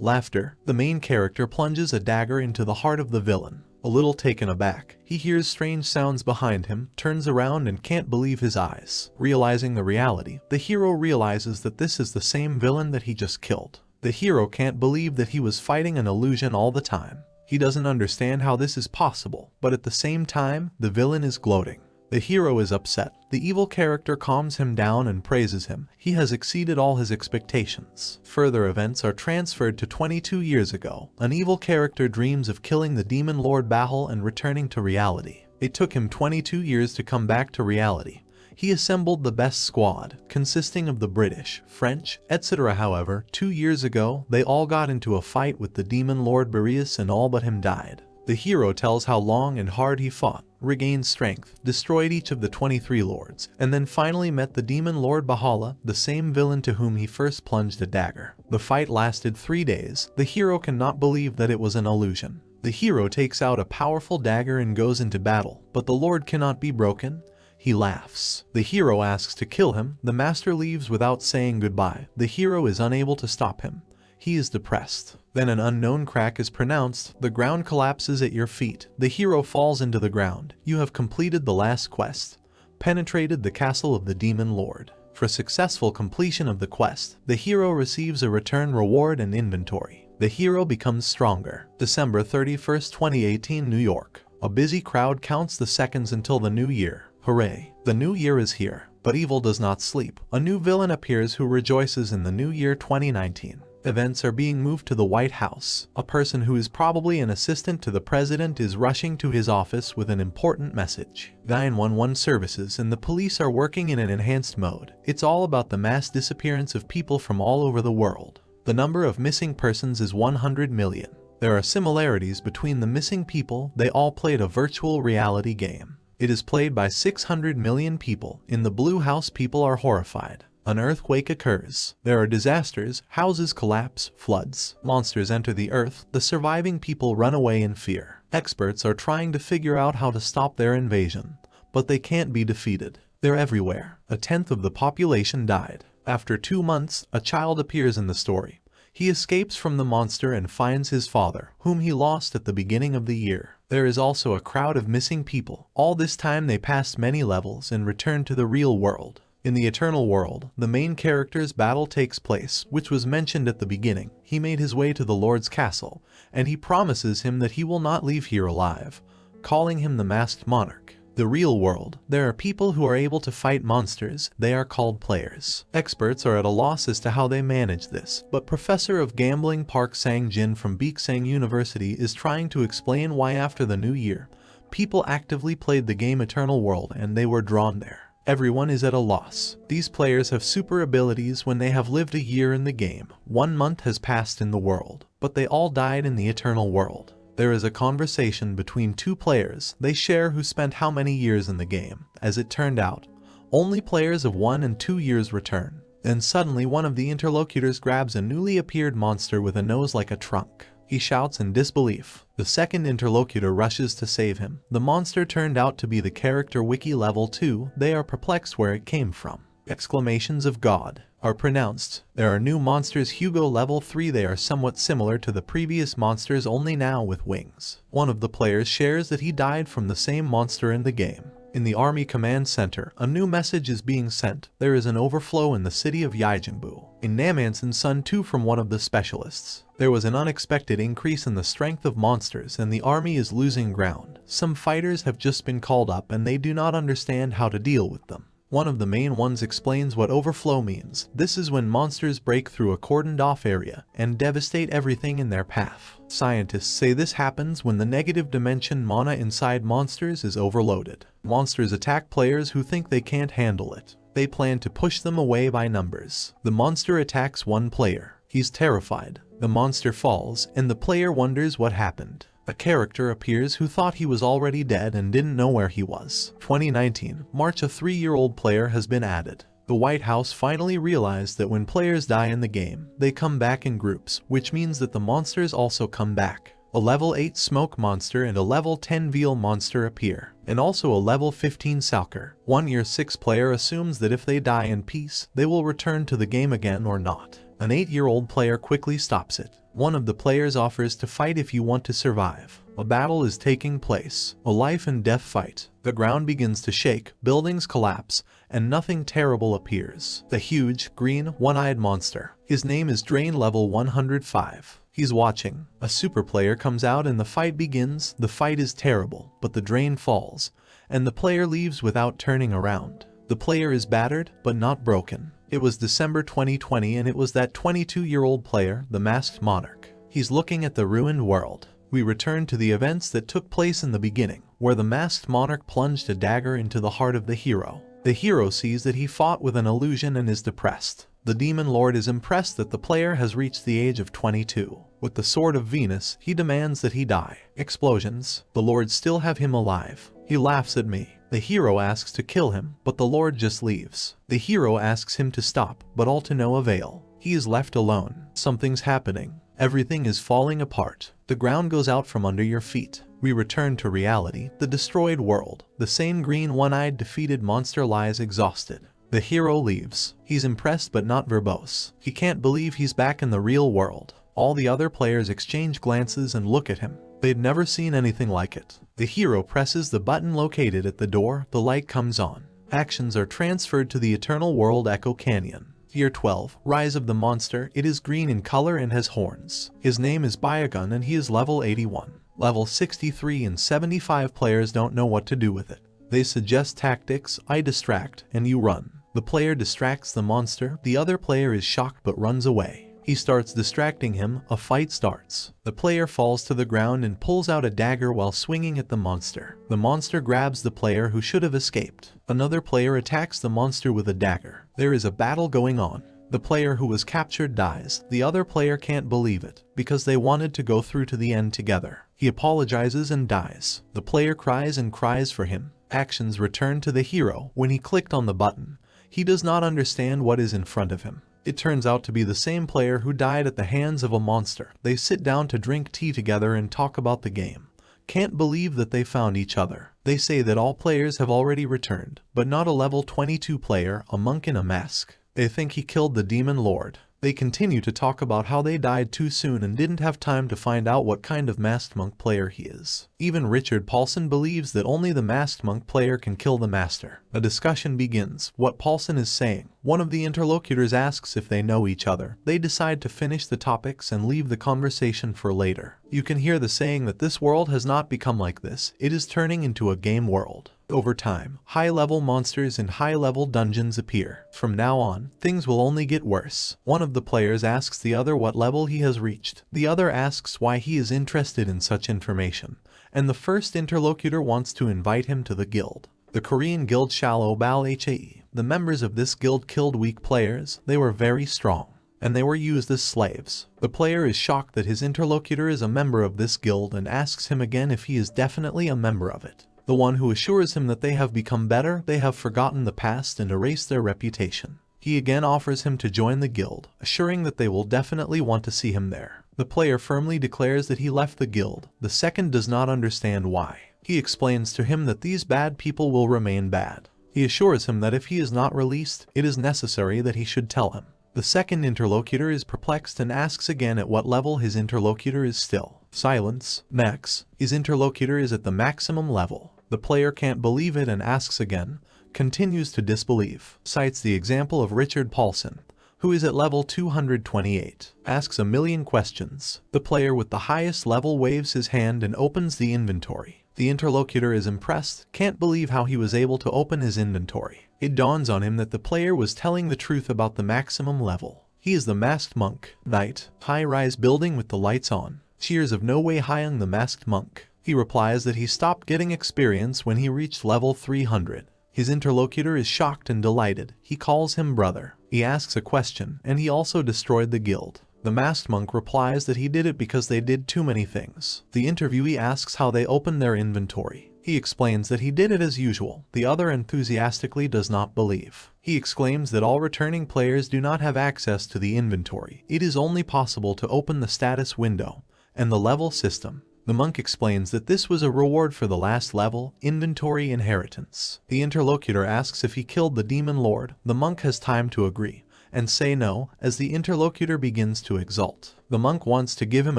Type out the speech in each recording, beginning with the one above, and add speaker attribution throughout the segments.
Speaker 1: Laughter. The main character plunges a dagger into the heart of the villain. A little taken aback, he hears strange sounds behind him, turns around and can't believe his eyes. Realizing the reality, the hero realizes that this is the same villain that he just killed. The hero can't believe that he was fighting an illusion all the time. He doesn't understand how this is possible, but at the same time, the villain is gloating. The hero is upset. The evil character calms him down and praises him. He has exceeded all his expectations. Further events are transferred to 22 years ago. An evil character dreams of killing the demon lord Bahal and returning to reality. It took him 22 years to come back to reality. He assembled the best squad, consisting of the British, French, etc. However, 2 years ago, they all got into a fight with the demon lord Boreas and all but him died. The hero tells how long and hard he fought, regained strength, destroyed each of the 23 lords, and then finally met the demon lord Bahala, the same villain to whom he first plunged a dagger. The fight lasted 3 days. The hero cannot believe that it was an illusion. The hero takes out a powerful dagger and goes into battle, but the lord cannot be broken. He laughs. The hero asks to kill him. The master leaves without saying goodbye. The hero is unable to stop him. He is depressed. Then an unknown crack is pronounced. The ground collapses at your feet. The hero falls into the ground. You have completed the last quest. Penetrated the castle of the demon lord. For successful completion of the quest, the hero receives a return reward and inventory. The hero becomes stronger. December 31st, 2018, New York. A busy crowd counts the seconds until the new year. Hooray! The new year is here. But evil does not sleep. A new villain appears who rejoices in the new year 2019. Events are being moved to the White House. A person who is probably an assistant to the president is rushing to his office with an important message. 911 services and the police are working in an enhanced mode. It's all about the mass disappearance of people from all over the world. The number of missing persons is 100 million. There are similarities between the missing people. They all played a virtual reality game. It is played by 600 million people. In the Blue House, people are horrified. An earthquake occurs. There are disasters, houses collapse, floods, monsters enter the earth, the surviving people run away in fear. Experts are trying to figure out how to stop their invasion, but they can't be defeated. They're everywhere. 1/10 of the population died. After 2 months, a child appears in the story. He escapes from the monster and finds his father, whom he lost at the beginning of the year. There is also a crowd of missing people. All this time they passed many levels and returned to the real world. In the Eternal World, the main character's battle takes place, which was mentioned at the beginning. He made his way to the Lord's castle, and he promises him that he will not leave here alive, calling him the Masked Monarch. The real world, there are people who are able to fight monsters. They are called players. Experts are at a loss as to how they manage this, but Professor of Gambling Park Sang-jin from Beeksang University is trying to explain why after the new year, people actively played the game Eternal World and they were drawn there. Everyone is at a loss. These players have super abilities when they have lived a year in the game. 1 month has passed in the world, but they all died in the Eternal World. There is a conversation between 2 players. They share who spent how many years in the game. As it turned out, only players of 1 and 2 years return. Then suddenly one of the interlocutors grabs a newly appeared monster with a nose like a trunk. He shouts in disbelief. The second interlocutor rushes to save him. The monster turned out to be the character Wiki level 2. They are perplexed where it came from. Exclamations of God are pronounced. There are new monsters Hugo level 3. They are somewhat similar to the previous monsters, only now with wings. One of the players shares that he died from the same monster in the game. In the Army Command Center, a new message is being sent. There is an overflow in the city of Yaijingbu. In Namanson Sun 2 from one of the specialists. There was an unexpected increase in the strength of monsters and the army is losing ground. Some fighters have just been called up and they do not understand how to deal with them. One of the main ones explains what overflow means. This is when monsters break through a cordoned off area and devastate everything in their path. Scientists say this happens when the negative dimension mana inside monsters is overloaded. Monsters attack players who think they can't handle it. They plan to push them away by numbers. The monster attacks one player. He's terrified. The monster falls, and the player wonders what happened. A character appears who thought he was already dead and didn't know where he was. 2019, March. A 3-year-old player has been added. The White House finally realized that when players die in the game, they come back in groups, which means that the monsters also come back. A level 8 smoke monster and a level 10 veal monster appear, and also a level 15 Salker. 1 year 6 player assumes that if they die in peace, they will return to the game again or not. An 8-year-old player quickly stops it. One of the players offers to fight if you want to survive. A battle is taking place, a life and death fight. The ground begins to shake, buildings collapse, and nothing terrible appears. The huge, green, one-eyed monster. His name is Drain level 105. He's watching. A super player comes out and the fight begins. The fight is terrible, but the Drain falls, and the player leaves without turning around. The player is battered, but not broken. It was December 2020 and it was that 22-year-old player, the Masked Monarch. He's looking at the ruined world. We return to the events that took place in the beginning, where the Masked Monarch plunged a dagger into the heart of the hero. The hero sees that he fought with an illusion and is depressed. The Demon Lord is impressed that the player has reached the age of 22. With the Sword of Venus, he demands that he die. Explosions. The Lord still have him alive. He laughs at me. The hero asks to kill him, but the Lord just leaves. The hero asks him to stop, but all to no avail. He is left alone. Something's happening. Everything is falling apart. The ground goes out from under your feet. We return to reality, the destroyed world. The same green one-eyed defeated monster lies exhausted. The hero leaves. He's impressed but not verbose. He can't believe he's back in the real world. All the other players exchange glances and look at him. They'd never seen anything like it. The hero presses the button located at the door, the light comes on. Actions are transferred to the Eternal World Echo Canyon. Year 12, Rise of the Monster. It is green in color and has horns. His name is Byagun and he is level 81. Level 63 and 75 players don't know what to do with it. They suggest tactics, I distract, and you run. The player distracts the monster, the other player is shocked but runs away. He starts distracting him, a fight starts. The player falls to the ground and pulls out a dagger while swinging at the monster. The monster grabs the player who should have escaped. Another player attacks the monster with a dagger. There is a battle going on. The player who was captured dies. The other player can't believe it, because they wanted to go through to the end together. He apologizes and dies. The player cries and cries for him. Actions return to the hero. When he clicked on the button, he does not understand what is in front of him. It turns out to be the same player who died at the hands of a monster. They sit down to drink tea together and talk about the game. Can't believe that they found each other. They say that all players have already returned, but not a level 22 player, a monk in a mask. They think he killed the Demon Lord. They continue to talk about how they died too soon and didn't have time to find out what kind of masked monk player he is. Even Richard Paulson believes that only the masked monk player can kill the master. A discussion begins. What Paulson is saying. One of the interlocutors asks if they know each other. They decide to finish the topics and leave the conversation for later. You can hear the saying that this world has not become like this. It is turning into a game world. Over time, high-level monsters and high-level dungeons appear. From now on, things will only get worse. One of the players asks the other what level he has reached. The other asks why he is interested in such information, and the first interlocutor wants to invite him to the guild. The Korean guild Shallow Bal HAE. The members of this guild killed weak players. They were very strong, and they were used as slaves. The player is shocked that his interlocutor is a member of this guild and asks him again if he is definitely a member of it. The one who assures him that they have become better, they have forgotten the past and erased their reputation. He again offers him to join the guild, assuring that they will definitely want to see him there. The player firmly declares that he left the guild. The second does not understand why. He explains to him that these bad people will remain bad. He assures him that if he is not released, it is necessary that he should tell him. The second interlocutor is perplexed and asks again at what level his interlocutor is still. Silence. Max. His interlocutor is at the maximum level. The player can't believe it and asks again, continues to disbelieve. Cites the example of Richard Paulson, who is at level 228. Asks a million questions. The player with the highest level waves his hand and opens the inventory. The interlocutor is impressed, can't believe how he was able to open his inventory. It dawns on him that the player was telling the truth about the maximum level. He is the masked monk. Night. High-rise building with the lights on. Cheers of No Way Hyung the masked monk. He replies that he stopped getting experience when he reached level 300. His interlocutor is shocked and delighted. He calls him brother. He asks a question, and he also destroyed the guild. The masked monk replies that he did it because they did too many things. The interviewee asks how they opened their inventory. He explains that he did it as usual. The other enthusiastically does not believe. He exclaims that all returning players do not have access to the inventory. It is only possible to open the status window and the level system. The monk explains that this was a reward for the last level, inventory inheritance. The interlocutor asks if he killed the Demon Lord. The monk has time to agree, and say no as the interlocutor begins to exult. The monk wants to give him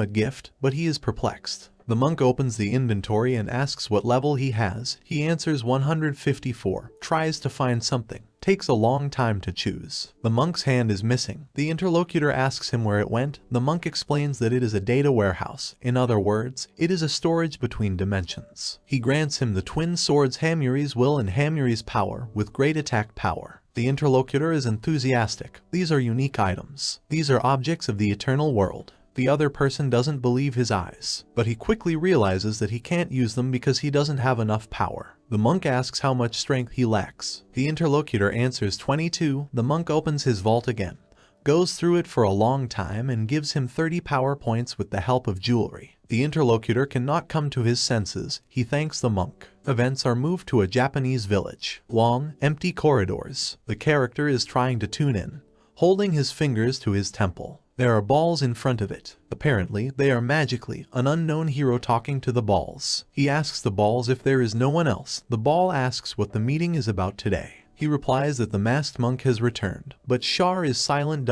Speaker 1: a gift, but he is perplexed. The monk opens the inventory and asks what level he has. He answers 154, tries to find something. Takes a long time to choose. The monk's hand is missing. The interlocutor asks him where it went. The monk explains that it is a data warehouse. In other words, it is a storage between dimensions. He grants him the twin swords Hamuri's will and Hamuri's power with great attack power. The interlocutor is enthusiastic. These are unique items. These are objects of the eternal world. The other person doesn't believe his eyes, but he quickly realizes that he can't use them because he doesn't have enough power. The monk asks how much strength he lacks. The interlocutor answers 22. The monk opens his vault again, goes through it for a long time and gives him 30 power points with the help of jewelry. The interlocutor cannot come to his senses. He thanks the monk. Events are moved to a Japanese village. Long, empty corridors. The character is trying to tune in, holding his fingers to his temple. There are balls in front of it. Apparently, they are magically an unknown hero talking to the balls. He asks the balls if there is no one else. The ball asks what the meeting is about today. He replies that the masked monk has returned, but Char is silent.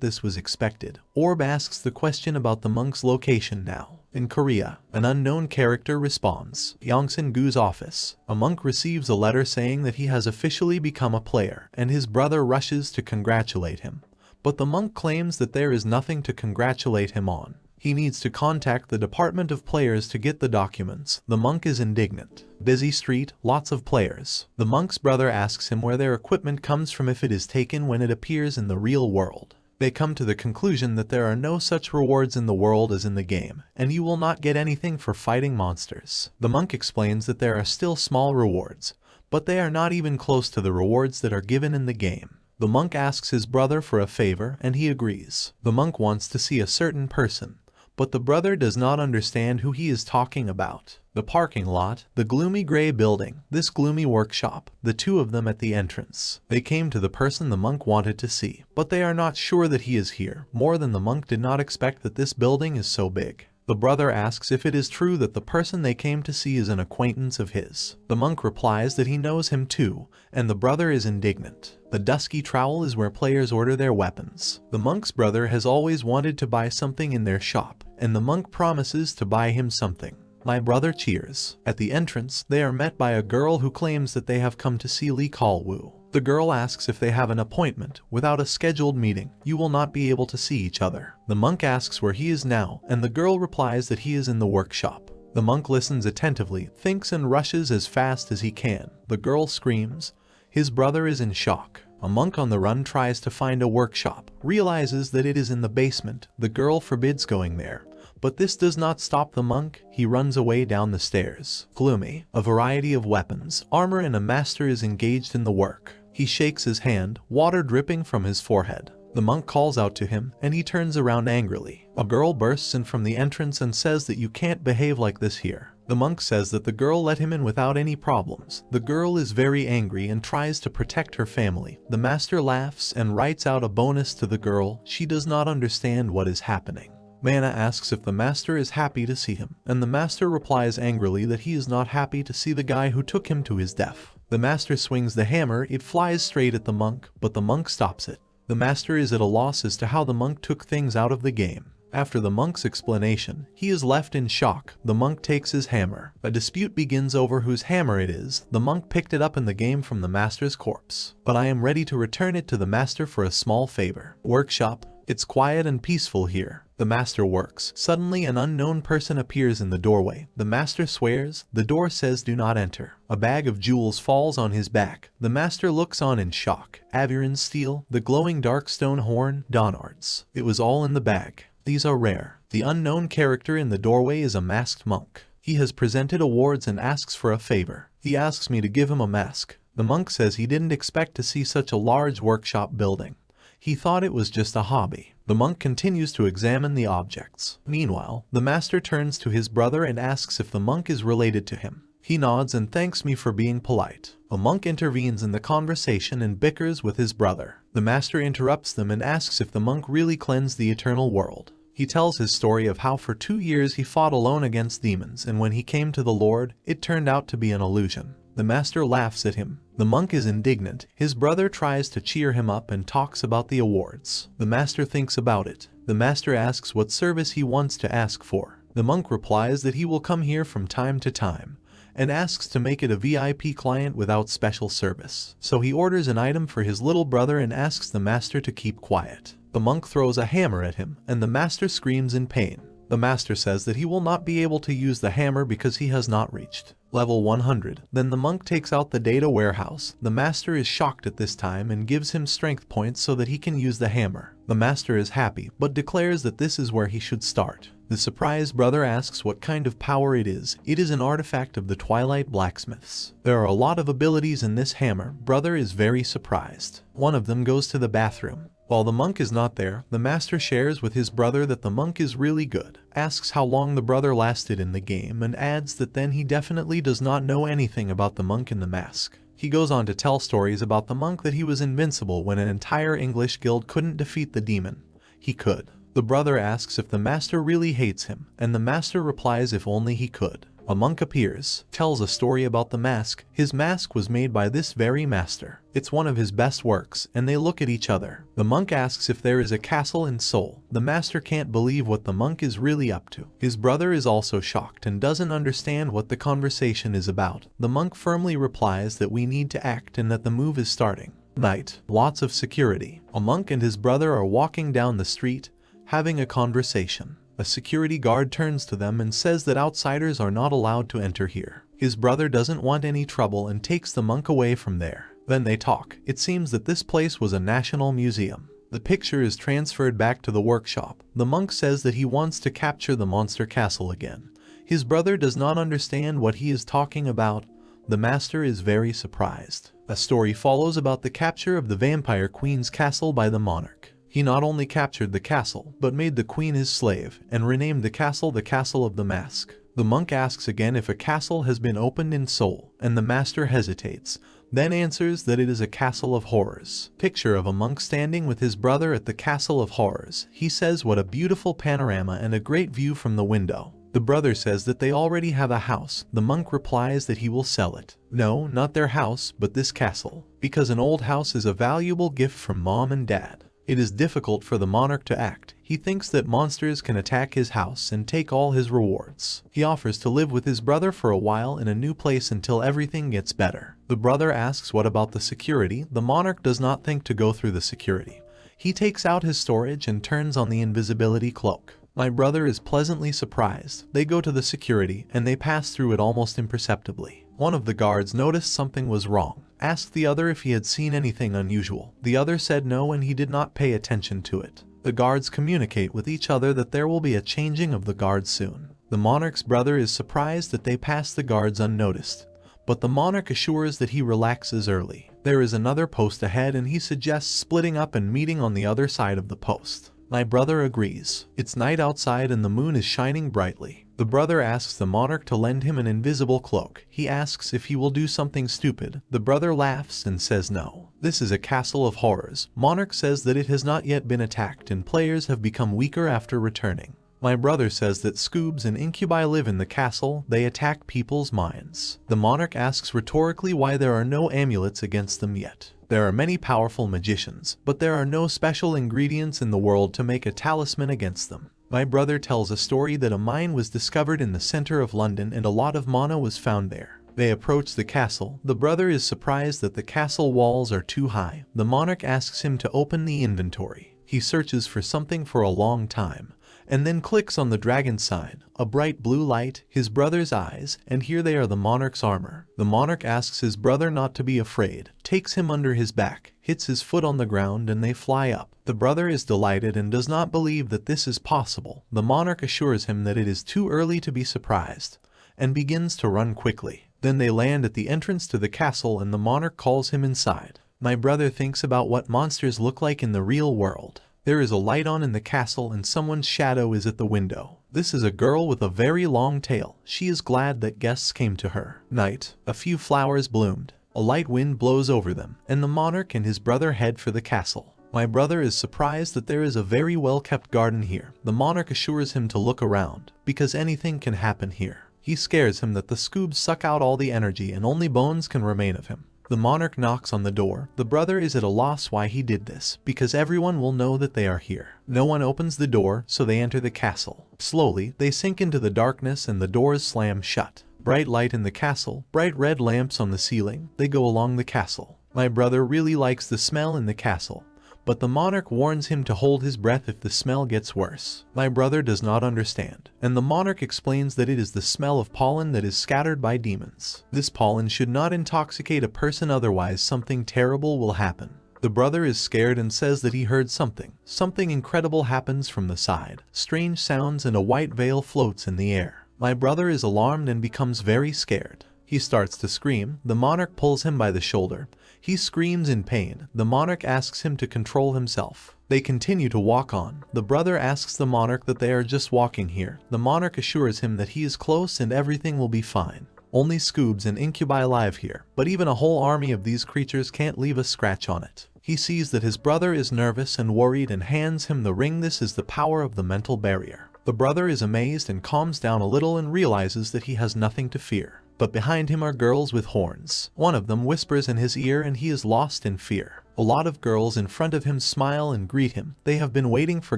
Speaker 1: This was expected. Orb asks the question about the monk's location now. In Korea, an unknown character responds. Yongsan-gu's office. A monk receives a letter saying that he has officially become a player, and his brother rushes to congratulate him. But the monk claims that there is nothing to congratulate him on. He needs to contact the Department of Players to get the documents. The monk is indignant. Busy street, lots of players. The monk's brother asks him where their equipment comes from if it is taken when it appears in the real world. They come to the conclusion that there are no such rewards in the world as in the game, and you will not get anything for fighting monsters. The monk explains that there are still small rewards, but they are not even close to the rewards that are given in the game. The monk asks his brother for a favor, and he agrees. The monk wants to see a certain person, but the brother does not understand who he is talking about. The parking lot, the gloomy gray building, this gloomy workshop, the two of them at the entrance. They came to the person the monk wanted to see, but they are not sure that he is here. More than the monk did not expect that this building is so big. The brother asks if it is true that the person they came to see is an acquaintance of his. The monk replies that he knows him too, and the brother is indignant. The dusky trowel is where players order their weapons. The monk's brother has always wanted to buy something in their shop, and the monk promises to buy him something. My brother cheers. At the entrance, they are met by a girl who claims that they have come to see Lee Kalwoo. The girl asks if they have an appointment. Without a scheduled meeting, you will not be able to see each other. The monk asks where he is now, and the girl replies that he is in the workshop. The monk listens attentively, thinks and rushes as fast as he can. The girl screams. His brother is in shock. A monk on the run tries to find a workshop, realizes that it is in the basement. The girl forbids going there. But this does not stop the monk. He runs away down the stairs. Gloomy. A variety of weapons, armor, and a master is engaged in the work. He shakes his hand, water dripping from his forehead. The monk calls out to him, and he turns around angrily. A girl bursts in from the entrance and says that you can't behave like this here. The monk says that the girl let him in without any problems. The girl is very angry and tries to protect her family. The master laughs and writes out a bonus to the girl. She does not understand what is happening. Mana asks if the master is happy to see him, and the master replies angrily that he is not happy to see the guy who took him to his death. The master swings the hammer. It flies straight at the monk, but the monk stops it. The master is at a loss as to how the monk took things out of the game. After the monk's explanation, he is left in shock. The monk takes his hammer. A dispute begins over whose hammer it is. The monk picked it up in the game from the master's corpse, but I am ready to return it to the master for a small favor. Workshop. It's quiet and peaceful here. The master works. Suddenly an unknown person appears in the doorway. The master swears. The door says do not enter. A bag of jewels falls on his back. The master looks on in shock. Aviran steel, the glowing dark stone horn, Donards. It was all in the bag. These are rare. The unknown character in the doorway is a masked monk. He has presented awards and asks for a favor. He asks me to give him a mask. The monk says he didn't expect to see such a large workshop building. He thought it was just a hobby. The monk continues to examine the objects. Meanwhile, the master turns to his brother and asks if the monk is related to him. He nods and thanks me for being polite. A monk intervenes in the conversation and bickers with his brother. The master interrupts them and asks if the monk really cleansed the eternal world. He tells his story of how for 2 years he fought alone against demons, and when he came to the Lord, it turned out to be an illusion. The master laughs at him. The monk is indignant. His brother tries to cheer him up and talks about the awards. The master thinks about it. The master asks what service he wants to ask for. The monk replies that he will come here from time to time, and asks to make it a VIP client without special service. So he orders an item for his little brother and asks the master to keep quiet. The monk throws a hammer at him, and the master screams in pain. The master says that he will not be able to use the hammer because he has not reached level 100. Then the monk takes out the data warehouse. The master is shocked at this time and gives him strength points so that he can use the hammer. The master is happy, but declares that this is where he should start. The surprised brother asks what kind of power it is. It is an artifact of the Twilight Blacksmiths. There are a lot of abilities in this hammer. Brother is very surprised. One of them goes to the bathroom. While the monk is not there, the master shares with his brother that the monk is really good, asks how long the brother lasted in the game, and adds that then he definitely does not know anything about the monk in the mask. He goes on to tell stories about the monk that he was invincible when an entire English guild couldn't defeat the demon. He could. The brother asks if the master really hates him, and the master replies if only he could. A monk appears, tells a story about the mask. His mask was made by this very master. It's one of his best works, and they look at each other. The monk asks if there is a castle in Seoul. The master can't believe what the monk is really up to. His brother is also shocked and doesn't understand what the conversation is about. The monk firmly replies that we need to act and that the move is starting. Night. Lots of security. A monk and his brother are walking down the street, having a conversation. A security guard turns to them and says that outsiders are not allowed to enter here. His brother doesn't want any trouble and takes the monk away from there. Then they talk. It seems that this place was a national museum. The picture is transferred back to the workshop. The monk says that he wants to capture the monster castle again. His brother does not understand what he is talking about. The master is very surprised. A story follows about the capture of the vampire queen's castle by the monarch. He not only captured the castle, but made the queen his slave, and renamed the castle of the Mask. The monk asks again if a castle has been opened in Seoul, and the master hesitates, then answers that it is a castle of horrors. Picture of a monk standing with his brother at the castle of horrors. He says what a beautiful panorama and a great view from the window. The brother says that they already have a house. The monk replies that he will sell it. No, not their house, but this castle, because an old house is a valuable gift from mom and dad. It is difficult for the monarch to act. He thinks that monsters can attack his house and take all his rewards. He offers to live with his brother for a while in a new place until everything gets better. The brother asks what about the security. The monarch does not think to go through the security. He takes out his storage and turns on the invisibility cloak. My brother is pleasantly surprised. They go to the security and they pass through it almost imperceptibly. One of the guards noticed something was wrong, asked the other if he had seen anything unusual. The other said no and he did not pay attention to it. The guards communicate with each other that there will be a changing of the guards soon. The monarch's brother is surprised that they pass the guards unnoticed, but the monarch assures that he relaxes early. There is another post ahead and he suggests splitting up and meeting on the other side of the post. My brother agrees. It's night outside and the moon is shining brightly. The brother asks the monarch to lend him an invisible cloak. He asks if he will do something stupid. The brother laughs and says no. This is a castle of horrors. Monarch says that it has not yet been attacked and players have become weaker after returning. My brother says that scoobs and incubi live in the castle. They attack people's minds. The monarch asks rhetorically why there are no amulets against them yet. There are many powerful magicians, but there are no special ingredients in the world to make a talisman against them. My brother tells a story that a mine was discovered in the center of London and a lot of mana was found there. They approach the castle. The brother is surprised that the castle walls are too high. The monarch asks him to open the inventory. He searches for something for a long time, and then clicks on the dragon sign, a bright blue light, his brother's eyes, and here they are the monarch's armor. The monarch asks his brother not to be afraid, takes him under his back, hits his foot on the ground and they fly up. The brother is delighted and does not believe that this is possible. The monarch assures him that it is too early to be surprised, and begins to run quickly. Then they land at the entrance to the castle and the monarch calls him inside. My brother thinks about what monsters look like in the real world. There is a light on in the castle and someone's shadow is at the window. This is a girl with a very long tail. She is glad that guests came to her. Night. A few flowers bloomed. A light wind blows over them, and the monarch and his brother head for the castle. My brother is surprised that there is a very well-kept garden here. The monarch assures him to look around, because anything can happen here. He scares him that the scoobs suck out all the energy and only bones can remain of him. The monarch knocks on the door. The brother is at a loss why he did this, because everyone will know that they are here. No one opens the door, so they enter the castle. Slowly, they sink into the darkness and the doors slam shut. Bright light in the castle, bright red lamps on the ceiling. They go along the castle. My brother really likes the smell in the castle, but the monarch warns him to hold his breath if the smell gets worse. My brother does not understand, and the monarch explains that it is the smell of pollen that is scattered by demons. This pollen should not intoxicate a person, otherwise something terrible will happen. The brother is scared and says that he heard something. Something incredible happens from the side. Strange sounds and a white veil floats in the air. My brother is alarmed and becomes very scared. He starts to scream. The monarch pulls him by the shoulder. He screams in pain. The monarch asks him to control himself. They continue to walk on. The brother asks the monarch that they are just walking here. The monarch assures him that he is close and everything will be fine. Only scoobs and incubi live here, but even a whole army of these creatures can't leave a scratch on it. He sees that his brother is nervous and worried and hands him the ring. This is the power of the mental barrier. The brother is amazed and calms down a little and realizes that he has nothing to fear. But behind him are girls with horns. One of them whispers in his ear and he is lost in fear. A lot of girls in front of him smile and greet him. They have been waiting for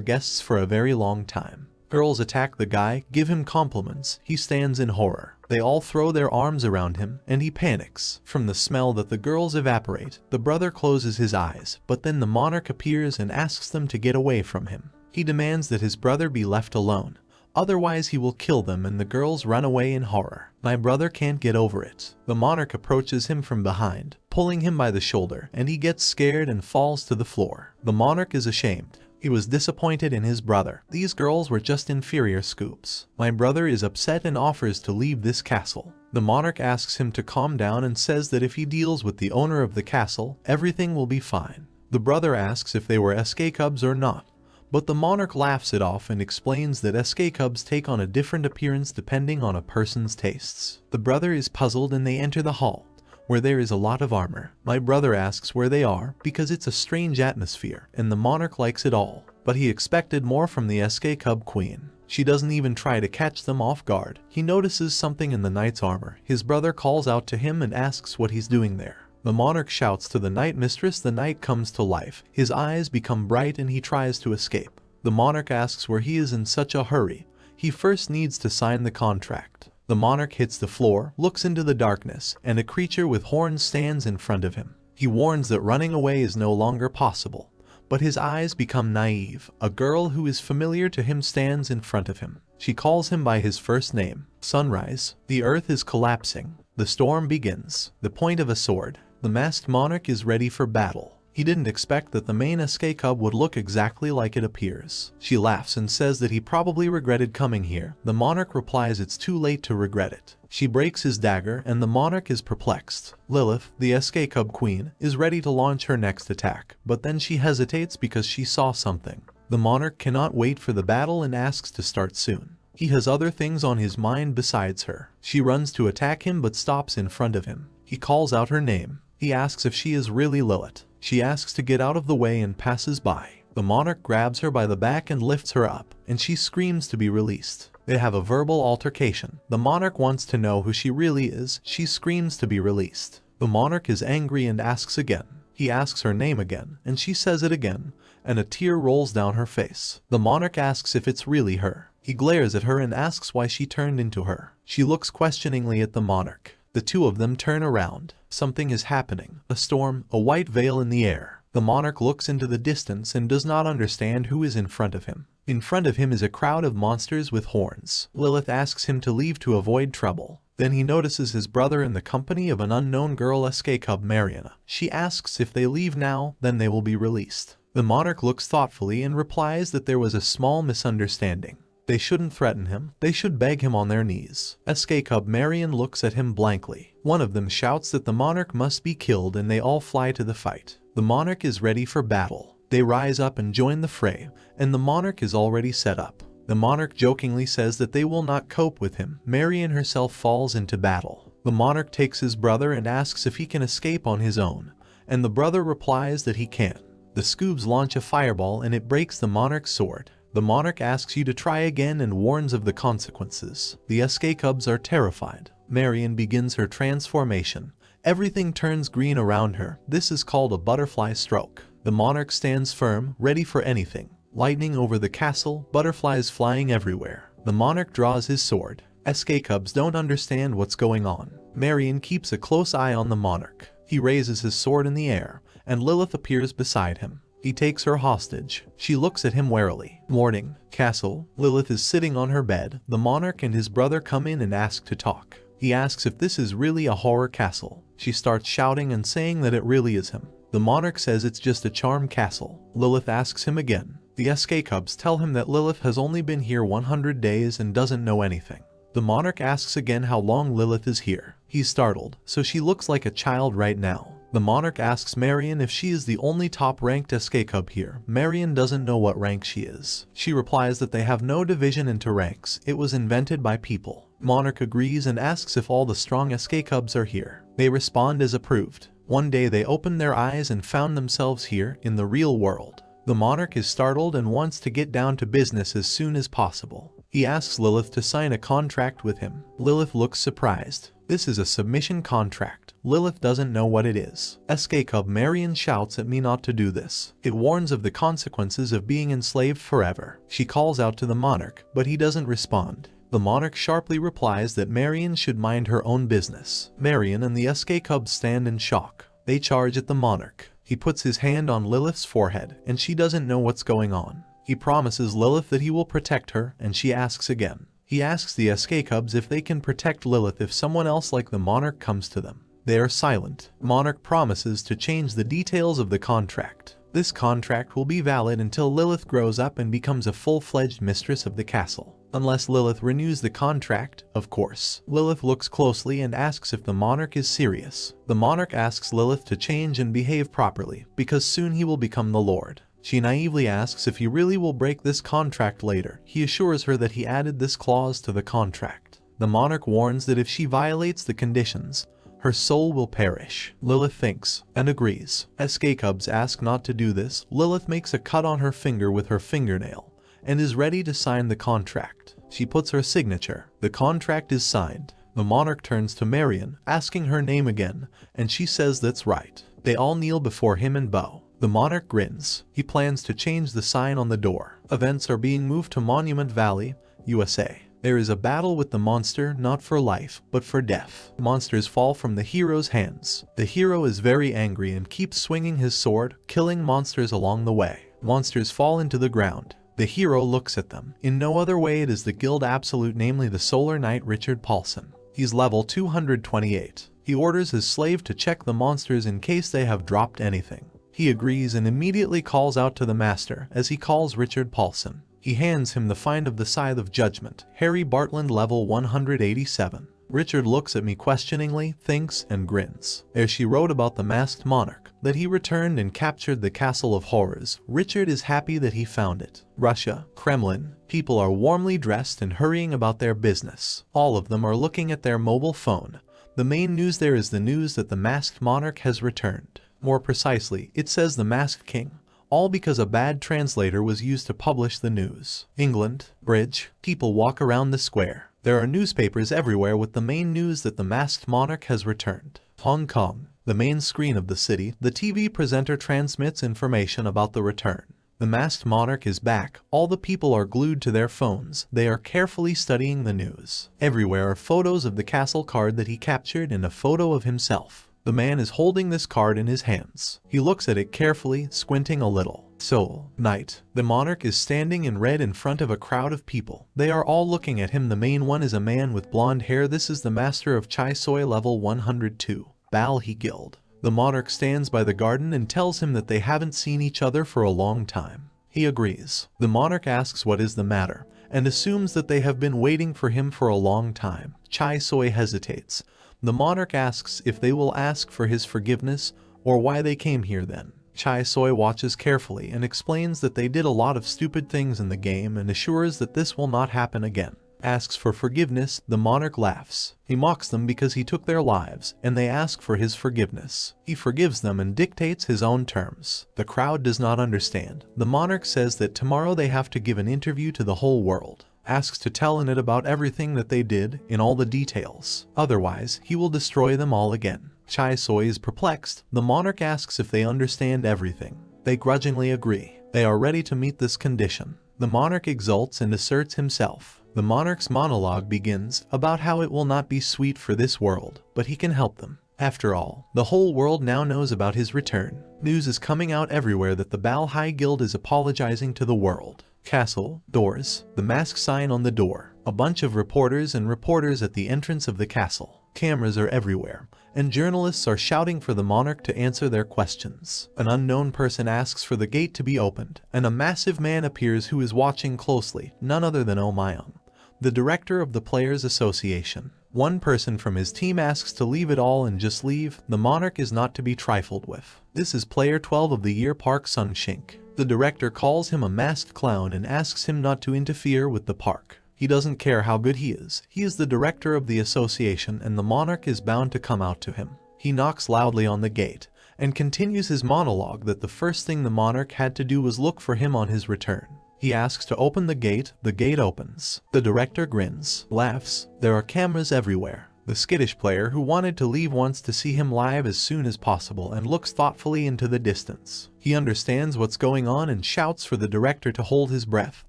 Speaker 1: guests for a very long time. Girls attack the guy, give him compliments. He stands in horror. They all throw their arms around him, and he panics. From the smell that the girls evaporate, the brother closes his eyes, but then the monarch appears and asks them to get away from him. He demands that his brother be left alone. Otherwise he will kill them, and the girls run away in horror. My brother can't get over it. The monarch approaches him from behind, pulling him by the shoulder, and he gets scared and falls to the floor. The monarch is ashamed. He was disappointed in his brother. These girls were just inferior scoops. My brother is upset and offers to leave this castle. The monarch asks him to calm down and says that if he deals with the owner of the castle, everything will be fine. The brother asks if they were SK cubs or not, but the monarch laughs it off and explains that SK cubs take on a different appearance depending on a person's tastes. The brother is puzzled and they enter the hall, where there is a lot of armor. My brother asks where they are because it's a strange atmosphere, and the monarch likes it all. But he expected more from the SK Cub Queen. She doesn't even try to catch them off guard. He notices something in the knight's armor. His brother calls out to him and asks what he's doing there. The monarch shouts to the knight mistress. The knight comes to life. His eyes become bright and he tries to escape. The monarch asks where he is in such a hurry. He first needs to sign the contract. The monarch hits the floor, looks into the darkness, and a creature with horns stands in front of him. He warns that running away is no longer possible, but his eyes become naive. A girl who is familiar to him stands in front of him. She calls him by his first name. Sunrise. The earth is collapsing. The storm begins. The point of a sword. The masked monarch is ready for battle. He didn't expect that the main SK Cub would look exactly like it appears. She laughs and says that he probably regretted coming here. The monarch replies it's too late to regret it. She breaks his dagger and the monarch is perplexed. Lilith, the SK Cub Queen, is ready to launch her next attack, but then she hesitates because she saw something. The monarch cannot wait for the battle and asks to start soon. He has other things on his mind besides her. She runs to attack him but stops in front of him. He calls out her name. He asks if she is really Lilith. She asks to get out of the way and passes by. The monarch grabs her by the back and lifts her up, and she screams to be released. They have a verbal altercation. The monarch wants to know who she really is. She screams to be released. The monarch is angry and asks again. He asks her name again, and she says it again, and a tear rolls down her face. The monarch asks if it's really her. He glares at her and asks why she turned into her. She looks questioningly at the monarch. The two of them turn around. Something is happening. A storm, a white veil in the air. The monarch looks into the distance and does not understand who is in front of him. In front of him is a crowd of monsters with horns. Lilith asks him to leave to avoid trouble. Then he notices his brother in the company of an unknown girl, SK Cub Mariana. She asks if they leave now, then they will be released. The monarch looks thoughtfully and replies that there was a small misunderstanding. They shouldn't threaten him. They should beg him on their knees. SK Cub Marian looks at him blankly. One of them shouts that the monarch must be killed and they all fly to the fight. The monarch is ready for battle. They rise up and join the fray, and the monarch is already set up. The monarch jokingly says that they will not cope with him. Marian herself falls into battle. The monarch takes his brother and asks if he can escape on his own, and the brother replies that he can. The Scoobs launch a fireball and it breaks the monarch's sword. The monarch asks you to try again and warns of the consequences. The SK Cubs are terrified. Marian begins her transformation. Everything turns green around her. This is called a butterfly stroke. The monarch stands firm, ready for anything. Lightning over the castle, butterflies flying everywhere. The monarch draws his sword. SK Cubs don't understand what's going on. Marion keeps a close eye on the monarch. He raises his sword in the air, and Lilith appears beside him. He takes her hostage. She looks at him warily. Morning. Castle. Lilith is sitting on her bed. The monarch and his brother come in and ask to talk. He asks if this is really a horror castle. She starts shouting and saying that it really is him. The monarch says it's just a charm castle. Lilith asks him again. The SK Cubs tell him that Lilith has only been here 100 days and doesn't know anything. The monarch asks again how long Lilith is here. He's startled, so she looks like a child right now. The monarch asks Marion if she is the only top-ranked SK Cub here. Marion doesn't know what rank she is. She replies that they have no division into ranks. It was invented by people. Monarch agrees and asks if all the strong SK Cubs are here. They respond as approved. One day they opened their eyes and found themselves here, in the real world. The monarch is startled and wants to get down to business as soon as possible. He asks Lilith to sign a contract with him. Lilith looks surprised. This is a submission contract. Lilith doesn't know what it is. SK Cub Marion shouts at me not to do this. It warns of the consequences of being enslaved forever. She calls out to the monarch, but he doesn't respond. The monarch sharply replies that Marion should mind her own business. Marion and the SK Cubs stand in shock. They charge at the monarch. He puts his hand on Lilith's forehead, and she doesn't know what's going on. He promises Lilith that he will protect her, and she asks again. He asks the SK Cubs if they can protect Lilith if someone else like the monarch comes to them. They are silent. Monarch promises to change the details of the contract. This contract will be valid until Lilith grows up and becomes a full-fledged mistress of the castle. Unless Lilith renews the contract, of course. Lilith looks closely and asks if the monarch is serious. The monarch asks Lilith to change and behave properly, because soon he will become the lord. She naively asks if he really will break this contract later. He assures her that he added this clause to the contract. The monarch warns that if she violates the conditions, her soul will perish. Lilith thinks and agrees. SK Cubs ask not to do this. Lilith makes a cut on her finger with her fingernail and is ready to sign the contract. She puts her signature. The contract is signed. The monarch turns to Marion, asking her name again, and she says that's right. They all kneel before him and bow. The monarch grins. He plans to change the sign on the door. Events are being moved to Monument Valley, USA. There is a battle with the monster, not for life, but for death. Monsters fall from the hero's hands. The hero is very angry and keeps swinging his sword, killing monsters along the way. Monsters fall into the ground. The hero looks at them. In no other way it is the Guild Absolute, namely the Solar Knight Richard Paulson. He's level 228. He orders his slave to check the monsters in case they have dropped anything. He agrees and immediately calls out to the master as he calls Richard Paulson. He hands him the find of the Scythe of Judgment, Harry Bartland level 187. Richard looks at me questioningly, thinks, and grins. As she wrote about the masked monarch, that he returned and captured the Castle of Horrors, Richard is happy that he found it. Russia, Kremlin, people are warmly dressed and hurrying about their business. All of them are looking at their mobile phone. The main news there is the news that the masked monarch has returned. More precisely, it says the Masked King. All because a bad translator was used to publish the news. England, Bridge, people walk around the square. There are newspapers everywhere with the main news that the masked monarch has returned. Hong Kong, the main screen of the city, the TV presenter transmits information about the return. The masked monarch is back. All the people are glued to their phones. They are carefully studying the news. Everywhere are photos of the castle card that he captured and a photo of himself. The man is holding this card in his hands. He looks at it carefully, squinting a little. Soul, night. The monarch is standing in red in front of a crowd of people. They are all looking at him. The main one is a man with blonde hair. This is the master of Chai Soi level 102, Bal He Guild. The monarch stands by the garden and tells him that they haven't seen each other for a long time. He agrees. The monarch asks what is the matter, and assumes that they have been waiting for him for a long time. Chai Soi hesitates. The monarch asks if they will ask for his forgiveness or why they came here then. Chai Soi watches carefully and explains that they did a lot of stupid things in the game and assures that this will not happen again. Asks for forgiveness. The monarch laughs. He mocks them because he took their lives, and they ask for his forgiveness. He forgives them and dictates his own terms. The crowd does not understand. The monarch says that tomorrow they have to give an interview to the whole world. Asks to tell in it about everything that they did, in all the details. Otherwise, he will destroy them all again. Chai Soi is perplexed. The monarch asks if they understand everything. They grudgingly agree. They are ready to meet this condition. The monarch exults and asserts himself. The monarch's monologue begins about how it will not be sweet for this world, but he can help them. After all, the whole world now knows about his return. News is coming out everywhere that the Bal Hai Guild is apologizing to the world. Castle, doors, the mask sign on the door, a bunch of reporters at the entrance of the castle. Cameras are everywhere, and journalists are shouting for the monarch to answer their questions. An unknown person asks for the gate to be opened, and a massive man appears who is watching closely, none other than Omayon, the director of the Players Association. One person from his team asks to leave it all and just leave. The monarch is not to be trifled with. This is player 12 of the year, Park Sung-shink. The director calls him a masked clown and asks him not to interfere with the park. He doesn't care how good he is the director of the association, and the monarch is bound to come out to him. He knocks loudly on the gate, and continues his monologue that the first thing the monarch had to do was look for him on his return. He asks to open the gate opens. The director grins, laughs. There are cameras everywhere. The skittish player who wanted to leave wants to see him live as soon as possible and looks thoughtfully into the distance. He understands what's going on and shouts for the director to hold his breath.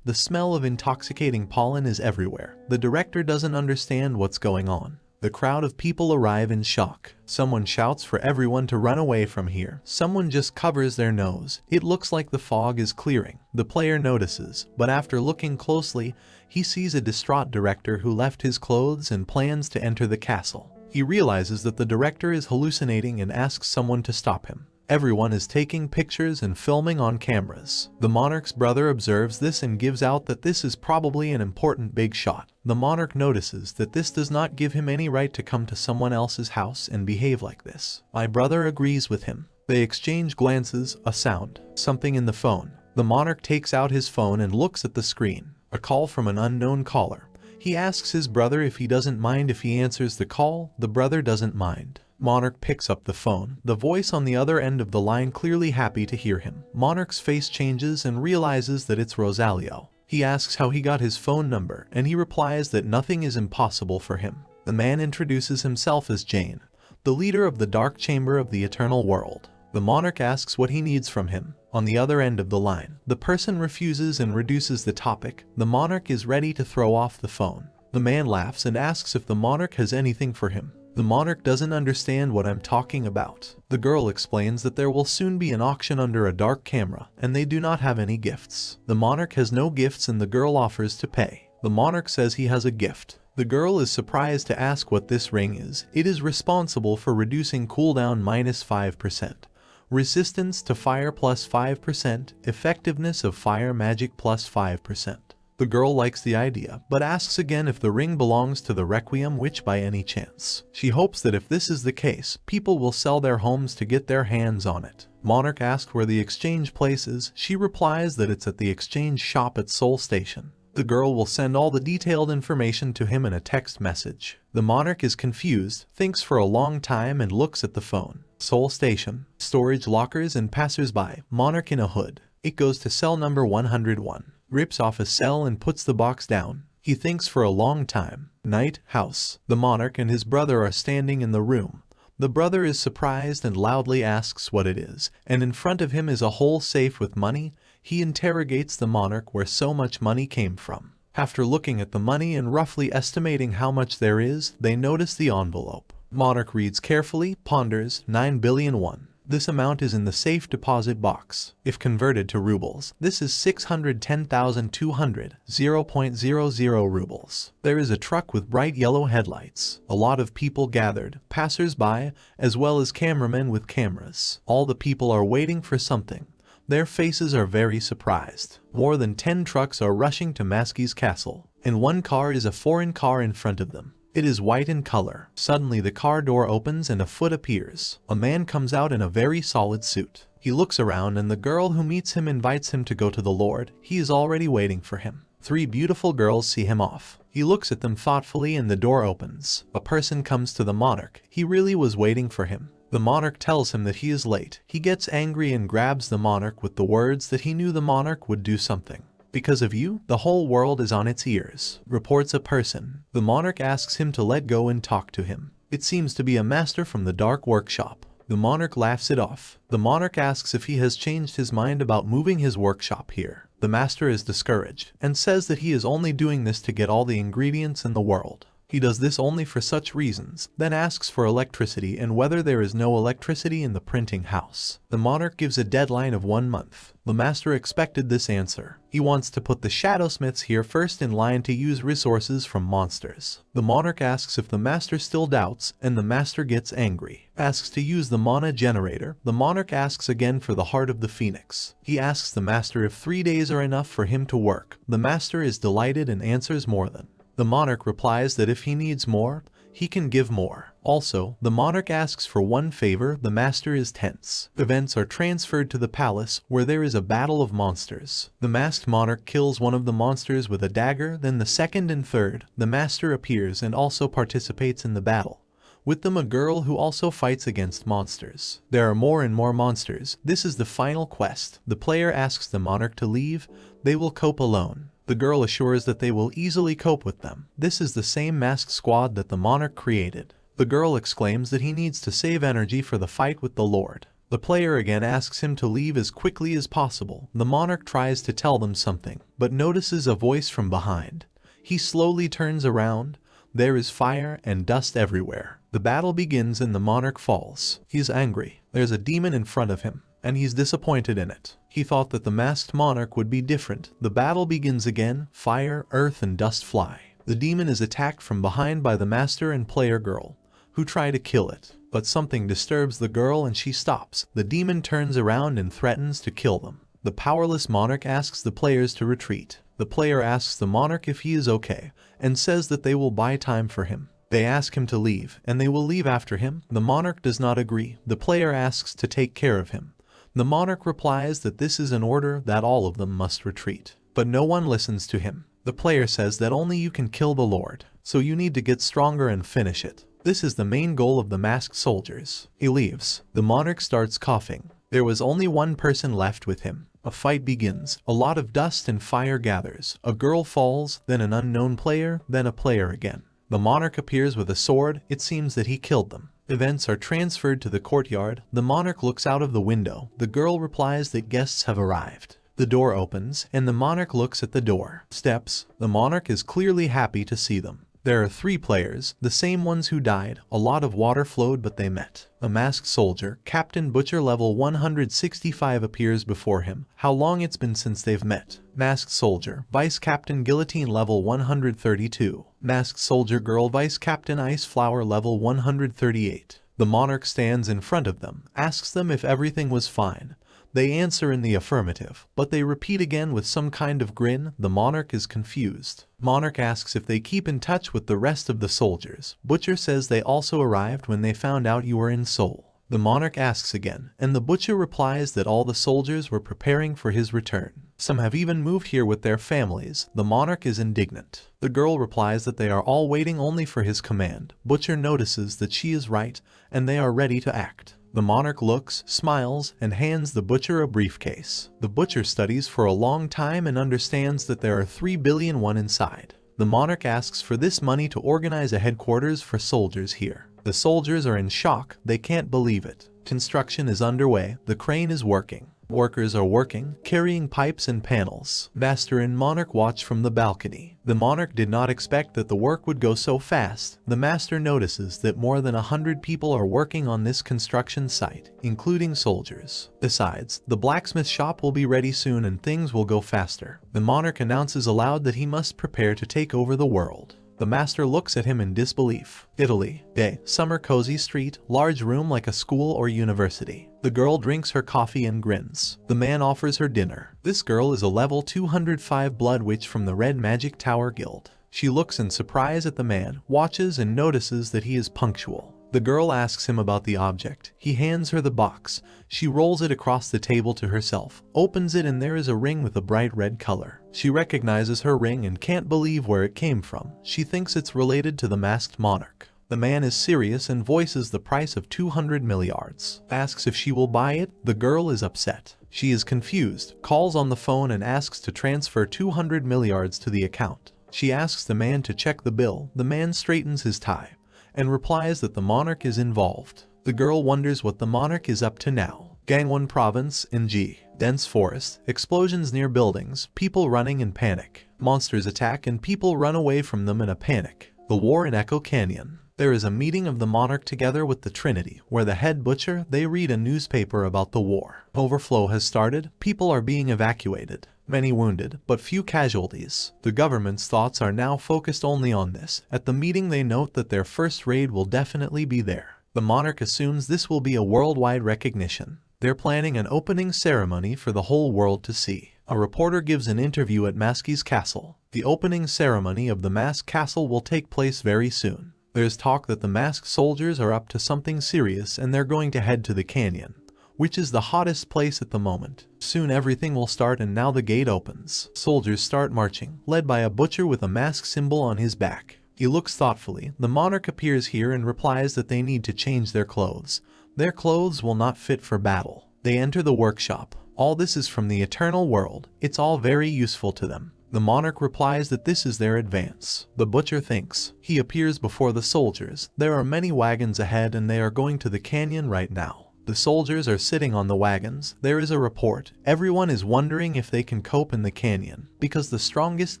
Speaker 1: The smell of intoxicating pollen is everywhere. The director doesn't understand what's going on. The crowd of people arrive in shock. Someone shouts for everyone to run away from here. Someone just covers their nose. It looks like the fog is clearing. The player notices, but after looking closely, he sees a distraught director who left his clothes and plans to enter the castle. He realizes that the director is hallucinating and asks someone to stop him. Everyone is taking pictures and filming on cameras. The monarch's brother observes this and gives out that this is probably an important big shot. The monarch notices that this does not give him any right to come to someone else's house and behave like this. My brother agrees with him. They exchange glances, a sound, something in the phone. The monarch takes out his phone and looks at the screen. A call from an unknown caller. He asks his brother if he doesn't mind if he answers the call. The brother doesn't mind. Monarch picks up the phone, the voice on the other end of the line clearly happy to hear him. Monarch's face changes and realizes that it's Rosalio. He asks how he got his phone number, and he replies that nothing is impossible for him. The man introduces himself as Jane, the leader of the Dark Chamber of the Eternal World. The monarch asks what he needs from him. On the other end of the line, the person refuses and reduces the topic. The monarch is ready to throw off the phone. The man laughs and asks if the monarch has anything for him. The monarch doesn't understand what I'm talking about. The girl explains that there will soon be an auction under a dark camera, and they do not have any gifts. The monarch has no gifts and the girl offers to pay. The monarch says he has a gift. The girl is surprised to ask what this ring is. It is responsible for reducing cooldown -5%, resistance to fire +5%, effectiveness of fire magic +5%. The girl likes the idea, but asks again if the ring belongs to the Requiem Witch by any chance. She hopes that if this is the case, people will sell their homes to get their hands on it. Monarch asks where the exchange place is. She replies that it's at the exchange shop at Seoul Station. The girl will send all the detailed information to him in a text message. The monarch is confused, thinks for a long time and looks at the phone. Seoul Station, storage lockers and passers-by, monarch in a hood. It goes to cell number 101. Rips off a cell and puts the box down. He thinks for a long time. Night, house. The monarch and his brother are standing in the room. The brother is surprised and loudly asks what it is, and in front of him is a whole safe with money. He interrogates the monarch where so much money came from. After looking at the money and roughly estimating how much there is, they notice the envelope. Monarch reads carefully, ponders, 9 billion won. This amount is in the safe deposit box. If converted to rubles, this is 610,200, 0.00 rubles. There is a truck with bright yellow headlights. A lot of people gathered, passers-by, as well as cameramen with cameras. All the people are waiting for something. Their faces are very surprised. More than 10 trucks are rushing to Maski's castle. In one car is a foreign car in front of them. It is white in color. Suddenly the car door opens and a foot appears. A man comes out in a very solid suit. He looks around and the girl who meets him invites him to go to the Lord. He is already waiting for him. 3 beautiful girls see him off. He looks at them thoughtfully and the door opens. A person comes to the monarch. He really was waiting for him. The monarch tells him that he is late. He gets angry and grabs the monarch with the words that he knew the monarch would do something. Because of you, the whole world is on its ears, reports a person. The monarch asks him to let go and talk to him. It seems to be a master from the dark workshop. The monarch laughs it off. The monarch asks if he has changed his mind about moving his workshop here. The master is discouraged and says that he is only doing this to get all the ingredients in the world. He does this only for such reasons, then asks for electricity and whether there is no electricity in the printing house. The monarch gives a deadline of 1 month. The master expected this answer. He wants to put the Shadowsmiths here first in line to use resources from monsters. The monarch asks if the master still doubts, and the master gets angry. Asks to use the mana generator. The monarch asks again for the heart of the phoenix. He asks the master if 3 days are enough for him to work. The master is delighted and answers more than. The monarch replies that if he needs more, he can give more. Also, the monarch asks for one favor. The master is tense. Events are transferred to the palace, where there is a battle of monsters. The masked monarch kills one of the monsters with a dagger, then the second and third. The master appears and also participates in the battle. With them a girl who also fights against monsters. There are more and more monsters. This is the final quest. The player asks the monarch to leave. They will cope alone. The girl assures that they will easily cope with them. This is the same masked squad that the monarch created. The girl exclaims that he needs to save energy for the fight with the Lord. The player again asks him to leave as quickly as possible. The monarch tries to tell them something, but notices a voice from behind. He slowly turns around. There is fire and dust everywhere. The battle begins and the monarch falls. He's angry. There's a demon in front of him, and he's disappointed in it. He thought that the masked monarch would be different. The battle begins again. Fire, earth, and dust fly. The demon is attacked from behind by the master and player girl, who try to kill it. But something disturbs the girl and she stops. The demon turns around and threatens to kill them. The powerless monarch asks the players to retreat. The player asks the monarch if he is okay, and says that they will buy time for him. They ask him to leave, and they will leave after him. The monarch does not agree. The player asks to take care of him. The monarch replies that this is an order, that all of them must retreat. But no one listens to him. The player says that only you can kill the Lord, so you need to get stronger and finish it. This is the main goal of the masked soldiers. He leaves. The monarch starts coughing. There was only one person left with him. A fight begins. A lot of dust and fire gathers. A girl falls, then an unknown player, then a player again. The monarch appears with a sword. It seems that he killed them. Events are transferred to the courtyard. The monarch looks out of the window. The girl replies that guests have arrived. The door opens, and the monarch looks at the door. Steps. The monarch is clearly happy to see them. There are 3 players, the same ones who died. A lot of water flowed, but they met. A masked soldier, Captain Butcher level 165 appears before him. How long it's been since they've met. Masked soldier, Vice Captain Guillotine level 132. Masked soldier girl, Vice Captain Ice Flower level 138. The monarch stands in front of them, asks them if everything was fine. They answer in the affirmative, but they repeat again with some kind of grin. The monarch is confused. Monarch asks if they keep in touch with the rest of the soldiers. Butcher says they also arrived when they found out you were in Seoul. The monarch asks again, and the butcher replies that all the soldiers were preparing for his return. Some have even moved here with their families. The monarch is indignant. The girl replies that they are all waiting only for his command. Butcher notices that she is right, and they are ready to act. The monarch looks, smiles, and hands the butcher a briefcase. The butcher studies for a long time and understands that there are 3 billion won inside. The monarch asks for this money to organize a headquarters for soldiers here. The soldiers are in shock. They can't believe it. Construction is underway. The crane is working. Workers are working, carrying pipes and panels. Master and monarch watch from the balcony. The monarch did not expect that the work would go so fast. The master notices that more than 100 people are working on this construction site, including soldiers. Besides, the blacksmith shop will be ready soon and things will go faster. The monarch announces aloud that he must prepare to take over the world. The master looks at him in disbelief. Italy. Day. Summer cozy street. Large room like a school or university. The girl drinks her coffee and grins. The man offers her dinner. This girl is a level 205 blood witch from the Red Magic Tower Guild. She looks in surprise at the man, watches and notices that he is punctual. The girl asks him about the object. He hands her the box. She rolls it across the table to herself, opens it, and there is a ring with a bright red color. She recognizes her ring and can't believe where it came from. She thinks it's related to the masked monarch. The man is serious and voices the price of 200 milliards. Asks if she will buy it. The girl is upset. She is confused, calls on the phone and asks to transfer 200 milliards to the account. She asks the man to check the bill. The man straightens his tie and replies that the monarch is involved. The girl wonders what the monarch is up to now. Gangwon Province, NG. Dense forest, explosions near buildings, people running in panic. Monsters attack and people run away from them in a panic. The war in Echo Canyon. There is a meeting of the monarch together with the Trinity, where the head butcher, they read a newspaper about the war. Overflow has started, people are being evacuated. Many wounded, but few casualties. The government's thoughts are now focused only on this. At the meeting they note that their first raid will definitely be there. The monarch assumes this will be a worldwide recognition. They're planning an opening ceremony for the whole world to see. A reporter gives an interview at Maskey's castle. The opening ceremony of the Mask Castle will take place very soon. There's talk that the masked soldiers are up to something serious and they're going to head to the canyon, which is the hottest place at the moment. Soon everything will start and now the gate opens. Soldiers start marching, led by a butcher with a mask symbol on his back. He looks thoughtfully. The monarch appears here and replies that they need to change their clothes. Their clothes will not fit for battle. They enter the workshop. All this is from the eternal world. It's all very useful to them. The monarch replies that this is their advance. The butcher thinks. He appears before the soldiers. There are many wagons ahead and they are going to the canyon right now. The soldiers are sitting on the wagons. There is a report. Everyone is wondering if they can cope in the canyon, because the strongest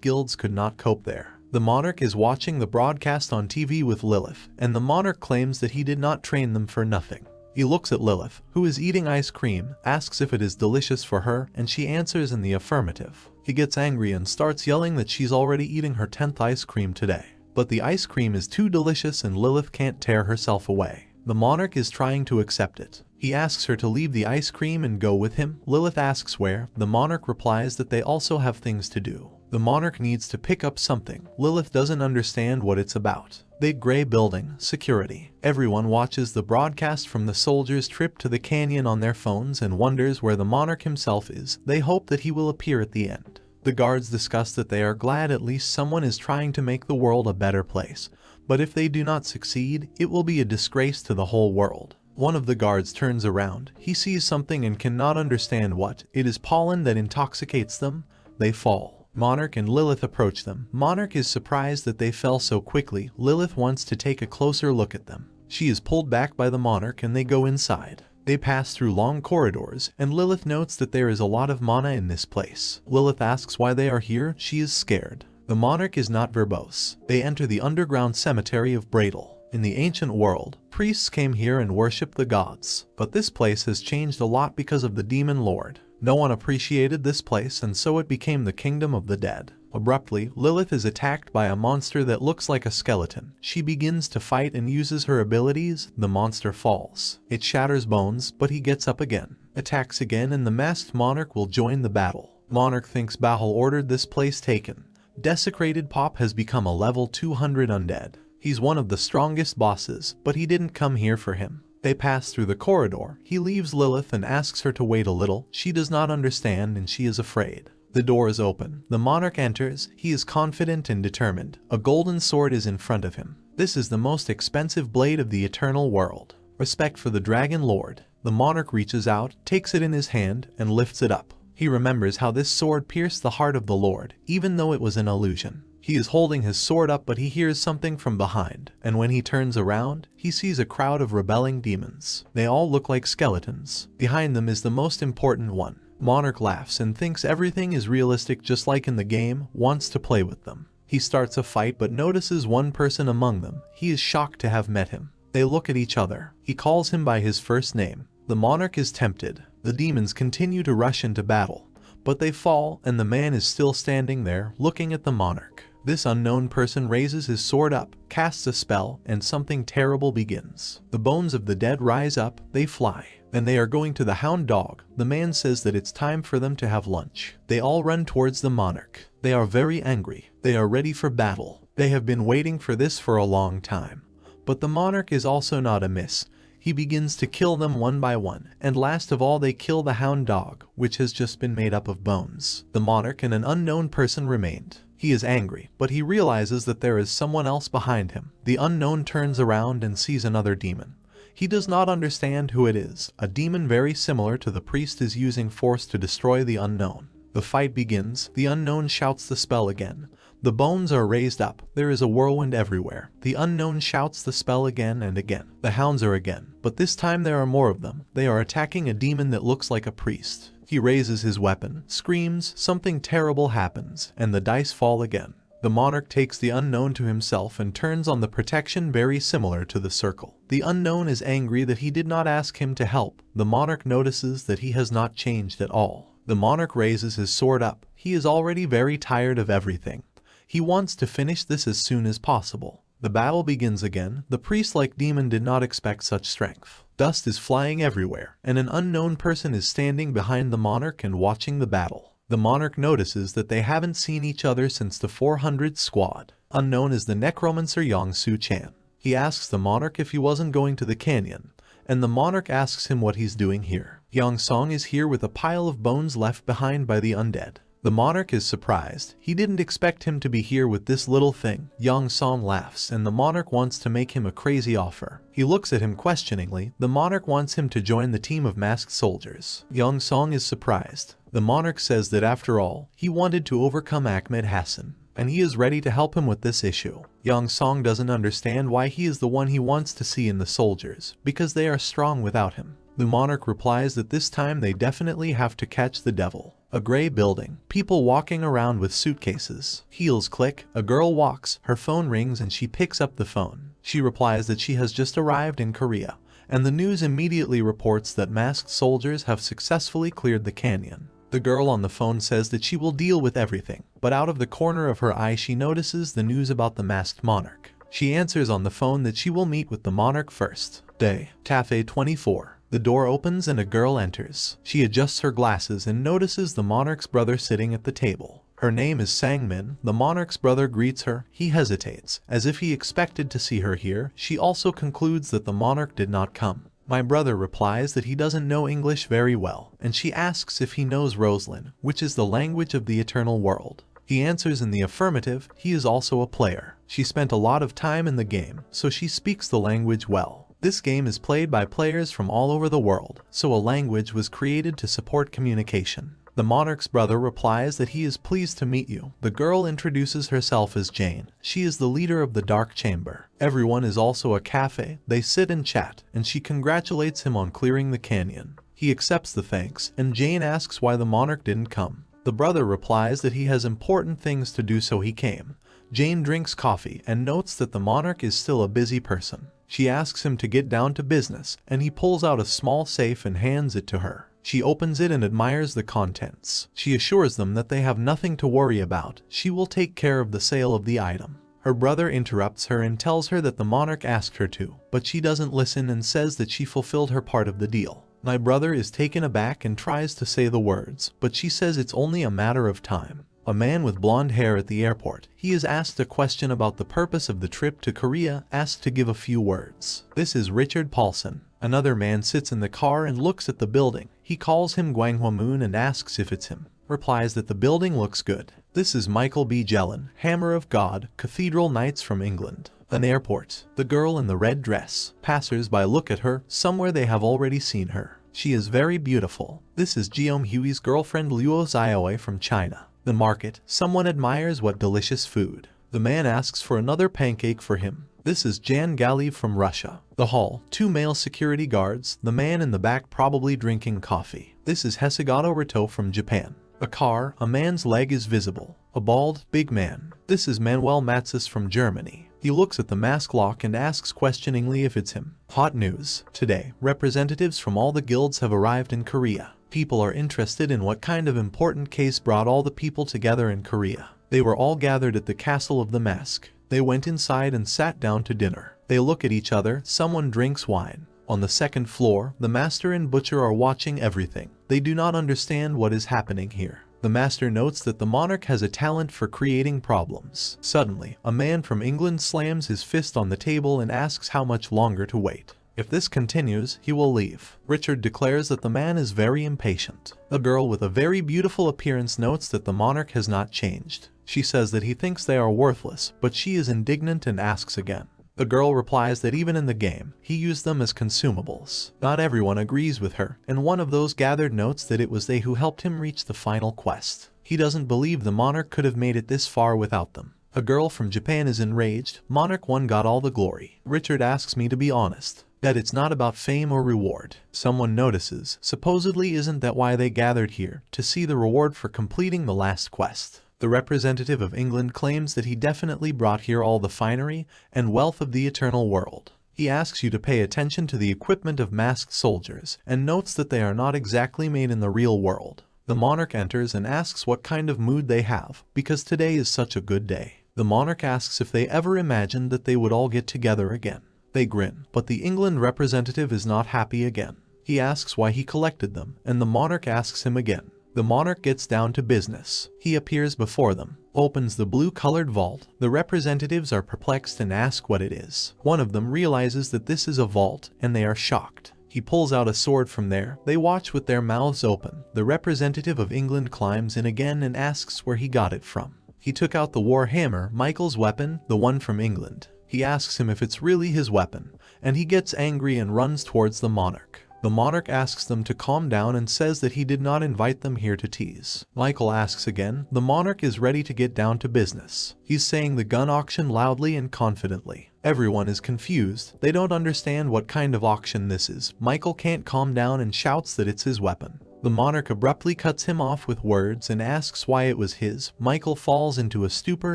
Speaker 1: guilds could not cope there. The monarch is watching the broadcast on TV with Lilith, and the monarch claims that he did not train them for nothing. He looks at Lilith, who is eating ice cream, asks if it is delicious for her, and she answers in the affirmative. He gets angry and starts yelling that she's already eating her 10th ice cream today. But the ice cream is too delicious and Lilith can't tear herself away. The monarch is trying to accept it. He asks her to leave the ice cream and go with him. Lilith asks where. The monarch replies that they also have things to do. The monarch needs to pick up something. Lilith doesn't understand what it's about. Big gray building, security. Everyone watches the broadcast from the soldiers' trip to the canyon on their phones and wonders where the monarch himself is. They hope that he will appear at the end. The guards discuss that they are glad at least someone is trying to make the world a better place. But if they do not succeed, it will be a disgrace to the whole world. One of the guards turns around. He sees something and cannot understand what. It is pollen that intoxicates them. They fall. Monarch and Lilith approach them. Monarch is surprised that they fell so quickly. Lilith wants to take a closer look at them. She is pulled back by the monarch and they go inside. They pass through long corridors, and Lilith notes that there is a lot of mana in this place. Lilith asks why they are here. She is scared. The monarch is not verbose. They enter the underground cemetery of Bradel. In the ancient world, priests came here and worshipped the gods. But this place has changed a lot because of the demon lord. No one appreciated this place and so it became the kingdom of the dead. Abruptly, Lilith is attacked by a monster that looks like a skeleton. She begins to fight and uses her abilities. The monster falls. It shatters bones, but he gets up again, attacks again, and the masked monarch will join the battle. Monarch thinks Bahal ordered this place taken. Desecrated Pop has become a level 200 undead. He's one of the strongest bosses, but he didn't come here for him. They pass through the corridor. He leaves Lilith and asks her to wait a little. She does not understand and she is afraid. The door is open. The monarch enters. He is confident and determined. A golden sword is in front of him. This is the most expensive blade of the eternal world. Respect for the Dragon Lord. The monarch reaches out, takes it in his hand, and lifts it up. He remembers how this sword pierced the heart of the Lord, even though it was an illusion. He is holding his sword up, but he hears something from behind, and when he turns around, he sees a crowd of rebelling demons. They all look like skeletons. Behind them is the most important one. Monarch laughs and thinks everything is realistic just like in the game, wants to play with them. He starts a fight but notices one person among them. He is shocked to have met him. They look at each other. He calls him by his first name. The monarch is tempted. The demons continue to rush into battle, but they fall and the man is still standing there, looking at the monarch. This unknown person raises his sword up, casts a spell, and something terrible begins. The bones of the dead rise up, they fly, and they are going to the Hound Dog. The man says that it's time for them to have lunch. They all run towards the monarch. They are very angry. They are ready for battle. They have been waiting for this for a long time. But the monarch is also not amiss. He begins to kill them one by one, and last of all they kill the Hound Dog, which has just been made up of bones. The monarch and an unknown person remained. He is angry, but he realizes that there is someone else behind him. The unknown turns around and sees another demon. He does not understand who it is. A demon very similar to the priest is using force to destroy the unknown. The fight begins. The unknown shouts the spell again. The bones are raised up. There is a whirlwind everywhere. The unknown shouts the spell again and again. The hounds are again, but this time there are more of them. They are attacking a demon that looks like a priest. He raises his weapon, screams, something terrible happens, and the dice fall again. The monarch takes the unknown to himself and turns on the protection very similar to the circle. The unknown is angry that he did not ask him to help. The monarch notices that he has not changed at all. The monarch raises his sword up. He is already very tired of everything. He wants to finish this as soon as possible. The battle begins again. The priest-like demon did not expect such strength. Dust is flying everywhere, and an unknown person is standing behind the monarch and watching the battle. The monarch notices that they haven't seen each other since the 400 squad. Unknown is the necromancer Yang Su Chan. He asks the monarch if he wasn't going to the canyon, and the monarch asks him what he's doing here. Yang Song is here with a pile of bones left behind by the undead. The monarch is surprised. He didn't expect him to be here with this little thing. Yang Song laughs, and the monarch wants to make him a crazy offer. He looks at him questioningly. The monarch wants him to join the team of masked soldiers. Yang Song is surprised. The monarch says that after all, he wanted to overcome Ahmed Hassan, and he is ready to help him with this issue. Yang Song doesn't understand why he is the one he wants to see in the soldiers, because they are strong without him. The monarch replies that this time they definitely have to catch the devil. A gray building, people walking around with suitcases. Heels click, a girl walks, her phone rings and she picks up the phone. She replies that she has just arrived in Korea, and the news immediately reports that masked soldiers have successfully cleared the canyon. The girl on the phone says that she will deal with everything, but out of the corner of her eye she notices the news about the masked monarch. She answers on the phone that she will meet with the monarch first. Day, Cafe 24. The door opens and a girl enters. She adjusts her glasses and notices the monarch's brother sitting at the table. Her name is Sangmin. The monarch's brother greets her. He hesitates, as if he expected to see her here. She also concludes that the monarch did not come. My brother replies that he doesn't know English very well, and she asks if he knows Roslyn, which is the language of the eternal world. He answers in the affirmative. He is also a player. She spent a lot of time in the game, so she speaks the language well. This game is played by players from all over the world, so a language was created to support communication. The monarch's brother replies that he is pleased to meet you. The girl introduces herself as Jane. She is the leader of the Dark Chamber. Everyone is also a cafe. They sit and chat, and she congratulates him on clearing the canyon. He accepts the thanks, and Jane asks why the monarch didn't come. The brother replies that he has important things to do, so he came. Jane drinks coffee and notes that the monarch is still a busy person. She asks him to get down to business, and he pulls out a small safe and hands it to her. She opens it and admires the contents. She assures them that they have nothing to worry about. She will take care of the sale of the item. Her brother interrupts her and tells her that the monarch asked her to, but she doesn't listen and says that she fulfilled her part of the deal. My brother is taken aback and tries to say the words, but she says it's only a matter of time. A man with blonde hair at the airport. He is asked a question about the purpose of the trip to Korea, asked to give a few words. This is Richard Paulson. Another man sits in the car and looks at the building. He calls him Gwanghwa Moon and asks if it's him. Replies that the building looks good. This is Michael B. Jelen, Hammer of God, Cathedral Knights from England. An airport. The girl in the red dress. Passers-by look at her. Somewhere they have already seen her. She is very beautiful. This is Jeom Hui's girlfriend Luo Xiaowei from China. The market. Someone admires what delicious food. The man asks for another pancake for him. This is Jan Galiv from Russia. The hall. 2 male security guards. The man in the back probably drinking coffee. This is Hasegato Rito from Japan. A car. A man's leg is visible. A bald, big man. This is Manuel Matsis from Germany. He looks at the mask lock and asks questioningly if it's him. Hot news. Today, representatives from all the guilds have arrived in Korea. People are interested in what kind of important case brought all the people together in Korea. They were all gathered at the Castle of the Mask. They went inside and sat down to dinner. They look at each other. Someone drinks wine. On the second floor, the master and butcher are watching everything. They do not understand what is happening here. The master notes that the monarch has a talent for creating problems. Suddenly, a man from England slams his fist on the table and asks how much longer to wait. If this continues, he will leave. Richard declares that the man is very impatient. A girl with a very beautiful appearance notes that the monarch has not changed. She says that he thinks they are worthless, but she is indignant and asks again. The girl replies that even in the game, he used them as consumables. Not everyone agrees with her, and one of those gathered notes that it was they who helped him reach the final quest. He doesn't believe the monarch could have made it this far without them. A girl from Japan is enraged. Monarch 1 got all the glory. Richard asks me to be honest, that it's not about fame or reward. Someone notices, supposedly isn't that why they gathered here, to see the reward for completing the last quest. The representative of England claims that he definitely brought here all the finery and wealth of the eternal world. He asks you to pay attention to the equipment of masked soldiers, and notes that they are not exactly made in the real world. The monarch enters and asks what kind of mood they have, because today is such a good day. The monarch asks if they ever imagined that they would all get together again. They grin, but the England representative is not happy again. He asks why he collected them, and the monarch asks him again. The monarch gets down to business. He appears before them, opens the blue-colored vault. The representatives are perplexed and ask what it is. One of them realizes that this is a vault, and they are shocked. He pulls out a sword from there. They watch with their mouths open. The representative of England climbs in again and asks where he got it from. He took out the war hammer, Michael's weapon, the one from England. He asks him if it's really his weapon, and he gets angry and runs towards the monarch. The monarch asks them to calm down and says that he did not invite them here to tease. Michael asks again. The monarch is ready to get down to business. He's saying the gun auction loudly and confidently. Everyone is confused. They don't understand what kind of auction this is. Michael can't calm down and shouts that it's his weapon. The monarch abruptly cuts him off with words and asks why it was his. Michael falls into a stupor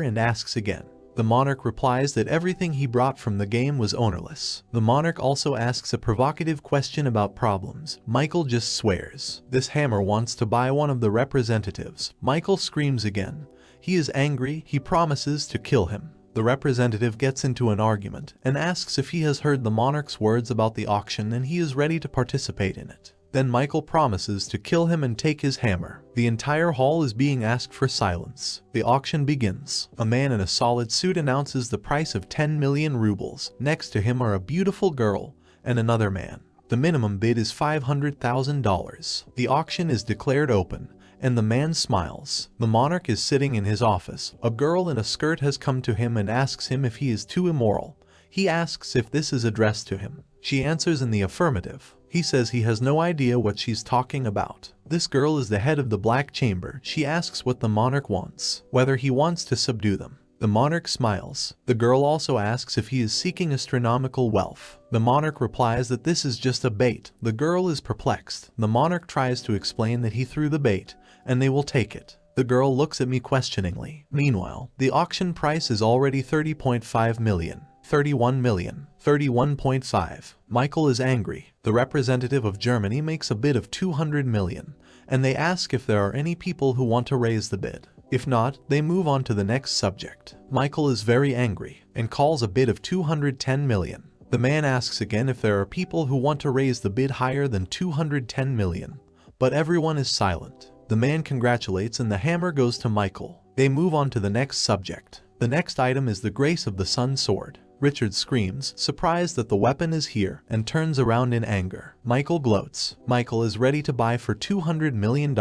Speaker 1: and asks again. The monarch replies that everything he brought from the game was ownerless. The monarch also asks a provocative question about problems. Michael just swears. This hammer wants to buy one of the representatives. Michael screams again. He is angry. He promises to kill him. The representative gets into an argument and asks if he has heard the monarch's words about the auction and he is ready to participate in it. Then Michael promises to kill him and take his hammer. The entire hall is being asked for silence. The auction begins. A man in a solid suit announces the price of 10 million rubles. Next to him are a beautiful girl and another man. The minimum bid is $500,000. The auction is declared open, and the man smiles. The monarch is sitting in his office. A girl in a skirt has come to him and asks him if he is too immoral. He asks if this is addressed to him. She answers in the affirmative. He says he has no idea what she's talking about. This girl is the head of the Black Chamber. She asks what the monarch wants, whether he wants to subdue them. The monarch smiles. The girl also asks if he is seeking astronomical wealth. The monarch replies that this is just a bait. The girl is perplexed. The monarch tries to explain that he threw the bait, and they will take it. The girl looks at me questioningly. Meanwhile, the auction price is already 30.5 million. 31 million, 31.5. Michael is angry. The representative of Germany makes a bid of 200 million, and they ask if there are any people who want to raise the bid. If not, they move on to the next subject. Michael is very angry and calls a bid of 210 million. The man asks again if there are people who want to raise the bid higher than 210 million, but everyone is silent. The man congratulates and the hammer goes to Michael. They move on to the next subject. The next item is the Grace of the Sun sword. Richard screams, surprised that the weapon is here, and turns around in anger. Michael gloats. Michael is ready to buy for $200 million.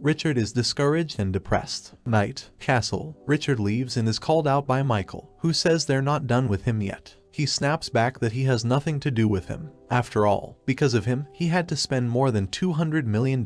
Speaker 1: Richard is discouraged and depressed. Night. Castle. Richard leaves and is called out by Michael, who says they're not done with him yet. He snaps back that he has nothing to do with him. After all, because of him, he had to spend more than $200 million.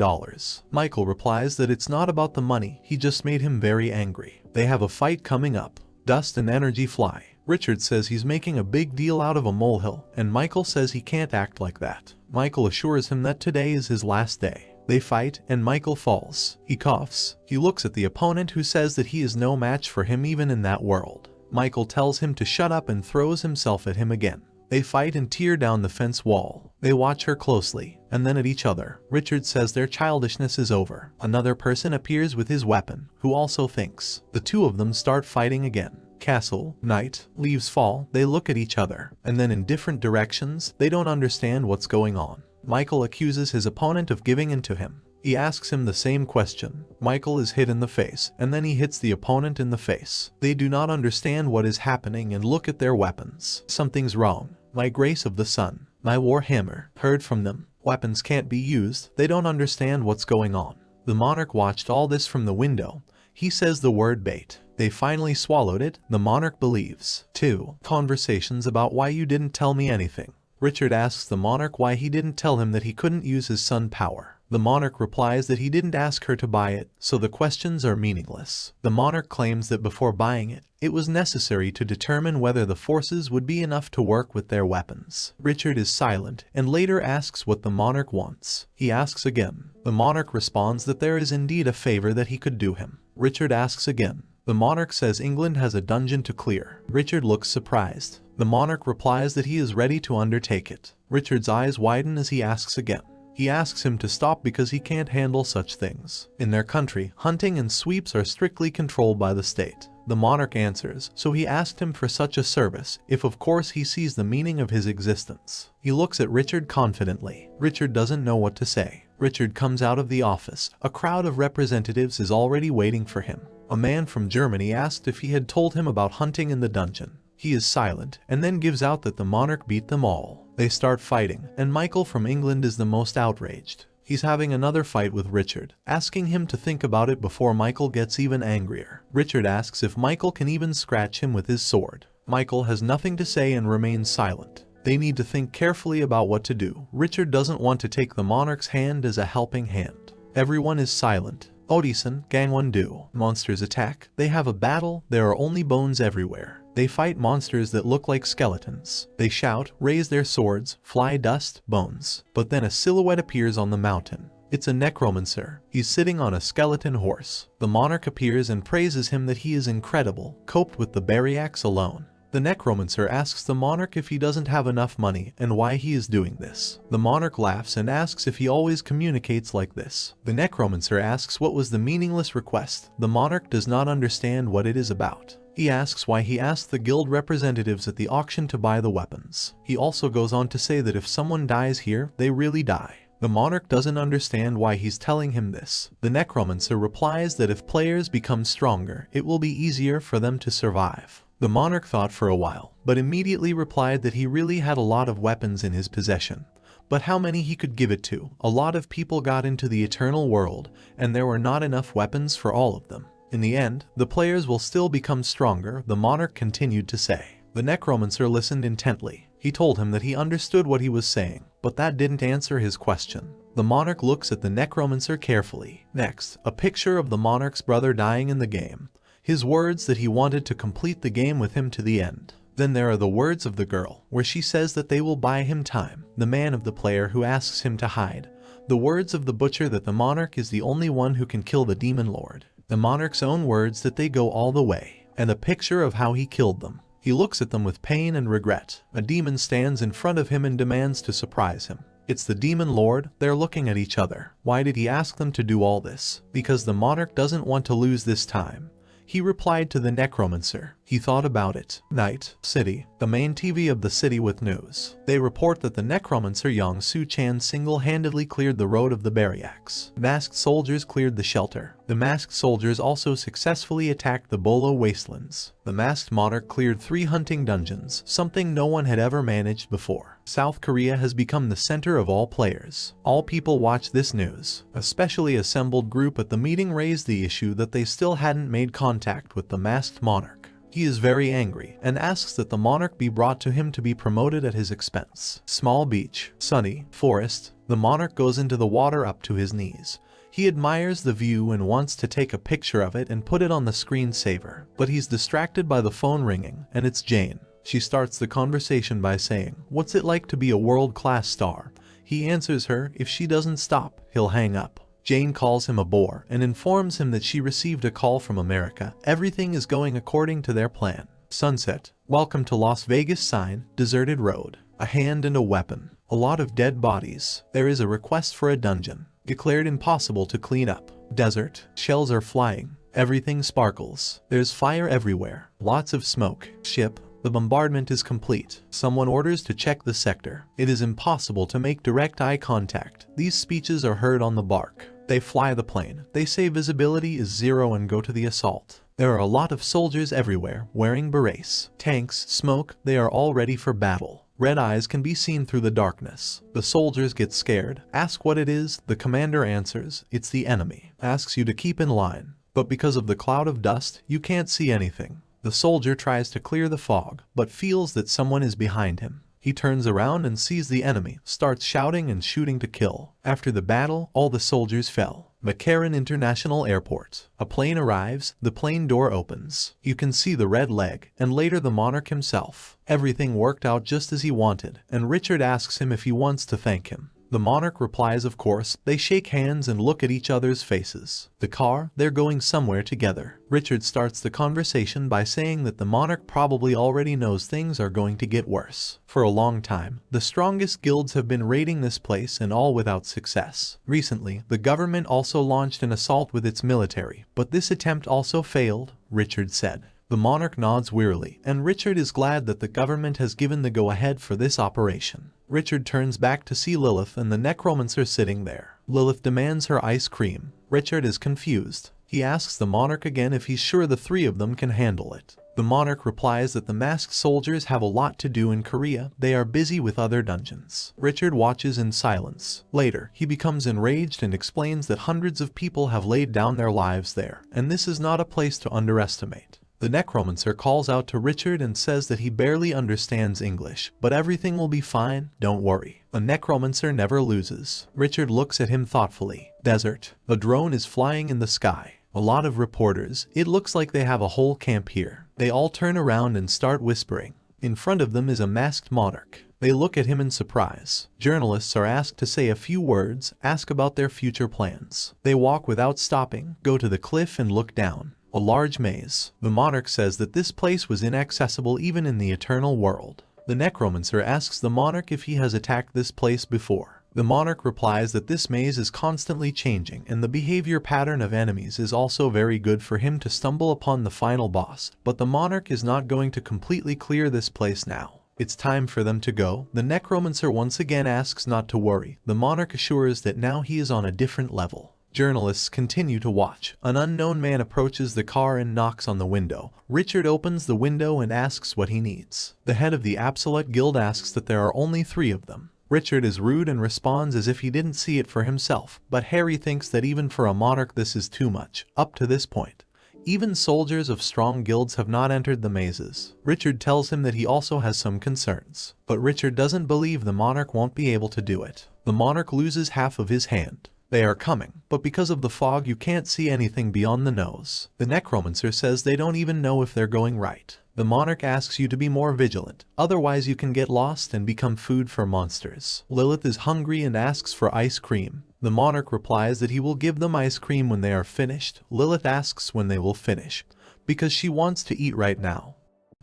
Speaker 1: Michael replies that it's not about the money, he just made him very angry. They have a fight coming up. Dust and energy fly. Richard says he's making a big deal out of a molehill, and Michael says he can't act like that. Michael assures him that today is his last day. They fight, and Michael falls. He coughs. He looks at the opponent who says that he is no match for him even in that world. Michael tells him to shut up and throws himself at him again. They fight and tear down the fence wall. They watch her closely, and then at each other. Richard says their childishness is over. Another person appears with his weapon, who also thinks. The two of them start fighting again. Castle. Night. Leaves fall. They look at each other, and then in different directions. They don't understand what's going on. Michael accuses his opponent of giving in to him. He asks him the same question. Michael is hit in the face, and then he hits the opponent in the face. They do not understand what is happening and look at their weapons. Something's wrong. My Grace of the Sun. My war hammer. Heard from them. Weapons can't be used. They don't understand what's going on. The monarch watched all this from the window. He says the word bait. They finally swallowed it. The monarch believes. 2. Conversations about why you didn't tell me anything. Richard asks the monarch why he didn't tell him that he couldn't use his sun power. The monarch replies that he didn't ask her to buy it, so the questions are meaningless. The monarch claims that before buying it, it was necessary to determine whether the forces would be enough to work with their weapons. Richard is silent and later asks what the monarch wants. He asks again. The monarch responds that there is indeed a favor that he could do him. Richard asks again. The monarch says England has a dungeon to clear. Richard looks surprised. The monarch replies that he is ready to undertake it. Richard's eyes widen as he asks again. He asks him to stop because he can't handle such things. In their country, hunting and sweeps are strictly controlled by the state. The monarch answers, so he asked him for such a service, if of course he sees the meaning of his existence. He looks at Richard confidently. Richard doesn't know what to say. Richard comes out of the office. A crowd of representatives is already waiting for him. A man from Germany asked if he had told him about hunting in the dungeon. He is silent, and then gives out that the monarch beat them all. They start fighting, and Michael from England is the most outraged. He's having another fight with Richard, asking him to think about it before Michael gets even angrier. Richard asks if Michael can even scratch him with his sword. Michael has nothing to say and remains silent. They need to think carefully about what to do. Richard doesn't want to take the monarch's hand as a helping hand. Everyone is silent. Odysseus, Gangwon-do. Monsters attack. They have a battle. There are only bones everywhere. They fight monsters that look like skeletons. They shout, raise their swords, fly dust, bones. But then a silhouette appears on the mountain. It's a necromancer. He's sitting on a skeleton horse. The monarch appears and praises him that he is incredible, coped with the Bariax alone. The necromancer asks the monarch if he doesn't have enough money and why he is doing this. The monarch laughs and asks if he always communicates like this. The necromancer asks what was the meaningless request. The monarch does not understand what it is about. He asks why he asked the guild representatives at the auction to buy the weapons. He also goes on to say that if someone dies here, they really die. The monarch doesn't understand why he's telling him this. The necromancer replies that if players become stronger, it will be easier for them to survive. The monarch thought for a while, but immediately replied that he really had a lot of weapons in his possession. But how many he could give it to? A lot of people got into the eternal world, and there were not enough weapons for all of them. In the end, the players will still become stronger, the monarch continued to say. The necromancer listened intently. He told him that he understood what he was saying, but that didn't answer his question. The monarch looks at the necromancer carefully. Next, a picture of the monarch's brother dying in the game. His words that he wanted to complete the game with him to the end. Then there are the words of the girl, where she says that they will buy him time. The man of the player who asks him to hide. The words of the butcher that the monarch is the only one who can kill the demon lord. The monarch's own words that they go all the way, and a picture of how he killed them. He looks at them with pain and regret. A demon stands in front of him and demands to surprise him. It's the demon lord. They're looking at each other. Why did he ask them to do all this? Because the monarch doesn't want to lose this time. He replied to the necromancer. He thought about it. Night, city, the main TV of the city with news. They report that the necromancer Yang Su-chan single-handedly cleared the road of the Bariax. Masked soldiers cleared the shelter. The masked soldiers also successfully attacked the Bolo wastelands. The masked monarch cleared 3 hunting dungeons, something no one had ever managed before. South Korea has become the center of all players. All people watch this news. A specially assembled group at the meeting raised the issue that they still hadn't made contact with the masked monarch. He is very angry and asks that the monarch be brought to him to be promoted at his expense. Small beach, sunny, forest. The monarch goes into the water up to his knees. He admires the view and wants to take a picture of it and put it on the screensaver, but he's distracted by the phone ringing, and it's Jane. She starts the conversation by saying, "What's it like to be a world-class star?" He answers her, if she doesn't stop, he'll hang up. Jane calls him a bore and informs him that she received a call from America. Everything is going according to their plan. Sunset. Welcome to Las Vegas sign, deserted road. A hand and a weapon. A lot of dead bodies. There is a request for a dungeon. Declared impossible to clean up. Desert. Shells are flying. Everything sparkles. There's fire everywhere. Lots of smoke. Ship. The bombardment is complete. Someone orders to check the sector. It is impossible to make direct eye contact. These speeches are heard on the bark. They fly the plane. They say visibility is 0 and go to the assault. There are a lot of soldiers everywhere, wearing berets. Tanks, smoke, they are all ready for battle. Red eyes can be seen through the darkness. The soldiers get scared. Ask what it is. The commander answers, it's the enemy. Asks you to keep in line. But because of the cloud of dust, you can't see anything. The soldier tries to clear the fog, but feels that someone is behind him. He turns around and sees the enemy, starts shouting and shooting to kill. After the battle, all the soldiers fell. McCarran International Airport. A plane arrives, the plane door opens. You can see the red leg, and later the monarch himself. Everything worked out just as he wanted, and Richard asks him if he wants to thank him. The monarch replies of course. They shake hands and look at each other's faces. The car, they're going somewhere together. Richard starts the conversation by saying that the monarch probably already knows things are going to get worse. For a long time, the strongest guilds have been raiding this place and all without success. Recently, the government also launched an assault with its military, but this attempt also failed, Richard said. The monarch nods wearily, and Richard is glad that the government has given the go-ahead for this operation. Richard turns back to see Lilith and the necromancer sitting there. Lilith demands her ice cream. Richard is confused. He asks the monarch again if he's sure the three of them can handle it. The monarch replies that the masked soldiers have a lot to do in Korea. They are busy with other dungeons. Richard watches in silence. Later, he becomes enraged and explains that hundreds of people have laid down their lives there, and this is not a place to underestimate. The necromancer calls out to Richard and says that he barely understands English, but everything will be fine, don't worry. A necromancer never loses. Richard looks at him thoughtfully. Desert. A drone is flying in the sky. A lot of reporters. It looks like they have a whole camp here. They all turn around and start whispering. In front of them is a masked monarch. They look at him in surprise. Journalists are asked to say a few words, ask about their future plans. They walk without stopping, go to the cliff and look down. A large maze. The monarch says that this place was inaccessible even in the eternal world. The necromancer asks the monarch if he has attacked this place before. The monarch replies that this maze is constantly changing and the behavior pattern of enemies is also very good for him to stumble upon the final boss, but the monarch is not going to completely clear this place now. It's time for them to go. The necromancer once again asks not to worry. The monarch assures that now he is on a different level. Journalists continue to watch. An unknown man approaches the car and knocks on the window. Richard opens the window and asks what he needs. The head of the Absolute Guild asks that there are only 3 of them. Richard is rude and responds as if he didn't see it for himself, but Harry thinks that even for a monarch this is too much. Up to this point, even soldiers of strong guilds have not entered the mazes. Richard tells him that he also has some concerns, but Richard doesn't believe the monarch won't be able to do it. The monarch loses half of his hand. They are coming, but because of the fog you can't see anything beyond the nose. The necromancer says they don't even know if they're going right. The monarch asks you to be more vigilant, otherwise you can get lost and become food for monsters. Lilith is hungry and asks for ice cream. The monarch replies that he will give them ice cream when they are finished. Lilith asks when they will finish, because she wants to eat right now.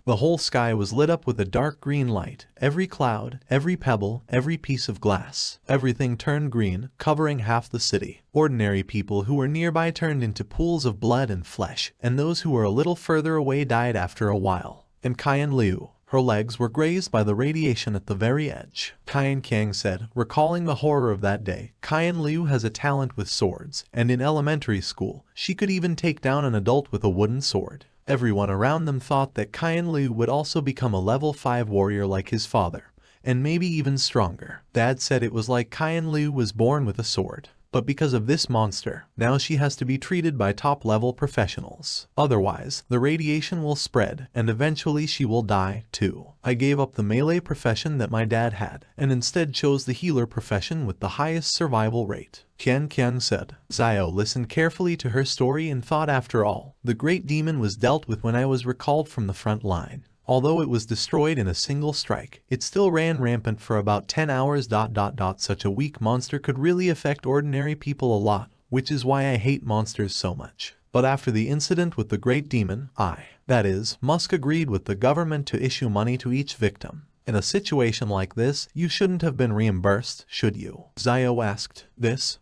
Speaker 1: The whole sky was lit up with a dark green light. Every cloud, every pebble, every piece of glass, everything turned green, covering half the city. Ordinary people who were nearby turned into pools of blood and flesh, and those who were a little further away died after a while. And Qian Liu, her legs were grazed by the radiation at the very edge. Qian Kang said, recalling the horror of that day, Qian Liu has a talent with swords, and in elementary school, she could even take down an adult with a wooden sword. Everyone around them thought that Qian Liu would also become a level 5 warrior like his father, and maybe even stronger. Dad said it was like Qian Liu was born with a sword. But because of this monster, now she has to be treated by top-level professionals. Otherwise, the radiation will spread, and eventually she will die, too. I gave up the melee profession that my dad had, and instead chose the healer profession with the highest survival rate. Qian said. Xiao listened carefully to her story and thought after all, the great demon was dealt with when I was recalled from the front line. Although it was destroyed in a single strike, it still ran rampant for about 10 hours. Such a weak monster could really affect ordinary people a lot, which is why I hate monsters so much. But after the incident with the great demon, that is, Musk agreed with the government to issue money to each victim. In a situation like this, you shouldn't have been reimbursed, should you? Xiao asked.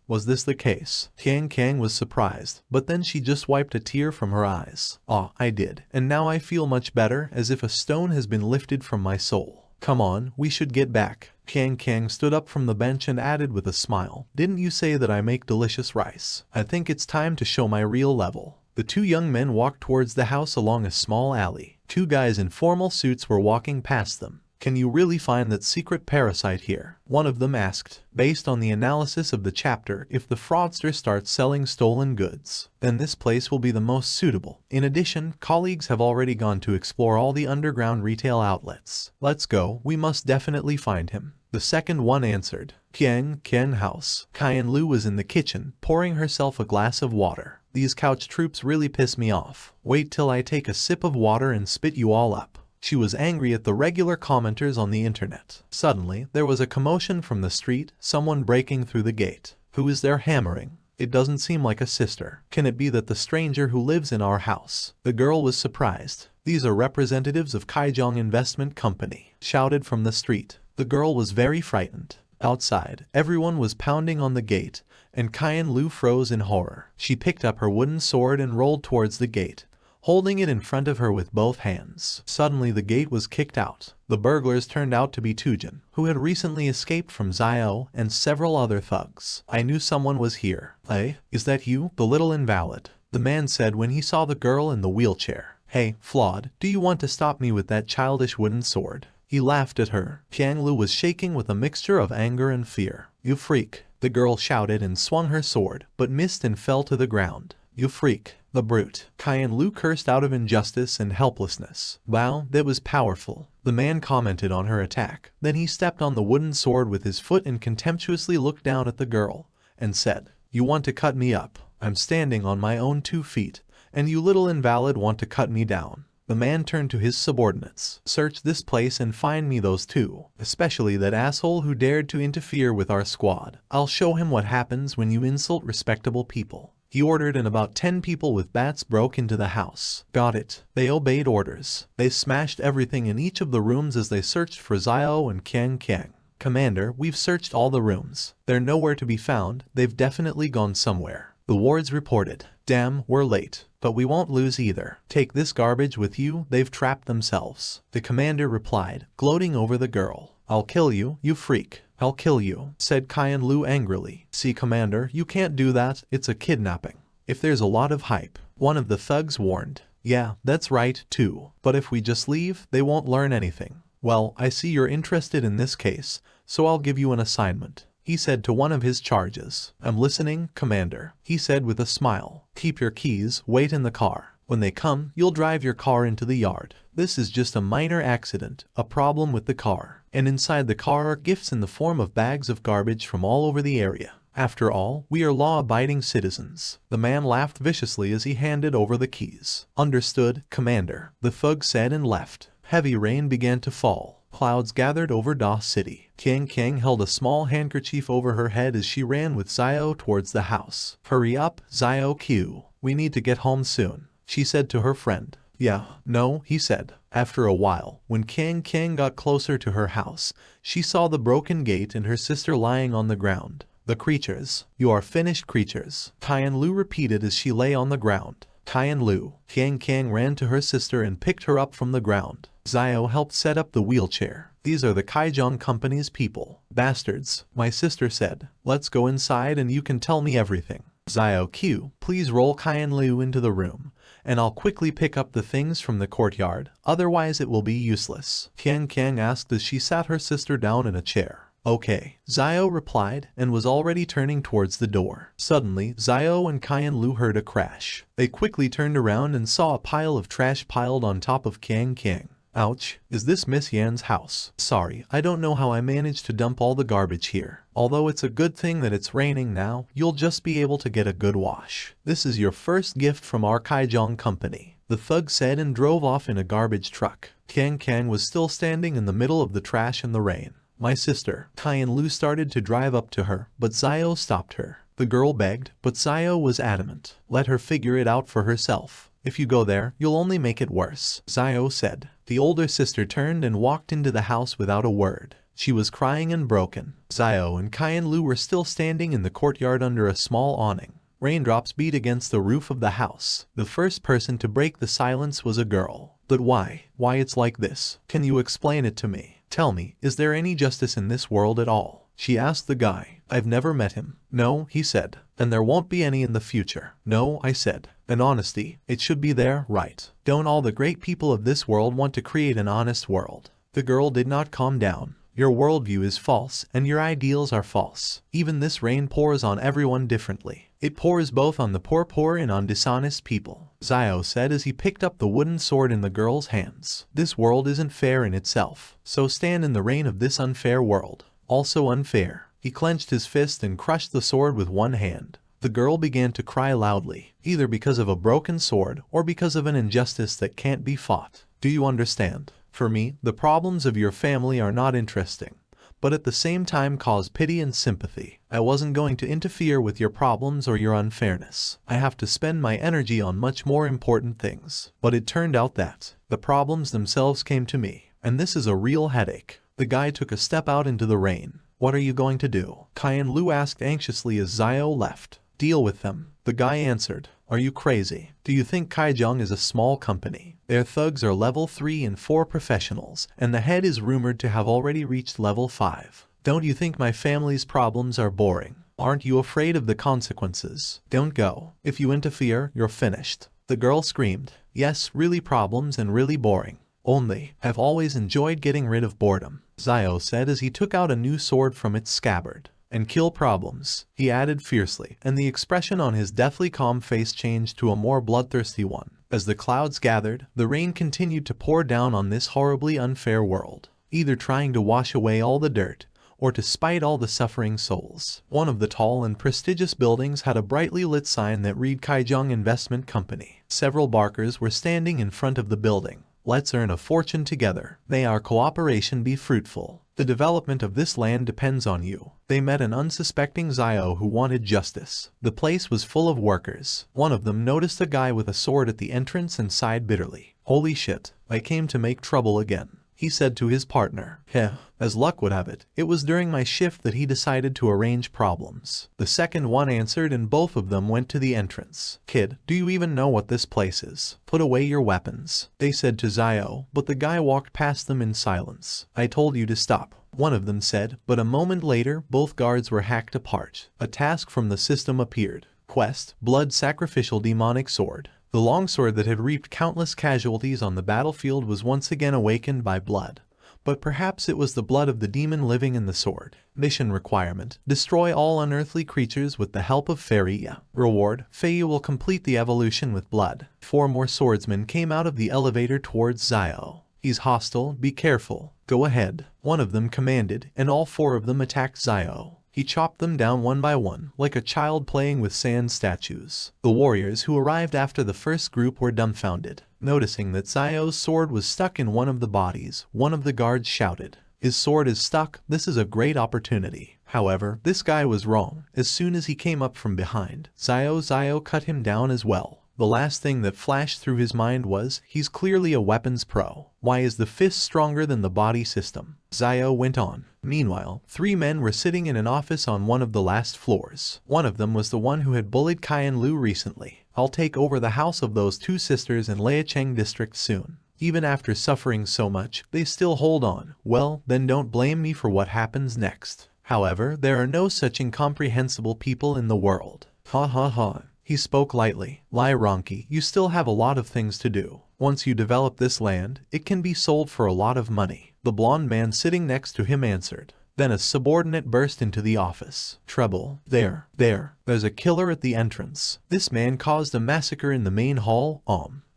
Speaker 1: Was this the case? Qian Kang was surprised, but then she just wiped a tear from her eyes. I did. And now I feel much better, as if a stone has been lifted from my soul. Come on, we should get back. Qian Kang stood up from the bench and added with a smile, didn't you say that I make delicious rice? I think it's time to show my real level. The 2 young men walked towards the house along a small alley. 2 guys in formal suits were walking past them. Can you really find that secret parasite here? One of them asked. Based on the analysis of the chapter, if the fraudster starts selling stolen goods, then this place will be the most suitable. In addition, colleagues have already gone to explore all the underground retail outlets. Let's go, we must definitely find him. The second one answered. Kiang house. Qian Lu was in the kitchen, pouring herself a glass of water. These couch troops really piss me off. Wait till I take a sip of water and spit you all up. She was angry at the regular commenters on the internet. Suddenly, there was a commotion from the street, someone breaking through the gate. Who is there hammering? It doesn't seem like a sister. Can it be that the stranger who lives in our house? The girl was surprised. These are representatives of Kaijong Investment Company, shouted from the street. The girl was very frightened. Outside, everyone was pounding on the gate, and Qian Lu froze in horror. She picked up her wooden sword and rolled towards the gate, holding it in front of her with both hands. Suddenly the gate was kicked out. The burglars turned out to be Tujin, who had recently escaped from Xiao, and several other thugs. I knew someone was here. Hey, is that you, the little invalid? The man said when he saw the girl in the wheelchair. Hey, Flawed, do you want to stop me with that childish wooden sword? He laughed at her. Qian Lu was shaking with a mixture of anger and fear. You freak, the girl shouted and swung her sword, but missed and fell to the ground. You freak, the brute. Qian Lu cursed out of injustice and helplessness. Wow, that was powerful. The man commented on her attack. Then he stepped on the wooden sword with his foot and contemptuously looked down at the girl, and said, You want to cut me up? I'm standing on my own 2 feet, and you little invalid want to cut me down. The man turned to his subordinates. Search this place and find me those 2, especially that asshole who dared to interfere with our squad. I'll show him what happens when you insult respectable people. He ordered, and about 10 people with bats broke into the house. Got it. They obeyed orders. They smashed everything in each of the rooms as they searched for Xiao and Kiang. Commander, we've searched all the rooms. They're nowhere to be found. They've definitely gone somewhere. The wards reported. Damn, we're late. But we won't lose either. Take this garbage with you, they've trapped themselves. The commander replied, gloating over the girl. I'll kill you, you freak. I'll kill you, said Qian Lu angrily. See, Commander, you can't do that, it's a kidnapping. If there's a lot of hype, one of the thugs warned. Yeah, that's right, too. But if we just leave, they won't learn anything. Well, I see you're interested in this case, so I'll give you an assignment. He said to one of his charges. I'm listening, Commander. He said with a smile. Keep your keys, wait in the car. When they come, you'll drive your car into the yard. This is just a minor accident, a problem with the car. And inside the car are gifts in the form of bags of garbage from all over the area. After all, we are law-abiding citizens. The man laughed viciously as he handed over the keys. Understood, Commander, the thug said and left. Heavy rain began to fall. Clouds gathered over Da City. Kiang held a small handkerchief over her head as she ran with Xiao towards the house. Hurry up, Xiao Q. We need to get home soon, she said to her friend. Yeah, no, he said. After a while, when Kiang got closer to her house, she saw the broken gate and her sister lying on the ground. The creatures. You are finished, creatures, Qian Lu repeated as she lay on the ground. Qian Lu. Kiang ran to her sister and picked her up from the ground. Xiao helped set up the wheelchair. These are the Kaijong Company's people. Bastards, my sister said. Let's go inside and you can tell me everything. Xiao Q, please roll Qian Lu into the room, and I'll quickly pick up the things from the courtyard, otherwise it will be useless. Kiang asked as she sat her sister down in a chair. Okay, Xiao replied and was already turning towards the door. Suddenly, Xiao and Qian Lu heard a crash. They quickly turned around and saw a pile of trash piled on top of Kiang. Ouch, is this Miss Yan's house? Sorry, I don't know how I managed to dump all the garbage here. Although it's a good thing that it's raining now, you'll just be able to get a good wash. This is your first gift from our Kaijong Company, the thug said and drove off in a garbage truck. Kiang was still standing in the middle of the trash in the rain. My sister, Qian Lu started to drive up to her, but Xiao stopped her. The girl begged, but Xiao was adamant. Let her figure it out for herself. If you go there, you'll only make it worse, Xiao said. The older sister turned and walked into the house without a word. She was crying and broken. Xiao and Qian Lu were still standing in the courtyard under a small awning. Raindrops beat against the roof of the house. The first person to break the silence was a girl. But why? Why it's like this? Can you explain it to me? Tell me, is there any justice in this world at all? She asked the guy. I've never met him. No, he said. And there won't be any in the future. No, I said. And honesty, it should be there, right? Don't all the great people of this world want to create an honest world? The girl did not calm down. Your worldview is false, and your ideals are false. Even this rain pours on everyone differently. It pours both on the poor and on dishonest people, Zio said as he picked up the wooden sword in the girl's hands. This world isn't fair in itself, so stand in the rain of this unfair world. Also unfair. He clenched his fist and crushed the sword with one hand. The girl began to cry loudly, either because of a broken sword or because of an injustice that can't be fought. Do you understand? For me, the problems of your family are not interesting, but at the same time cause pity and sympathy. I wasn't going to interfere with your problems or your unfairness. I have to spend my energy on much more important things. But it turned out that the problems themselves came to me, and this is a real headache. The guy took a step out into the rain. What are you going to do? Qian Lu asked anxiously as Zio left. Deal with them, the guy answered. Are you crazy? Do you think Kaijong is a small company? Their thugs are level 3 and 4 professionals, and the head is rumored to have already reached level 5. Don't you think my family's problems are boring? Aren't you afraid of the consequences? Don't go. If you interfere, you're finished. The girl screamed. Yes, really problems and really boring. Only, I've always enjoyed getting rid of boredom, Zio said as he took out a new sword from its scabbard. And kill problems, he added fiercely, and the expression on his deathly calm face changed to a more bloodthirsty one. As the clouds gathered, the rain continued to pour down on this horribly unfair world, either trying to wash away all the dirt, or to spite all the suffering souls. One of the tall and prestigious buildings had a brightly lit sign that read Kaijong Investment Company. Several barkers were standing in front of the building. Let's earn a fortune together. May our cooperation be fruitful. The development of this land depends on you. They met an unsuspecting Zio who wanted justice. The place was full of workers. One of them noticed a guy with a sword at the entrance and sighed bitterly. Holy shit, I came to make trouble again, he said to his partner. Heh, as luck would have it, it was during my shift that he decided to arrange problems. The second one answered and both of them went to the entrance. Kid, do you even know what this place is? Put away your weapons, they said to Zio, but the guy walked past them in silence. I told you to stop, one of them said, but a moment later both guards were hacked apart. A task from the system appeared. Quest, Blood Sacrificial Demonic Sword. The longsword that had reaped countless casualties on the battlefield was once again awakened by blood. But perhaps it was the blood of the demon living in the sword. Mission requirement: destroy all unearthly creatures with the help of Feria. Reward: Fei will complete the evolution with blood. 4 more swordsmen came out of the elevator towards Zio. He's hostile, be careful. Go ahead, one of them commanded, and all 4 of them attacked Zio. He chopped them down one by one, like a child playing with sand statues. The warriors who arrived after the first group were dumbfounded. Noticing that Zio's sword was stuck in one of the bodies, one of the guards shouted, "His sword is stuck, this is a great opportunity." However, this guy was wrong. As soon as he came up from behind, Zio cut him down as well. The last thing that flashed through his mind was, he's clearly a weapons pro. Why is the fist stronger than the body system? Zio went on. Meanwhile, 3 men were sitting in an office on one of the last floors. One of them was the one who had bullied Qian Lu recently. I'll take over the house of those 2 sisters in Liacheng district soon. Even after suffering so much, they still hold on. Well, then don't blame me for what happens next. However, there are no such incomprehensible people in the world. Ha ha ha. He spoke lightly. Lai Ronki, you still have a lot of things to do. Once you develop this land, it can be sold for a lot of money. The blonde man sitting next to him answered. Then a subordinate burst into the office. Trouble. There's a killer at the entrance. This man caused a massacre in the main hall.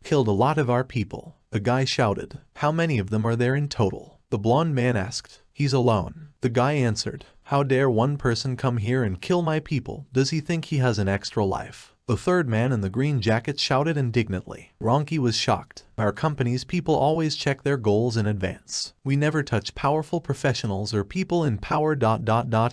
Speaker 1: Killed a lot of our people. The guy shouted. How many of them are there in total? The blonde man asked. He's alone. The guy answered. How dare one person come here and kill my people? Does he think he has an extra life? The third man in the green jacket shouted indignantly. Ronki was shocked. Our company's people always check their goals in advance. We never touch powerful professionals or people in power.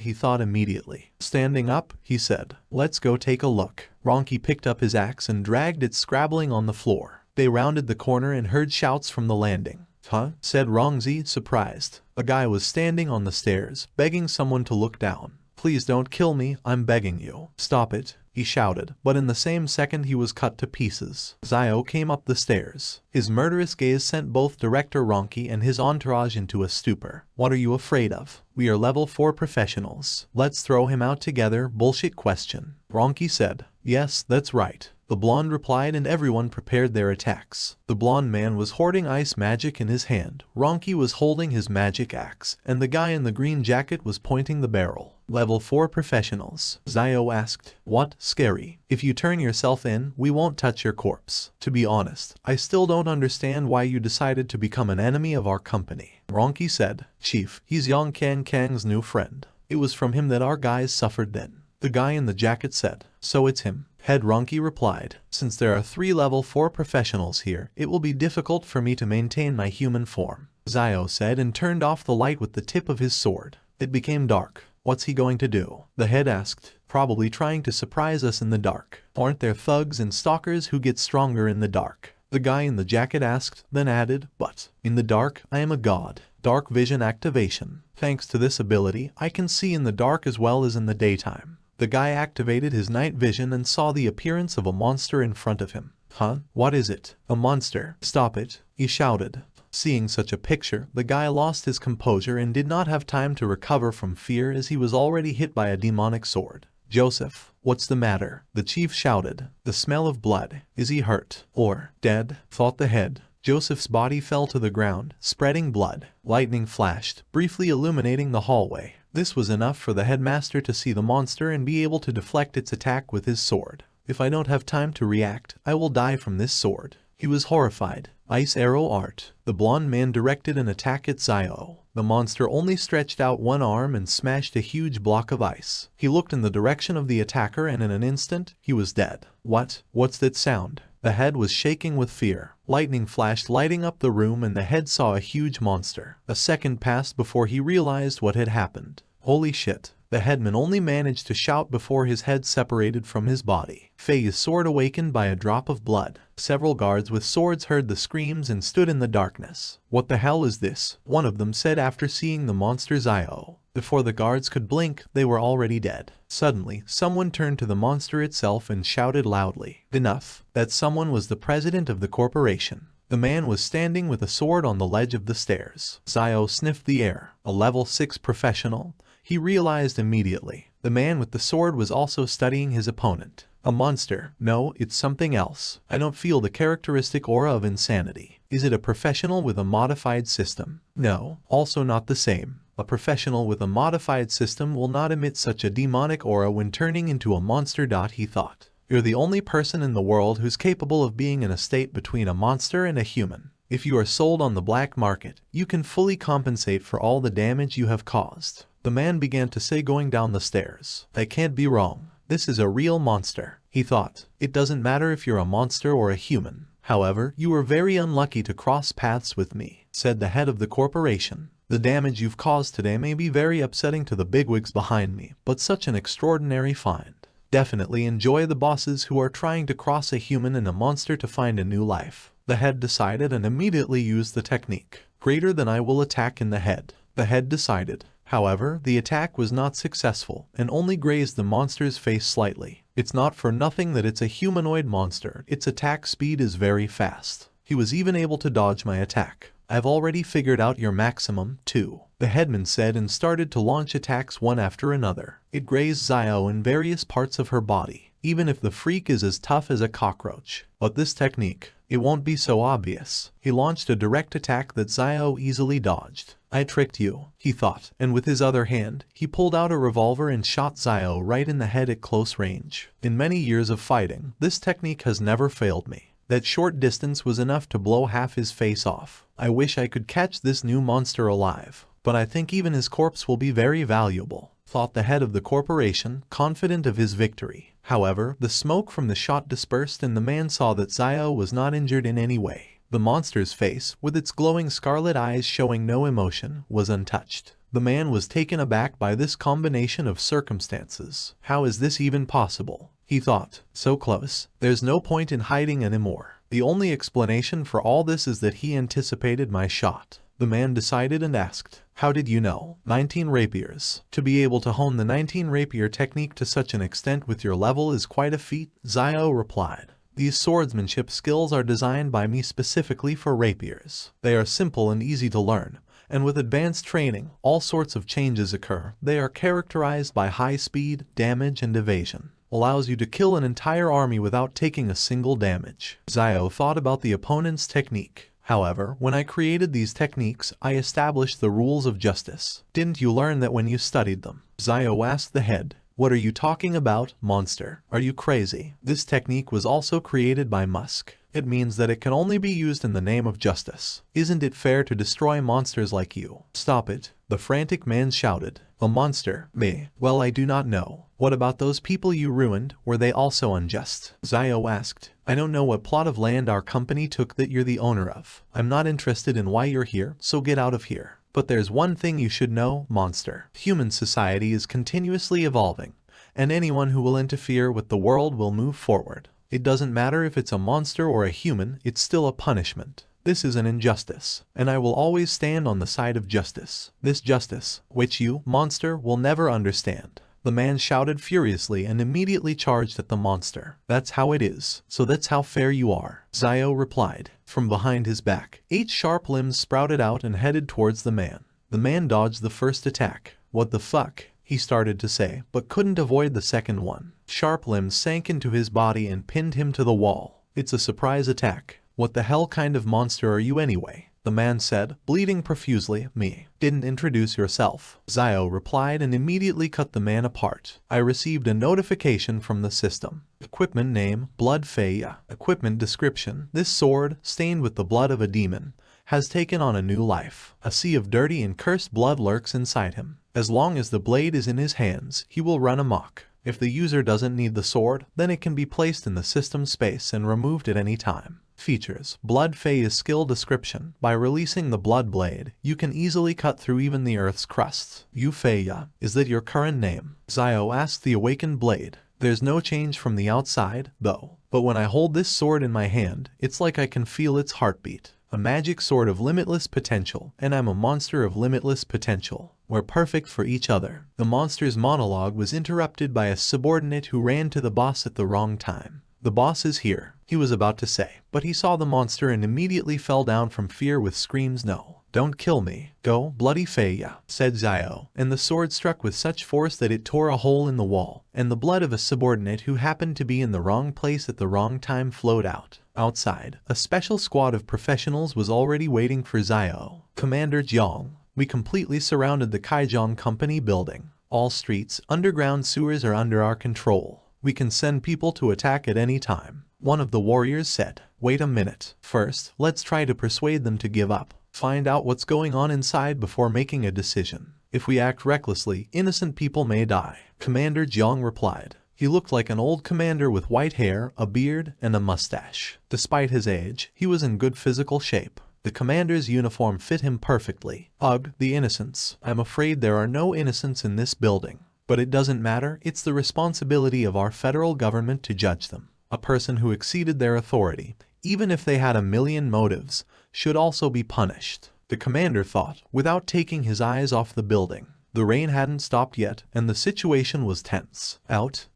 Speaker 1: He thought immediately. Standing up, he said, let's go take a look. Ronki picked up his axe and dragged it scrabbling on the floor. They rounded the corner and heard shouts from the landing. Huh? Said Rongzi, surprised. A guy was standing on the stairs, begging someone to look down. Please don't kill me, I'm begging you. Stop it, he shouted, but in the same second he was cut to pieces. Zio came up the stairs. His murderous gaze sent both Director Ronki and his entourage into a stupor. What are you afraid of? We are level 4 professionals. Let's throw him out together. Bullshit question. Ronki said. Yes, that's right. The blonde replied, and everyone prepared their attacks. The blonde man was hoarding ice magic in his hand, Ronki was holding his magic axe, and the guy in the green jacket was pointing the barrel. Level 4 professionals. Zio asked. What? Scary. If you turn yourself in, we won't touch your corpse. To be honest, I still don't understand why you decided to become an enemy of our company. Ronki said. Chief, he's Yang Kang Kang's new friend. It was from him that our guys suffered then. The guy in the jacket said. So it's him. Head Ronki replied. Since there are 3 level 4 professionals here, it will be difficult for me to maintain my human form. Zio said and turned off the light with the tip of his sword. It became dark. What's he going to do? The head asked. Probably trying to surprise us in the dark. Aren't there thugs and stalkers who get stronger in the dark? The guy in the jacket asked, then added, but in the dark, I am a god. Dark vision activation. Thanks to this ability, I can see in the dark as well as in the daytime. The guy activated his night vision and saw the appearance of a monster in front of him. Huh? What is it? A monster. Stop it, he shouted. Seeing such a picture, the guy lost his composure and did not have time to recover from fear as he was already hit by a demonic sword. Joseph, what's the matter? The chief shouted. The smell of blood. Is he hurt? Or dead? Thought the head. Joseph's body fell to the ground, spreading blood. Lightning flashed, briefly illuminating the hallway. This was enough for the headmaster to see the monster and be able to deflect its attack with his sword. If I don't have time to react, I will die from this sword. He was horrified. Ice arrow art. The blonde man directed an attack at Zio. The monster only stretched out one arm and smashed a huge block of ice. He looked in the direction of the attacker and in an instant, he was dead. What? What's that sound? The head was shaking with fear. Lightning flashed, lighting up the room, and the head saw a huge monster. A second passed before he realized what had happened. Holy shit. The headman only managed to shout before his head separated from his body. Faye's sword awakened by a drop of blood. Several guards with swords heard the screams and stood in the darkness. What the hell is this? One of them said after seeing the monster Zio. Before the guards could blink, they were already dead. Suddenly, someone turned to the monster itself and shouted loudly. Enough. That someone was the president of the corporation. The man was standing with a sword on the ledge of the stairs. Zio sniffed the air. A level 6 professional. He realized immediately. The man with the sword was also studying his opponent. A monster. No, it's something else. I don't feel the characteristic aura of insanity. Is it a professional with a modified system? No, also not the same. A professional with a modified system will not emit such a demonic aura when turning into a monster. He thought. You're the only person in the world who's capable of being in a state between a monster and a human. If you are sold on the black market, you can fully compensate for all the damage you have caused. The man began to say, going down the stairs. I can't be wrong. This is a real monster, he thought. It doesn't matter if you're a monster or a human. However, you were very unlucky to cross paths with me, said the head of the corporation. The damage you've caused today may be very upsetting to the bigwigs behind me, but such an extraordinary find. Definitely enjoy the bosses who are trying to cross a human and a monster to find a new life. The head decided and immediately used the technique. Greater than I will attack in the head. The head decided. However, the attack was not successful and only grazed the monster's face slightly. It's not for nothing that it's a humanoid monster. Its attack speed is very fast. He was even able to dodge my attack. I've already figured out your maximum, too, the headman said and started to launch attacks one after another. It grazed Zio in various parts of her body, even if the freak is as tough as a cockroach. But this technique, it won't be so obvious. He launched a direct attack that Zio easily dodged. I tricked you, he thought, and with his other hand, he pulled out a revolver and shot Zio right in the head at close range. In many years of fighting, this technique has never failed me. That short distance was enough to blow half his face off. I wish I could catch this new monster alive, but I think even his corpse will be very valuable, thought the head of the corporation, confident of his victory. However, the smoke from the shot dispersed and the man saw that Zio was not injured in any way. The monster's face, with its glowing scarlet eyes showing no emotion, was untouched. The man was taken aback by this combination of circumstances. How is this even possible? He thought. So close. There's no point in hiding anymore. The only explanation for all this is that he anticipated my shot. The man decided and asked, how did you know? 19 rapiers. To be able to hone the 19 rapier technique to such an extent with your level is quite a feat, Zio replied. These swordsmanship skills are designed by me specifically for rapiers. They are simple and easy to learn, and with advanced training, all sorts of changes occur. They are characterized by high speed, damage, and evasion. allows you to kill an entire army without taking a single damage. Zio thought about the opponent's technique. However, when I created these techniques, I established the rules of justice. Didn't you learn that when you studied them? Zio asked the head. What are you talking about, monster? Are you crazy? This technique was also created by Musk. It means that it can only be used in the name of justice. Isn't it fair to destroy monsters like you? Stop it, the frantic man shouted. A monster? Me? Well, I do not know. What about those people you ruined? Were they also unjust? Zio asked. I don't know what plot of land our company took that you're the owner of. I'm not interested in why you're here, so get out of here. But there's one thing you should know, monster. Human society is continuously evolving, and anyone who will interfere with the world will move forward. It doesn't matter if it's a monster or a human, it's still a punishment. This is an injustice, and I will always stand on the side of justice. This justice, which you, monster, will never understand. The man shouted furiously and immediately charged at the monster. That's how it is, so that's how fair you are, Zio replied. From behind his back, 8 sharp limbs sprouted out and headed towards the man. The man dodged the first attack. What the fuck? He started to say, but couldn't avoid the second one. Sharp limbs sank into his body and pinned him to the wall. It's a surprise attack. What the hell kind of monster are you anyway? The man said, bleeding profusely. Me. Didn't introduce yourself. Zio replied and immediately cut the man apart. I received a notification from the system. Equipment name, Blood Feya. Equipment description. This sword, stained with the blood of a demon, has taken on a new life. A sea of dirty and cursed blood lurks inside him. As long as the blade is in his hands, he will run amok. If the user doesn't need the sword, then it can be placed in the system space and removed at any time. Features. Blood Feya's skill description. By releasing the blood blade, you can easily cut through even the earth's crusts. Feya, is that your current name? Zio asked the awakened blade. There's no change from the outside, though. But when I hold this sword in my hand, it's like I can feel its heartbeat. A magic sword of limitless potential, and I'm a monster of limitless potential. We're perfect for each other. The monster's monologue was interrupted by a subordinate who ran to the boss at the wrong time. The boss is here, he was about to say, but he saw the monster and immediately fell down from fear with screams. No, don't kill me. Go, bloody Feya, said Zio, and the sword struck with such force that it tore a hole in the wall, and the blood of a subordinate who happened to be in the wrong place at the wrong time flowed out. Outside, a special squad of professionals was already waiting for Zio. Commander Jiang, we completely surrounded the Kaijiang Company building. All streets, underground sewers are under our control. We can send people to attack at any time. One of the warriors said. Wait a minute. First, let's try to persuade them to give up. Find out what's going on inside before making a decision. If we act recklessly, innocent people may die. Commander Jiang replied. He looked like an old commander with white hair, a beard, and a mustache. Despite his age, he was in good physical shape. The commander's uniform fit him perfectly. Ugh, the innocents. I'm afraid there are no innocents in this building. But it doesn't matter, it's the responsibility of our federal government to judge them. A person who exceeded their authority, even if they had a million motives, should also be punished. The commander thought, without taking his eyes off the building. The rain hadn't stopped yet, and the situation was tense. Out?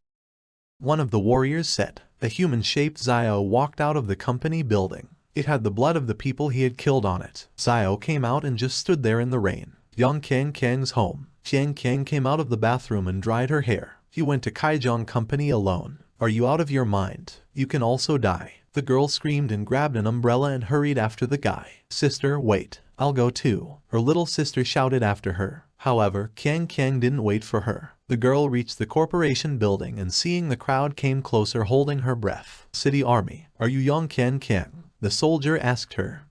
Speaker 1: One of the warriors said. A human-shaped Zio walked out of the company building. It had the blood of the people he had killed on it. Zio came out and just stood there in the rain. Yang Kang's home. Qian Kang came out of the bathroom and dried her hair. He went to Kaijiang Company alone. Are you out of your mind? You can also die. The girl screamed and grabbed an umbrella and hurried after the guy. Sister, wait. I'll go too. Her little sister shouted after her. However, Qian Kang didn't wait for her. The girl reached the corporation building and seeing the crowd came closer holding her breath. City Army, are you Yang Qian Kang? The soldier asked her.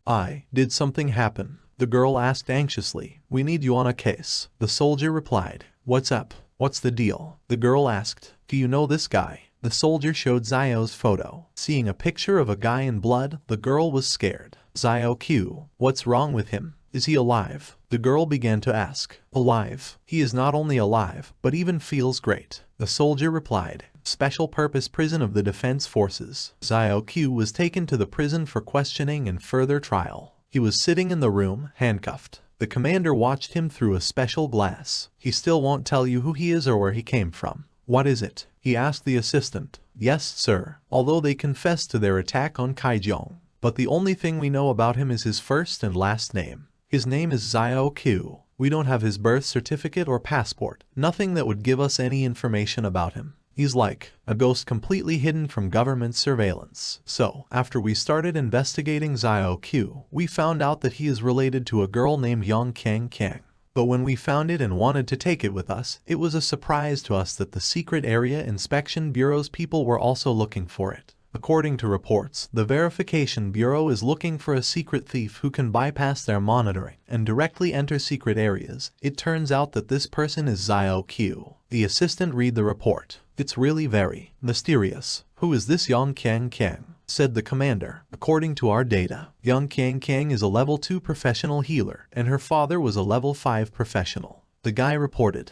Speaker 1: Did something happen? The girl asked anxiously. We need you on a case. The soldier replied. What's up? What's the deal? The girl asked. Do you know this guy? The soldier showed Zio's photo. Seeing a picture of a guy in blood, the girl was scared. Zio Q. What's wrong with him? Is he alive? The girl began to ask. Alive. He is not only alive, but even feels great. The soldier replied. Special Purpose Prison of the Defense Forces. Zio Q was taken to the prison for questioning and further trial. He was sitting in the room, handcuffed. The commander watched him through a special glass. He still won't tell you who he is or where he came from. What is it? He asked the assistant. Yes, sir. Although they confessed to their attack on Kaijiang. But the only thing we know about him is his first and last name. His name is Zio Q. We don't have his birth certificate or passport. Nothing that would give us any information about him. He's like a ghost completely hidden from government surveillance. So, after we started investigating Xiao Q, we found out that he is related to a girl named Yang Kang Kang. But when we found it and wanted to take it with us, it was a surprise to us that the Secret Area Inspection Bureau's people were also looking for it. According to reports, the Verification Bureau is looking for a secret thief who can bypass their monitoring and directly enter secret areas. It turns out that this person is Xiao Q. The assistant read the report. It's really very mysterious. Who is this Yang Kang Kang? Said the commander. According to our data, Yang Kang Kang is a level 2 professional healer, and her father was a level 5 professional. The guy reported,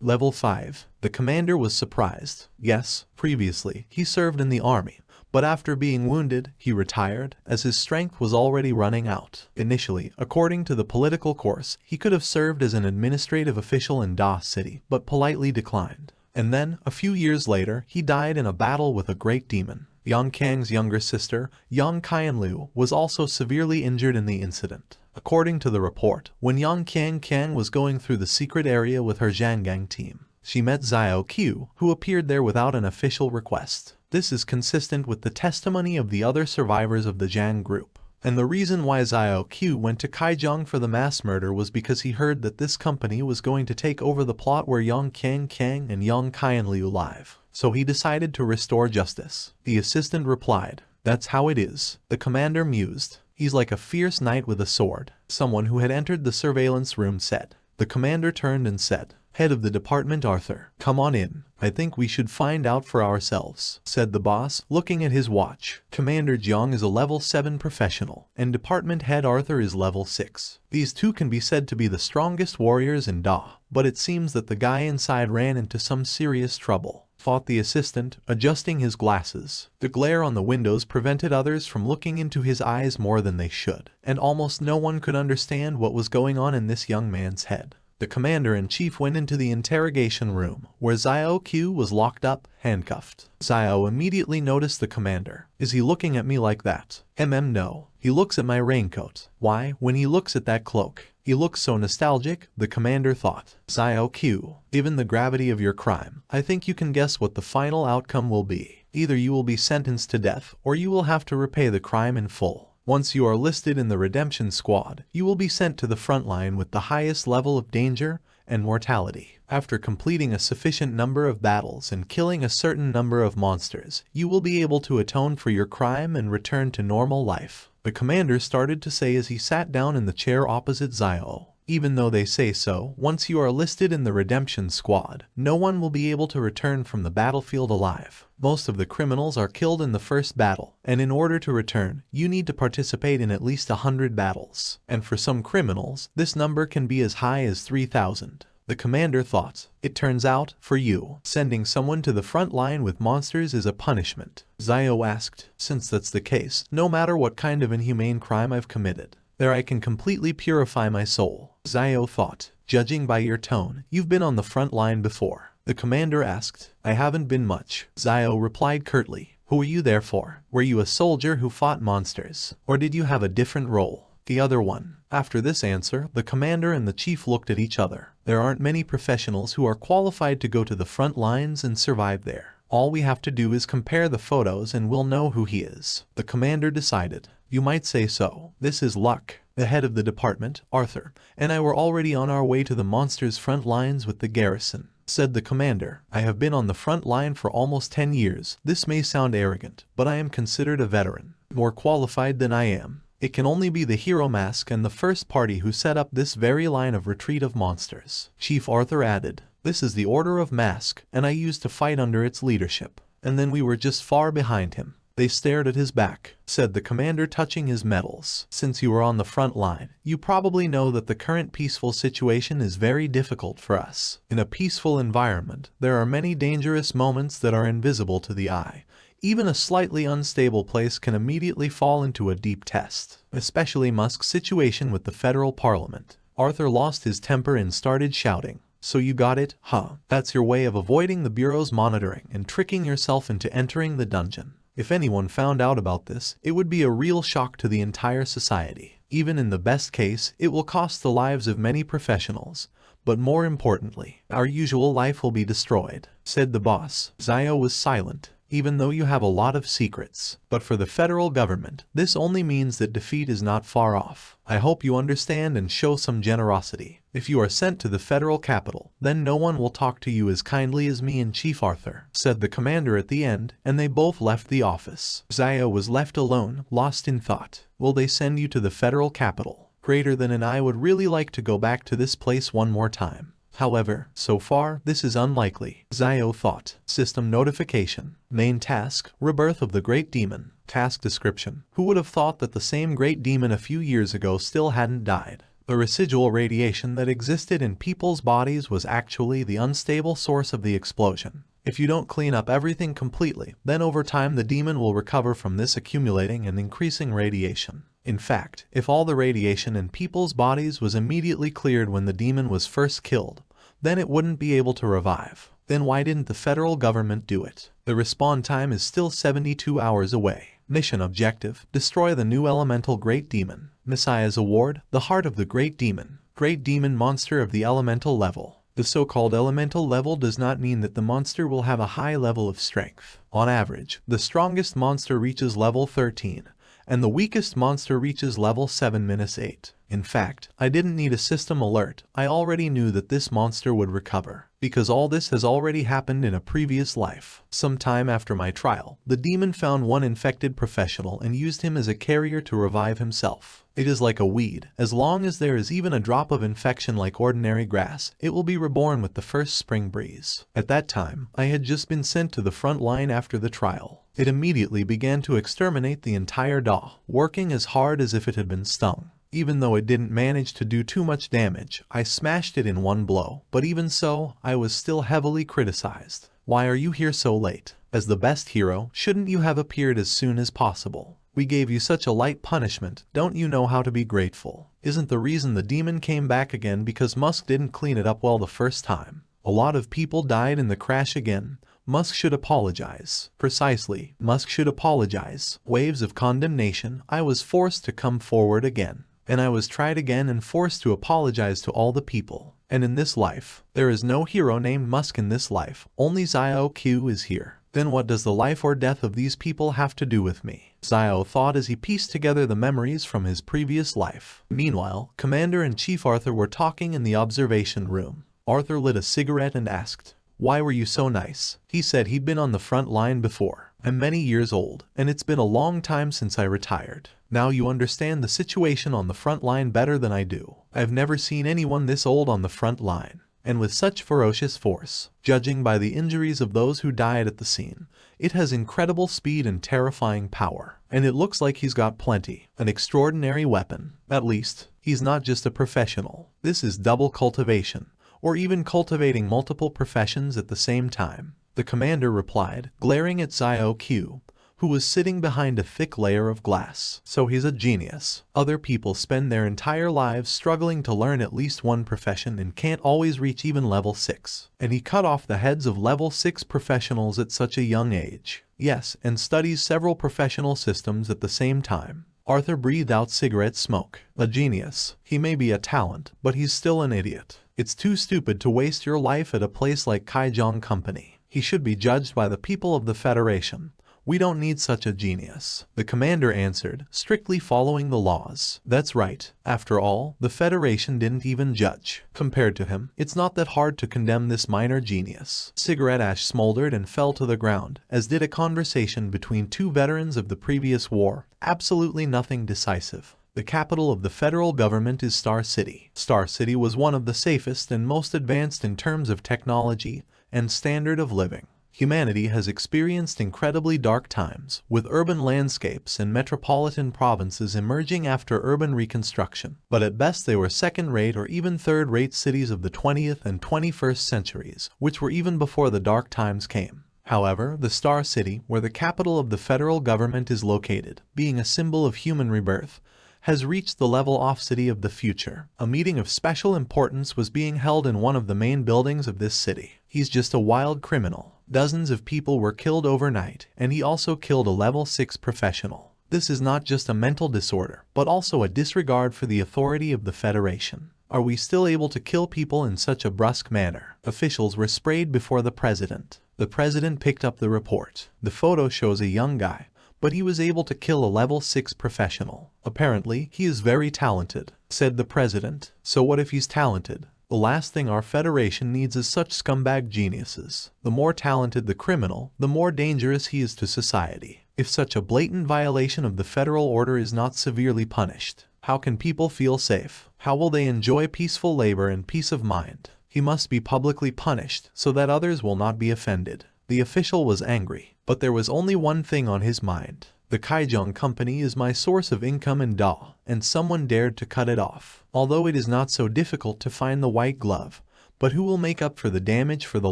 Speaker 1: level 5. The commander was surprised. Yes, previously, he served in the army. But after being wounded, he retired, as his strength was already running out. Initially, according to the political course, he could have served as an administrative official in Da City, but politely declined. And then, a few years later, he died in a battle with a great demon. Yang Kang's younger sister, Yang Qianlu, was also severely injured in the incident. According to the report, when Yang Kang Kang was going through the secret area with her Zhangang team, she met Xiao Q, who appeared there without an official request. This is consistent with the testimony of the other survivors of the Zhang group. And the reason why Xiao Q went to Kaijiang for the mass murder was because he heard that this company was going to take over the plot where Yang Kang Kang and Yang Qianliu live. So he decided to restore justice. The assistant replied, "That's how it is." The commander mused. He's like a fierce knight with a sword. Someone who had entered the surveillance room said. The commander turned and said, "Head of the department Arthur, come on in. I think we should find out for ourselves," said the boss, looking at his watch. Commander Jiang is a level 7 professional, and department head Arthur is level 6. These two can be said to be the strongest warriors in Da, but it seems that the guy inside ran into some serious trouble, thought the assistant, adjusting his glasses. The glare on the windows prevented others from looking into his eyes more than they should, and almost no one could understand what was going on in this young man's head. The commander-in-chief went into the interrogation room, where Xiao Q was locked up, handcuffed. Xiao immediately noticed the commander. Is he looking at me like that? No. He looks at my raincoat. Why, when he looks at that cloak, he looks so nostalgic, the commander thought. Xiao Q, given the gravity of your crime, I think you can guess what the final outcome will be. Either you will be sentenced to death, or you will have to repay the crime in full. Once you are listed in the Redemption Squad, you will be sent to the front line with the highest level of danger and mortality. After completing a sufficient number of battles and killing a certain number of monsters, you will be able to atone for your crime and return to normal life. The commander started to say as he sat down in the chair opposite Xiao. Even though they say so, once you are listed in the Redemption Squad, no one will be able to return from the battlefield alive. Most of the criminals are killed in the first battle, and in order to return, you need to participate in at least 100 battles. And for some criminals, this number can be as high as 3,000. The commander thought, it turns out, for you, sending someone to the front line with monsters is a punishment. Xiao asked, since that's the case, no matter what kind of inhumane crime I've committed, there I can completely purify my soul. Xiao thought, judging by your tone, you've been on the front line before. The commander asked, I haven't been much. Xiao replied curtly, who were you there for? Were you a soldier who fought monsters? Or did you have a different role? The other one. After this answer, the commander and the chief looked at each other. There aren't many professionals who are qualified to go to the front lines and survive there. All we have to do is compare the photos and we'll know who he is. The commander decided. You might say so. This is luck. The head of the department, Arthur, and I were already on our way to the monsters' front lines with the garrison, said the commander. I have been on the front line for almost 10 years. This may sound arrogant, but I am considered a veteran, more qualified than I am. It can only be the Hero Mask and the first party who set up this very line of retreat of monsters. Chief Arthur added, this is the Order of Mask, and I used to fight under its leadership. And then we were just far behind him. They stared at his back, said the commander touching his medals. Since you were on the front line, you probably know that the current peaceful situation is very difficult for us. In a peaceful environment, there are many dangerous moments that are invisible to the eye. Even a slightly unstable place can immediately fall into a deep test, especially Musk's situation with the federal parliament. Arthur lost his temper and started shouting. So you got it, huh? That's your way of avoiding the Bureau's monitoring and tricking yourself into entering the dungeon. If anyone found out about this, it would be a real shock to the entire society. Even in the best case, it will cost the lives of many professionals. But more importantly, our usual life will be destroyed, said the boss. Zio was silent. Even though you have a lot of secrets. But for the federal government, this only means that defeat is not far off. I hope you understand and show some generosity. If you are sent to the federal capital, then no one will talk to you as kindly as me and Chief Arthur, said the commander at the end, and they both left the office. Zio was left alone, lost in thought. Will they send you to the federal capital? Greater than and I would really like to go back to this place one more time. However, so far, this is unlikely, Zio thought. System notification. Main task, rebirth of the Great Demon. Task description. Who would have thought that the same Great Demon a few years ago still hadn't died? The residual radiation that existed in people's bodies was actually the unstable source of the explosion. If you don't clean up everything completely, then over time the demon will recover from this accumulating and increasing radiation. In fact, if all the radiation in people's bodies was immediately cleared when the demon was first killed, then it wouldn't be able to revive. Then why didn't the federal government do it? The respawn time is still 72 hours away. Mission objective, destroy the new elemental Great Demon. Messiah's Award, the heart of the Great Demon. Great Demon monster of the elemental level. The so-called elemental level does not mean that the monster will have a high level of strength. On average, the strongest monster reaches level 13. And the weakest monster reaches level 7-8. In fact, I didn't need a system alert, I already knew that this monster would recover, because all this has already happened in a previous life. Some time after my trial, the demon found one infected professional and used him as a carrier to revive himself. It is like a weed. As long as there is even a drop of infection like ordinary grass, it will be reborn with the first spring breeze. At that time, I had just been sent to the front line after the trial. It immediately began to exterminate the entire DAW, working as hard as if it had been stung. Even though it didn't manage to do too much damage, I smashed it in one blow. But even so, I was still heavily criticized. Why are you here so late? As the best hero, shouldn't you have appeared as soon as possible? We gave you such a light punishment, don't you know how to be grateful? Isn't the reason the demon came back again because Musk didn't clean it up well the first time? A lot of people died in the crash again. Musk should apologize. Precisely, Musk should apologize. Waves of condemnation. I was forced to come forward again. And I was tried again and forced to apologize to all the people. And in this life, there is no hero named Musk in this life. Only Zio Q is here. Then what does the life or death of these people have to do with me? Zio thought as he pieced together the memories from his previous life. Meanwhile, Commander and Chief Arthur were talking in the observation room. Arthur lit a cigarette and asked, "Why were you so nice?" He said he'd been on the front line before. I'm many years old, and it's been a long time since I retired. Now you understand the situation on the front line better than I do. I've never seen anyone this old on the front line, and with such ferocious force. Judging by the injuries of those who died at the scene, it has incredible speed and terrifying power. And it looks like he's got plenty. An extraordinary weapon. At least, he's not just a professional. This is double cultivation, or even cultivating multiple professions at the same time. The commander replied, glaring at Zio Q, who was sitting behind a thick layer of glass. So he's a genius. Other people spend their entire lives struggling to learn at least one profession and can't always reach even level 6. And he cut off the heads of level 6 professionals at such a young age. Yes, and studies several professional systems at the same time. Arthur breathed out cigarette smoke. A genius. He may be a talent, but he's still an idiot. It's too stupid to waste your life at a place like Kaijong Company. He should be judged by the people of the Federation. We don't need such a genius. The commander answered, strictly following the laws. That's right. After all, the Federation didn't even judge. Compared to him, it's not that hard to condemn this minor genius. Cigarette ash smoldered and fell to the ground, as did a conversation between two veterans of the previous war. Absolutely nothing decisive. The capital of the federal government is Star City. Star City was one of the safest and most advanced in terms of technology and standard of living. Humanity has experienced incredibly dark times, with urban landscapes and metropolitan provinces emerging after urban reconstruction. But at best they were second-rate or even third-rate cities of the 20th and 21st centuries, which were even before the dark times came. However, the Star City, where the capital of the federal government is located, being a symbol of human rebirth, has reached the level off city of the future. A meeting of special importance was being held in one of the main buildings of this city. He's just a wild criminal. Dozens of people were killed overnight, and he also killed a level 6 professional. This is not just a mental disorder, but also a disregard for the authority of the Federation. Are we still able to kill people in such a brusque manner? Officials were sprayed before the president. The president picked up the report. The photo shows a young guy, but he was able to kill a level 6 professional. Apparently, he is very talented, said the president. So what if he's talented? The last thing our federation needs is such scumbag geniuses. The more talented the criminal, the more dangerous he is to society. If such a blatant violation of the federal order is not severely punished, how can people feel safe? How will they enjoy peaceful labor and peace of mind? He must be publicly punished so that others will not be offended. The official was angry, but there was only one thing on his mind. The Kaijong Company is my source of income and DA, and someone dared to cut it off. Although it is not so difficult to find the white glove, but who will make up for the damage for the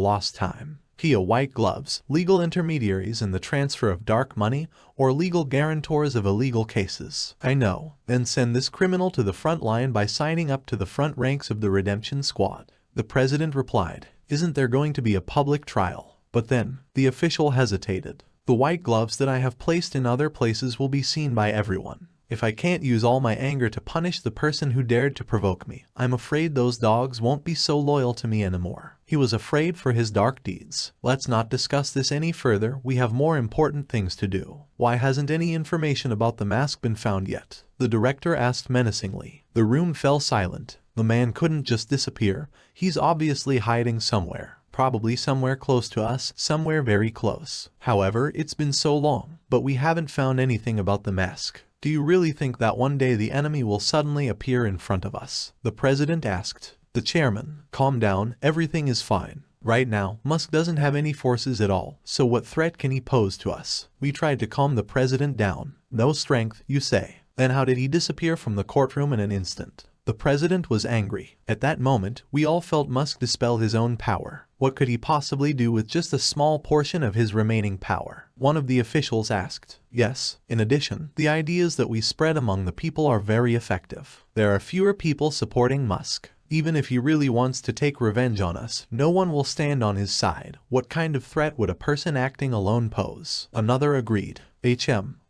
Speaker 1: lost time? White gloves, legal intermediaries in the transfer of dark money, or legal guarantors of illegal cases. I know. Then send this criminal to the front line by signing up to the front ranks of the redemption squad. The president replied, isn't there going to be a public trial? But then, the official hesitated. The white gloves that I have placed in other places will be seen by everyone. If I can't use all my anger to punish the person who dared to provoke me, I'm afraid those dogs won't be so loyal to me anymore. He was afraid for his dark deeds. Let's not discuss this any further, we have more important things to do. Why hasn't any information about the mask been found yet? The director asked menacingly. The room fell silent. The man couldn't just disappear. He's obviously hiding somewhere. Probably somewhere close to us, somewhere very close. However, it's been so long, but we haven't found anything about the mask. Do you really think that one day the enemy will suddenly appear in front of us? The president asked. The chairman, calm down, everything is fine. Right now, Musk doesn't have any forces at all, so what threat can he pose to us? We tried to calm the president down. No strength, you say. Then how did he disappear from the courtroom in an instant? The president was angry. At that moment, we all felt Musk dispel his own power. What could he possibly do with just a small portion of his remaining power? One of the officials asked. Yes, in addition, the ideas that we spread among the people are very effective. There are fewer people supporting Musk. Even if he really wants to take revenge on us, no one will stand on his side. What kind of threat would a person acting alone pose? Another agreed.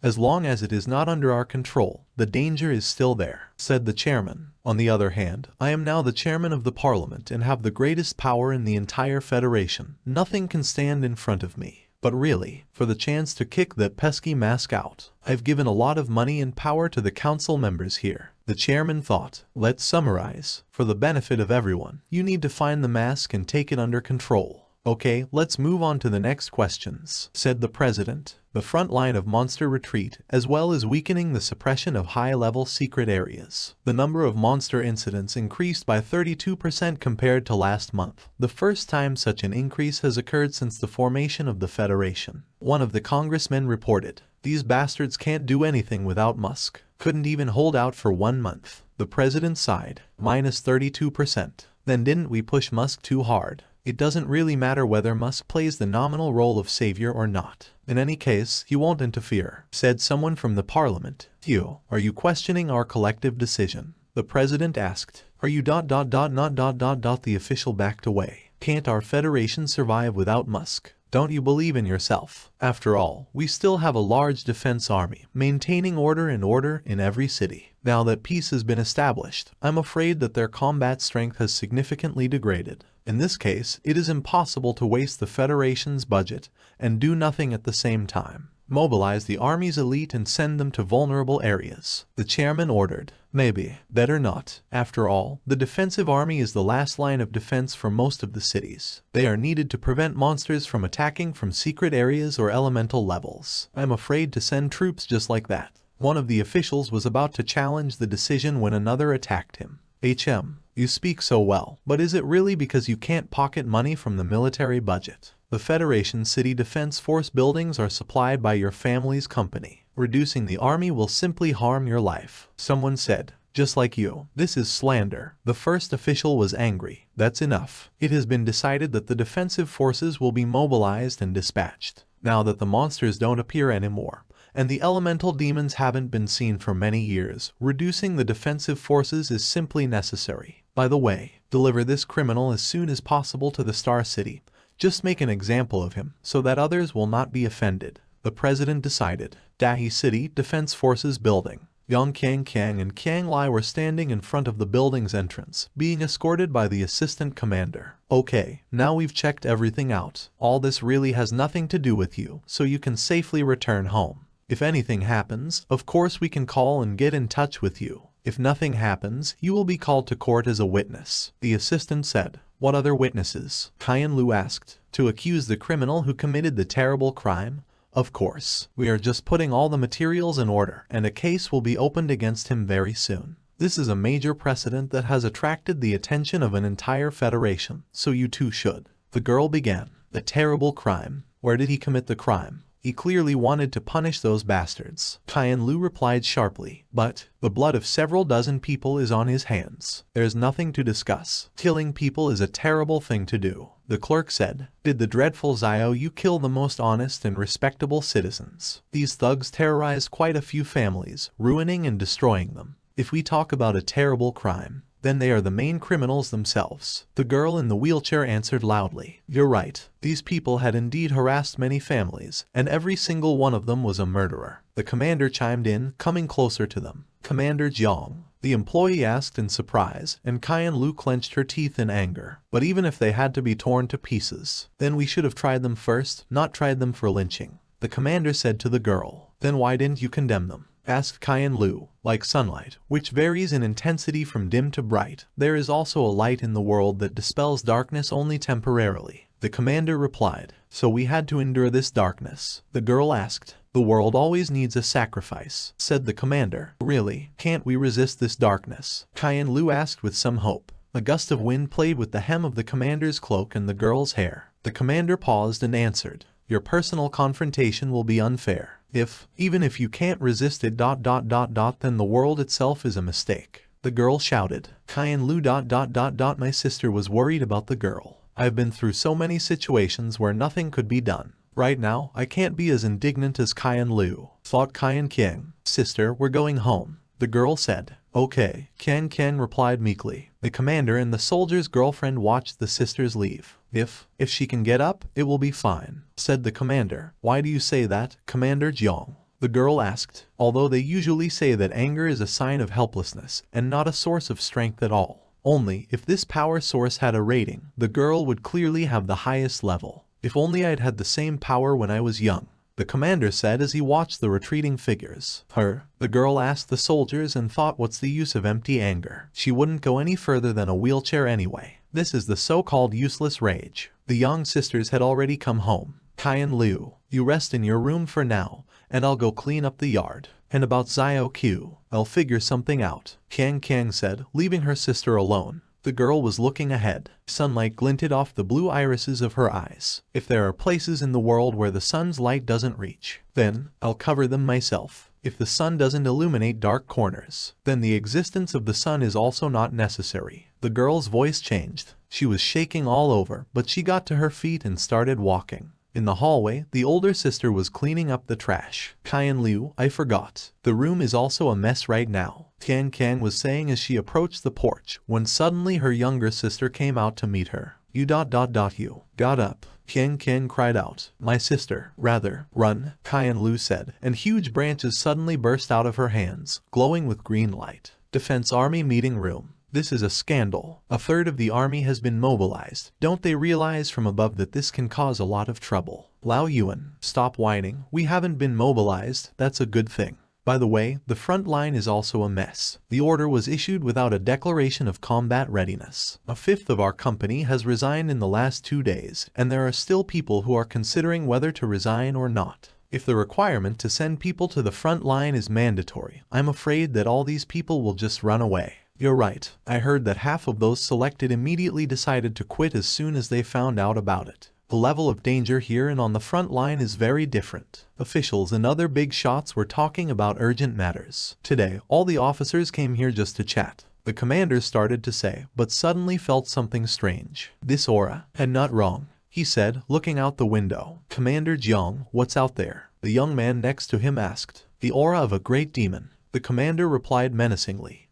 Speaker 1: As long as it is not under our control, the danger is still there, said the chairman. On the other hand, I am now the chairman of the parliament and have the greatest power in the entire federation. Nothing can stand in front of me. But really, for the chance to kick that pesky mask out, I've given a lot of money and power to the council members here. The chairman thought. Let's summarize. For the benefit of everyone, you need to find the mask and take it under control. Okay, let's move on to the next questions, said the president. The front line of monster retreat, as well as weakening the suppression of high-level secret areas. The number of monster incidents increased by 32% compared to last month, the first time such an increase has occurred since the formation of the Federation. One of the congressmen reported, these bastards can't do anything without Musk. Couldn't even hold out for 1 month. The president sighed, -32%. Then didn't we push Musk too hard? It doesn't really matter whether Musk plays the nominal role of savior or not. In any case, he won't interfere, said someone from the parliament. Are you questioning our collective decision? The president asked. Are you ... The official backed away. Can't our federation survive without Musk? Don't you believe in yourself? After all, we still have a large defense army, maintaining order in every city. Now that peace has been established, I'm afraid that their combat strength has significantly degraded. In this case, it is impossible to waste the Federation's budget and do nothing at the same time. Mobilize the army's elite and send them to vulnerable areas. The chairman ordered. Maybe. Better not. After all, the defensive army is the last line of defense for most of the cities. They are needed to prevent monsters from attacking from secret areas or elemental levels. I'm afraid to send troops just like that. One of the officials was about to challenge the decision when another attacked him. You speak so well, but is it really because you can't pocket money from the military budget? The Federation City Defense Force buildings are supplied by your family's company. Reducing the army will simply harm your life. Someone said, just like you. This is slander. The first official was angry. That's enough. It has been decided that the defensive forces will be mobilized and dispatched. Now that the monsters don't appear anymore, and the elemental demons haven't been seen for many years, reducing the defensive forces is simply necessary. By the way, deliver this criminal as soon as possible to the Star City. Just make an example of him, so that others will not be offended. The president decided. Dahi City Defense Forces Building. Yang Kang and Kang Lai were standing in front of the building's entrance, being escorted by the assistant commander. Okay, now we've checked everything out. All this really has nothing to do with you, so you can safely return home. If anything happens, of course we can call and get in touch with you. If nothing happens, you will be called to court as a witness, the assistant said. What other witnesses? Qian Lu asked. To accuse the criminal who committed the terrible crime? Of course. We are just putting all the materials in order, and a case will be opened against him very soon. This is a major precedent that has attracted the attention of an entire federation, so you too should. The girl began. The terrible crime. Where did he commit the crime? He clearly wanted to punish those bastards. Qian Lu replied sharply, but the blood of several dozen people is on his hands. There's nothing to discuss. Killing people is a terrible thing to do. The clerk said, did the dreadful Xiao Yu kill the most honest and respectable citizens? These thugs terrorized quite a few families, ruining and destroying them. If we talk about a terrible crime, then they are the main criminals themselves. The girl in the wheelchair answered loudly. You're right. These people had indeed harassed many families, and every single one of them was a murderer. The commander chimed in, coming closer to them. Commander Jiang, the employee asked in surprise, and Qian Lu clenched her teeth in anger. But even if they had to be torn to pieces, then we should have tried them first, not tried them for lynching. The commander said to the girl. Then why didn't you condemn them? Asked Qian Lu. Like sunlight, which varies in intensity from dim to bright, there is also a light in the world that dispels darkness only temporarily. The commander replied. So we had to endure this darkness. The girl asked. The world always needs a sacrifice, said the commander. Really, can't we resist this darkness? Qian Lu asked with some hope. A gust of wind played with the hem of the commander's cloak and the girl's hair. The commander paused and answered. Your personal confrontation will be unfair. Even if you can't resist it ... then the world itself is a mistake. The girl shouted. Qian Lu ... My sister was worried about the girl. I've been through so many situations where nothing could be done. Right now, I can't be as indignant as Qian Lu. Thought Qian King. Sister, we're going home. The girl said. Okay, Qian replied meekly. The commander and the soldier's girlfriend watched the sisters leave. If she can get up, it will be fine, said the commander. Why do you say that, Commander Jiang? The girl asked. Although they usually say that anger is a sign of helplessness and not a source of strength at all. Only, if this power source had a rating, the girl would clearly have the highest level. If only I'd had the same power when I was young, the commander said as he watched the retreating figures. The girl asked the soldiers and thought, what's the use of empty anger? She wouldn't go any further than a wheelchair anyway. This is the so-called useless rage. The young sisters had already come home. Qian Lu, you rest in your room for now, and I'll go clean up the yard. And about Xiao Q, I'll figure something out, Kang said, leaving her sister alone. The girl was looking ahead. Sunlight glinted off the blue irises of her eyes. If there are places in the world where the sun's light doesn't reach, then I'll cover them myself. If the sun doesn't illuminate dark corners, then the existence of the sun is also not necessary. The girl's voice changed. She was shaking all over, but she got to her feet and started walking. In the hallway, the older sister was cleaning up the trash. Qian Lu, I forgot. The room is also a mess right now, Kang was saying as she approached the porch, when suddenly her younger sister came out to meet her. You ... you got up. Kang cried out. My sister, rather, run, Qian Lu said, and huge branches suddenly burst out of her hands, glowing with green light. Defense Army meeting room. This is a scandal. A third of the army has been mobilized. Don't they realize from above that this can cause a lot of trouble? Lao Yuan, stop whining. We haven't been mobilized. That's a good thing. By the way, the front line is also a mess. The order was issued without a declaration of combat readiness. A fifth of our company has resigned in the last 2 days, and there are still people who are considering whether to resign or not. If the requirement to send people to the front line is mandatory, I'm afraid that all these people will just run away. You're right. I heard that half of those selected immediately decided to quit as soon as they found out about it. The level of danger here and on the front line is very different. Officials and other big shots were talking about urgent matters. Today, all the officers came here just to chat. The commander started to say, but suddenly felt something strange. This aura, and not wrong, he said, looking out the window. Commander Jiang, what's out there? The young man next to him asked. The aura of a great demon. The commander replied menacingly.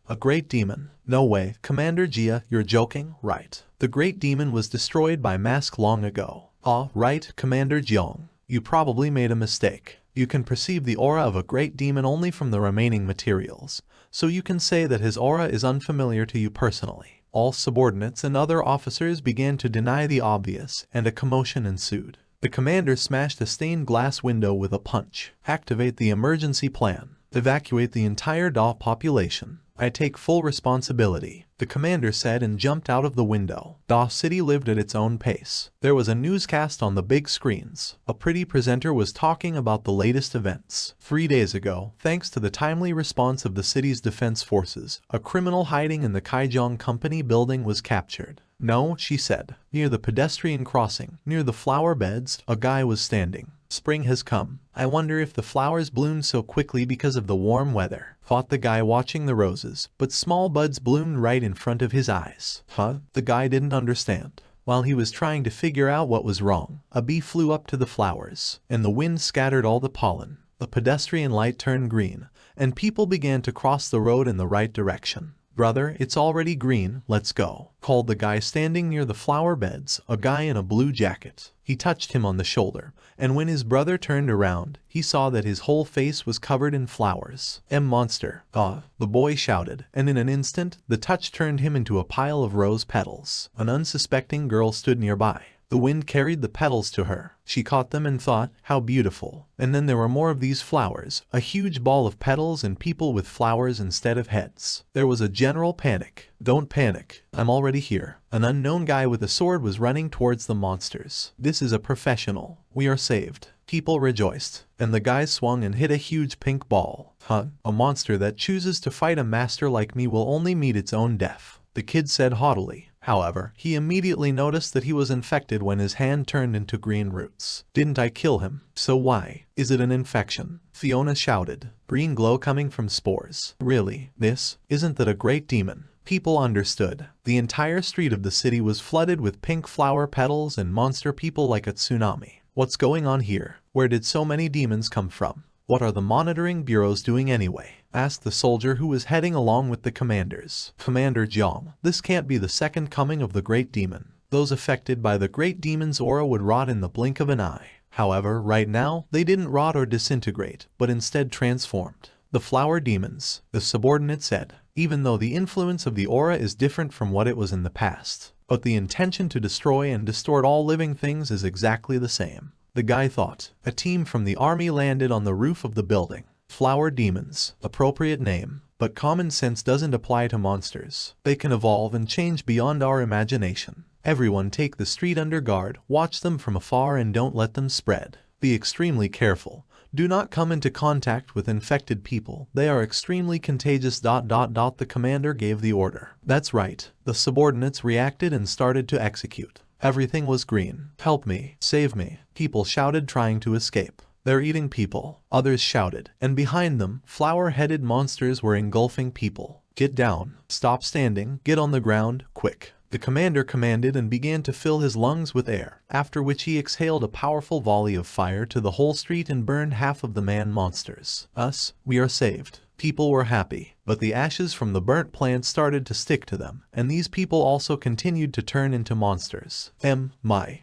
Speaker 1: A great demon? No way, Commander Jia, you're joking, right? The great demon was destroyed by Mask long ago. Ah, right, Commander Jiang. You probably made a mistake. You can perceive the aura of a great demon only from the remaining materials, so you can say that his aura is unfamiliar to you personally. All subordinates and other officers began to deny the obvious, and a commotion ensued. The commander smashed a stained glass window with a punch. Activate the emergency plan. Evacuate the entire DA population. I take full responsibility, the commander said and jumped out of the window. DA City lived at its own pace. There was a newscast on the big screens. A pretty presenter was talking about the latest events. 3 days ago, thanks to the timely response of the city's defense forces, a criminal hiding in the Kaijong Company building was captured. No, she said. Near the pedestrian crossing, near the flower beds, a guy was standing. Spring has come. I wonder if the flowers bloomed so quickly because of the warm weather, thought the guy watching the roses, but small buds bloomed right in front of his eyes. Huh? The guy didn't understand. While he was trying to figure out what was wrong, a bee flew up to the flowers, and the wind scattered all the pollen. The pedestrian light turned green, and people began to cross the road in the right direction. Brother, it's already green, let's go, called the guy standing near the flower beds, a guy in a blue jacket. He touched him on the shoulder, and when his brother turned around, he saw that his whole face was covered in flowers. Monster, the boy shouted, and in an instant, the touch turned him into a pile of rose petals. An unsuspecting girl stood nearby. The wind carried the petals to her. She caught them and thought, how beautiful. And then there were more of these flowers, a huge ball of petals and people with flowers instead of heads. There was a general panic. Don't panic. I'm already here. An unknown guy with a sword was running towards the monsters. This is a professional. We are saved. People rejoiced, and the guy swung and hit a huge pink ball. A monster that chooses to fight a master like me will only meet its own death, the kid said haughtily. However, he immediately noticed that he was infected when his hand turned into green roots. Didn't I kill him? So why? Is it an infection? Fiona shouted. Green glow coming from spores. Really? Isn't that a great demon? People understood. The entire street of the city was flooded with pink flower petals and monster people like a tsunami. What's going on here? Where did so many demons come from? What are the monitoring bureaus doing anyway? Asked the soldier who was heading along with the commanders. Commander Jiang, this can't be the second coming of the great demon. Those affected by the great demon's aura would rot in the blink of an eye. However, right now, they didn't rot or disintegrate, but instead transformed. The flower demons, the subordinate said, even though the influence of the aura is different from what it was in the past. But the intention to destroy and distort all living things is exactly the same. The guy thought. A team from the army landed on the roof of the building. Flower demons, appropriate name, but common sense doesn't apply to monsters. They can evolve and change beyond our imagination. Everyone take the street under guard, watch them from afar and don't let them spread. Be extremely careful. Do not come into contact with infected people. They are extremely contagious. The commander gave the order. That's right. The subordinates reacted and started to execute. Everything was green. Help me. Save me. People shouted trying to escape. They're eating people. Others shouted. And behind them, flower-headed monsters were engulfing people. Get down. Stop standing. Get on the ground. Quick. The commander commanded and began to fill his lungs with air, after which he exhaled a powerful volley of fire to the whole street and burned half of the man-monsters. We are saved. People were happy, but the ashes from the burnt plants started to stick to them, and these people also continued to turn into monsters. My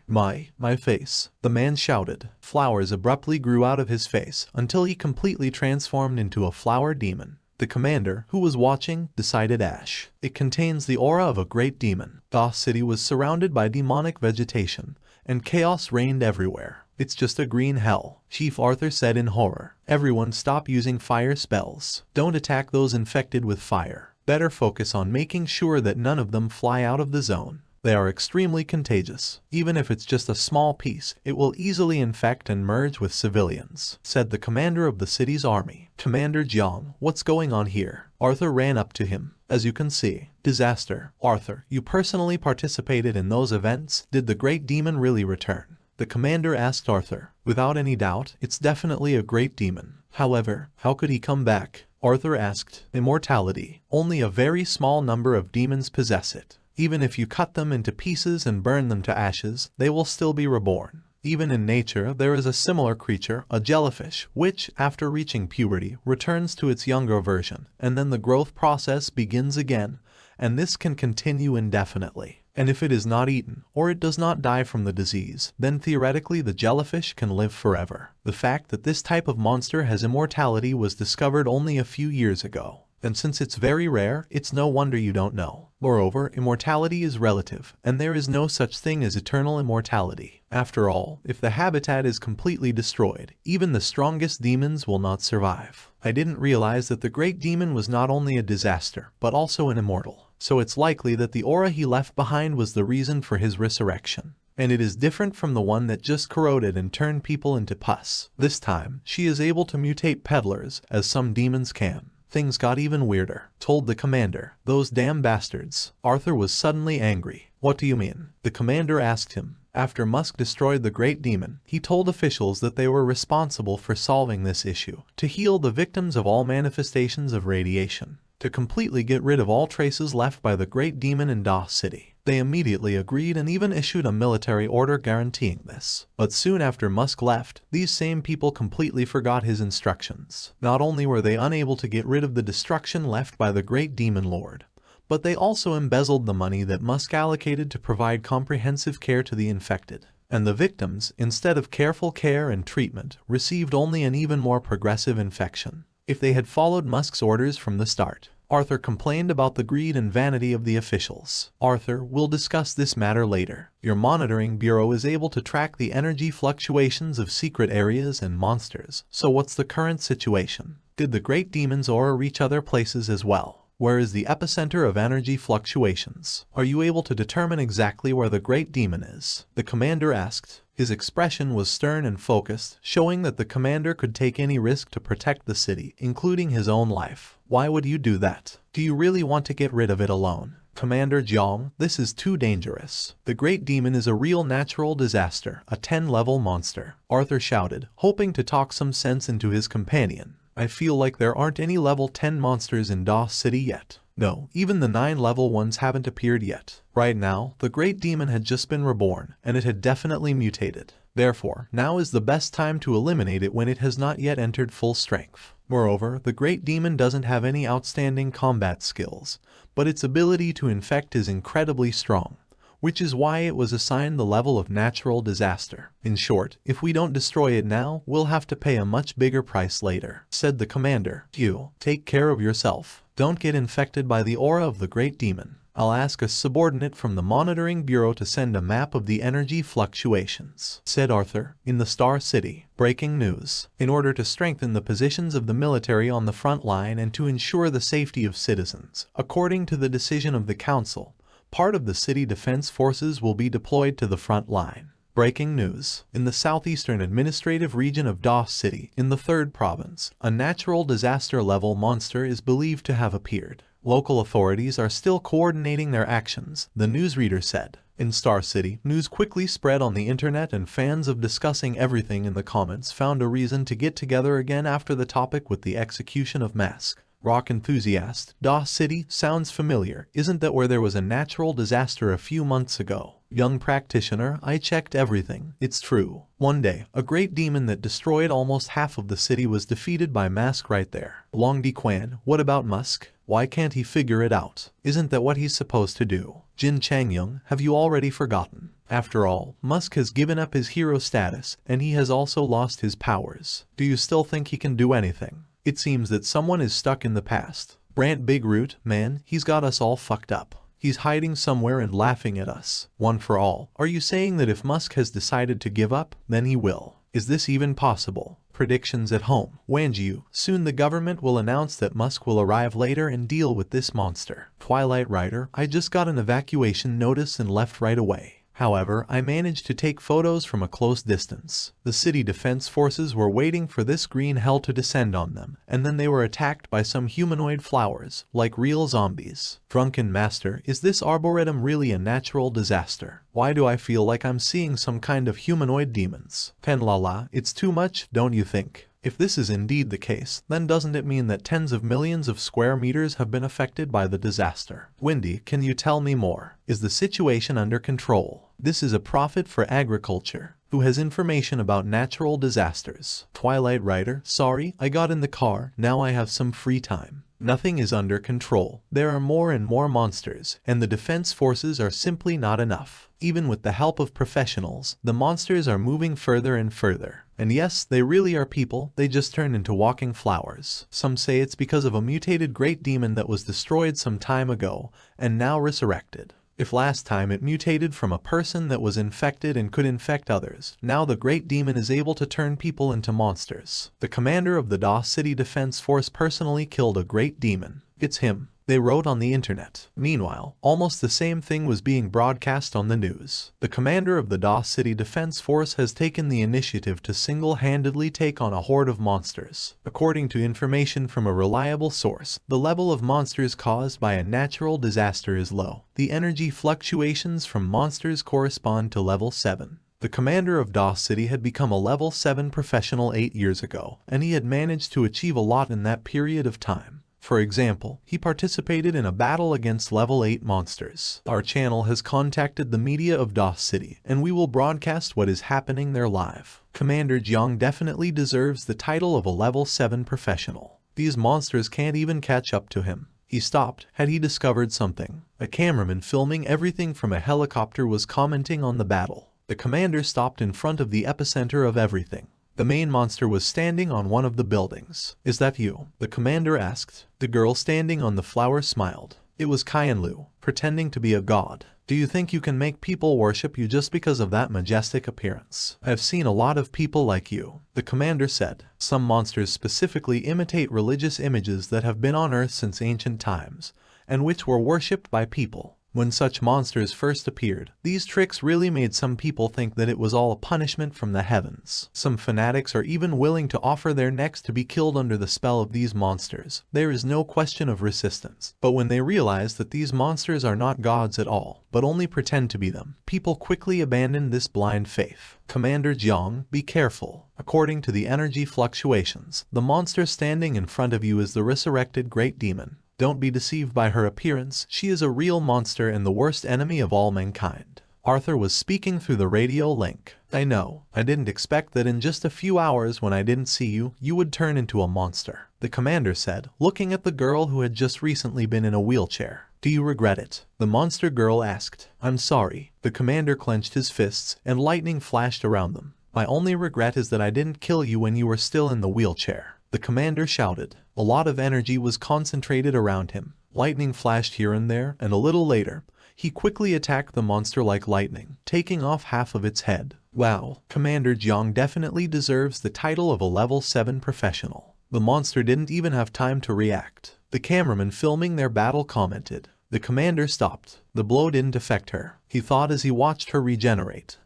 Speaker 1: face. The man shouted. Flowers abruptly grew out of his face, until he completely transformed into a flower demon. The commander, who was watching, decided ash. It contains the aura of a great demon. The city was surrounded by demonic vegetation, and chaos reigned everywhere. It's just a green hell, Chief Arthur said in horror. Everyone stop using fire spells. Don't attack those infected with fire. Better focus on making sure that none of them fly out of the zone. They are extremely contagious. Even if it's just a small piece, it will easily infect and merge with civilians, said the commander of the city's army. Commander Jiang, what's going on here? Arthur ran up to him. As you can see, disaster. Arthur, you personally participated in those events. Did the great demon really return? The commander asked Arthur. Without any doubt, it's definitely a great demon. However, how could he come back? Arthur asked. Immortality. Only a very small number of demons possess it. Even if you cut them into pieces and burn them to ashes, they will still be reborn. Even in nature, there is a similar creature, a jellyfish, which, after reaching puberty, returns to its younger version, and then the growth process begins again, and this can continue indefinitely. And if it is not eaten, or it does not die from the disease, then theoretically the jellyfish can live forever. The fact that this type of monster has immortality was discovered only a few years ago. And since it's very rare, it's no wonder you don't know. Moreover, immortality is relative, and there is no such thing as eternal immortality. After all, if the habitat is completely destroyed, even the strongest demons will not survive. I didn't realize that the Great Demon was not only a disaster, but also an immortal. So it's likely that the aura he left behind was the reason for his resurrection. And it is different from the one that just corroded and turned people into pus. This time, she is able to mutate peddlers, as some demons can. Things got even weirder, told the commander. Those damn bastards. Arthur was suddenly angry. What do you mean? The commander asked him. After Musk destroyed the Great Demon, he told officials that they were responsible for solving this issue, to heal the victims of all manifestations of radiation, to completely get rid of all traces left by the Great Demon in Dawes City. They immediately agreed and even issued a military order guaranteeing this. But soon after Musk left, these same people completely forgot his instructions. Not only were they unable to get rid of the destruction left by the Great Demon Lord, but they also embezzled the money that Musk allocated to provide comprehensive care to the infected. And the victims, instead of careful care and treatment, received only an even more progressive infection. If they had followed Musk's orders from the start. Arthur complained about the greed and vanity of the officials. Arthur, we'll discuss this matter later. Your monitoring bureau is able to track the energy fluctuations of secret areas and monsters. So what's the current situation? Did the Great Demon's aura reach other places as well? Where is the epicenter of energy fluctuations? Are you able to determine exactly where the Great Demon is? The commander asked. His expression was stern and focused, showing that the commander could take any risk to protect the city, including his own life. Why would you do that? Do you really want to get rid of it alone? Commander Jiang, this is too dangerous. The Great Demon is a real natural disaster, a 10-level monster. Arthur shouted, hoping to talk some sense into his companion. I feel like there aren't any level 10 monsters in Dawes City yet. No, even the 9-level ones haven't appeared yet. Right now, the Great Demon had just been reborn, and it had definitely mutated. Therefore, now is the best time to eliminate it when it has not yet entered full strength. Moreover, the Great Demon doesn't have any outstanding combat skills, but its ability to infect is incredibly strong, which is why it was assigned the level of natural disaster. In short, if we don't destroy it now, we'll have to pay a much bigger price later, said the commander. You, take care of yourself. Don't get infected by the aura of the Great Demon. I'll ask a subordinate from the monitoring bureau to send a map of the energy fluctuations, said Arthur. In the Star City. Breaking news. In order to strengthen the positions of the military on the front line and to ensure the safety of citizens, according to the decision of the council, part of the city defense forces will be deployed to the front line. Breaking news. In the southeastern administrative region of Dawes City, in the 3rd province, a natural disaster-level monster is believed to have appeared. Local authorities are still coordinating their actions, the newsreader said. In Star City, news quickly spread on the internet and fans of discussing everything in the comments found a reason to get together again after the topic with the execution of Mask. Rock enthusiast, Dawes City sounds familiar. Isn't that where there was a natural disaster a few months ago? Young practitioner, I checked everything. It's true. One day, a Great Demon that destroyed almost half of the city was defeated by Mask right there. Long Di Quan, what about Musk? Why can't he figure it out? Isn't that what he's supposed to do? Jin Changyung, have you already forgotten? After all, Musk has given up his hero status, and he has also lost his powers. Do you still think he can do anything? It seems that someone is stuck in the past. Brant Big Root, man, he's got us all fucked up. He's hiding somewhere and laughing at us. One for all. Are you saying that if Musk has decided to give up, then he will? Is this even possible? Predictions at home. Wanjiu, soon the government will announce that Musk will arrive later and deal with this monster. Twilight Rider, I just got an evacuation notice and left right away. However, I managed to take photos from a close distance. The city defense forces were waiting for this green hell to descend on them, and then they were attacked by some humanoid flowers, like real zombies. Drunken Master, is this arboretum really a natural disaster? Why do I feel like I'm seeing some kind of humanoid demons? Penlala, it's too much, don't you think? If this is indeed the case, then doesn't it mean that tens of millions of square meters have been affected by the disaster? Windy, can you tell me more? Is the situation under control? This is a prophet for agriculture, who has information about natural disasters. Twilight Rider, sorry, I got in the car, now I have some free time. Nothing is under control. There are more and more monsters, and the defense forces are simply not enough. Even with the help of professionals, the monsters are moving further and further. And yes, they really are people, they just turned into walking flowers. Some say it's because of a mutated great demon that was destroyed some time ago, and now resurrected. If last time it mutated from a person that was infected and could infect others, now the great demon is able to turn people into monsters. The commander of the Dawes City Defense Force personally killed a great demon. It's him, they wrote on the internet. Meanwhile, almost the same thing was being broadcast on the news. The commander of the Dawes City Defense Force has taken the initiative to single-handedly take on a horde of monsters. According to information from a reliable source, the level of monsters caused by a natural disaster is low. The energy fluctuations from monsters correspond to level 7. The commander of Dawes City had become a level 7 professional 8 years ago, and he had managed to achieve a lot in that period of time. For example, he participated in a battle against level 8 monsters. Our channel has contacted the media of Dawes City, and we will broadcast what is happening there live. Commander Jiang definitely deserves the title of a level 7 professional. These monsters can't even catch up to him. He stopped. Had he discovered something? A cameraman filming everything from a helicopter was commenting on the battle. The commander stopped in front of the epicenter of everything. The main monster was standing on one of the buildings. "Is that you?" the commander asked. The girl standing on the flower smiled. It was Qianlu, pretending to be a god. "Do you think you can make people worship you just because of that majestic appearance? I've seen a lot of people like you," the commander said. Some monsters specifically imitate religious images that have been on Earth since ancient times, and which were worshipped by people. When such monsters first appeared, these tricks really made some people think that it was all a punishment from the heavens. Some fanatics are even willing to offer their necks to be killed under the spell of these monsters. There is no question of resistance. But when they realize that these monsters are not gods at all, but only pretend to be them, people quickly abandon this blind faith. Commander Jiang, be careful. According to the energy fluctuations, the monster standing in front of you is the resurrected great demon. Don't be deceived by her appearance. She is a real monster and the worst enemy of all mankind. Arthur was speaking through the radio link. "I know. I didn't expect that in just a few hours when I didn't see you, you would turn into a monster," the commander said, looking at the girl who had just recently been in a wheelchair. "Do you regret it?" the monster girl asked. "I'm sorry." The commander clenched his fists, and lightning flashed around them. "My only regret is that I didn't kill you when you were still in the wheelchair," the commander shouted. A lot of energy was concentrated around him. Lightning flashed here and there, and a little later, he quickly attacked the monster like lightning, taking off half of its head. Wow, Commander Jiang definitely deserves the title of a level 7 professional. The monster didn't even have time to react. The cameraman filming their battle commented. The commander stopped. The blow didn't affect her, he thought as he watched her regenerate.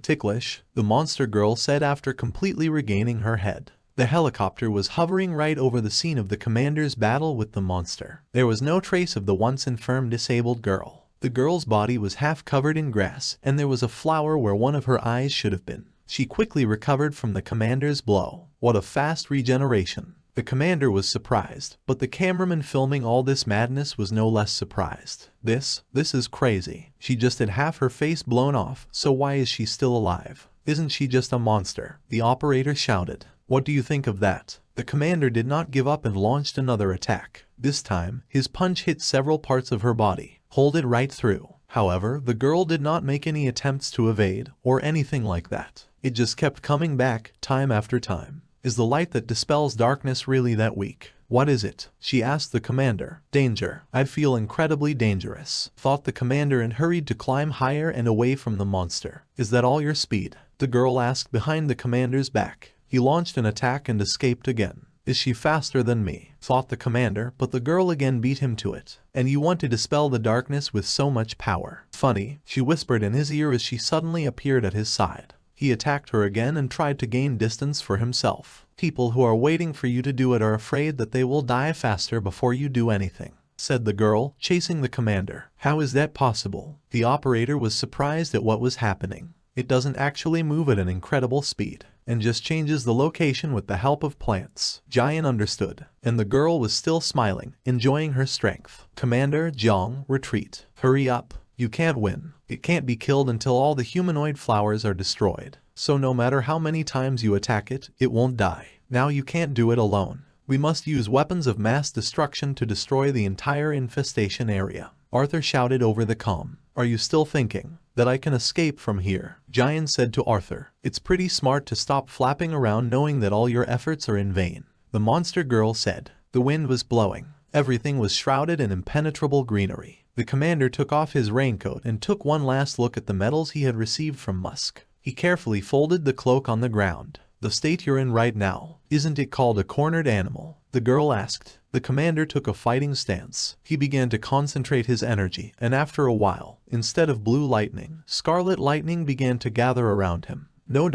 Speaker 1: Ticklish, the monster girl said after completely regaining her head. The helicopter was hovering right over the scene of the commander's battle with the monster. There was no trace of the once infirm disabled girl. The girl's body was half covered in grass, and there was a flower where one of her eyes should have been. She quickly recovered from the commander's blow. What a fast regeneration. The commander was surprised, but the cameraman filming all this madness was no less surprised. This is crazy. She just had half her face blown off, so why is she still alive? Isn't she just a monster? The operator shouted. What do you think of that? The commander did not give up and launched another attack. This time, his punch hit several parts of her body, holding it right through. However, the girl did not make any attempts to evade, or anything like that. It just kept coming back, time after time. Is the light that dispels darkness really that weak? What is it? She asked the commander. Danger. I feel incredibly dangerous, thought the commander and hurried to climb higher and away from the monster. Is that all your speed? The girl asked behind the commander's back. He launched an attack and escaped again. Is she faster than me? Thought the commander, but the girl again beat him to it. And you want to dispel the darkness with so much power. Funny, she whispered in his ear as she suddenly appeared at his side. He attacked her again and tried to gain distance for himself. People who are waiting for you to do it are afraid that they will die faster before you do anything, said the girl, chasing the commander. How is that possible? The operator was surprised at what was happening. It doesn't actually move at an incredible speed, and just changes the location with the help of plants. Jiang understood, and the girl was still smiling, enjoying her strength. Commander Jiang, retreat. Hurry up. You can't win. It can't be killed until all the humanoid flowers are destroyed. So no matter how many times you attack it, it won't die. Now you can't do it alone. We must use weapons of mass destruction to destroy the entire infestation area. Arthur shouted over the comm. Are you still thinking that I can escape from here? Giant said to Arthur. It's pretty smart to stop flapping around knowing that all your efforts are in vain. The monster girl said. The wind was blowing. Everything was shrouded in impenetrable greenery. The commander took off his raincoat and took one last look at the medals he had received from Musk. He carefully folded the cloak on the ground. The state you're in right now, isn't it called a cornered animal? The girl asked. The commander took a fighting stance. He began to concentrate his energy, and after a while, instead of blue lightning, scarlet lightning began to gather around him. No.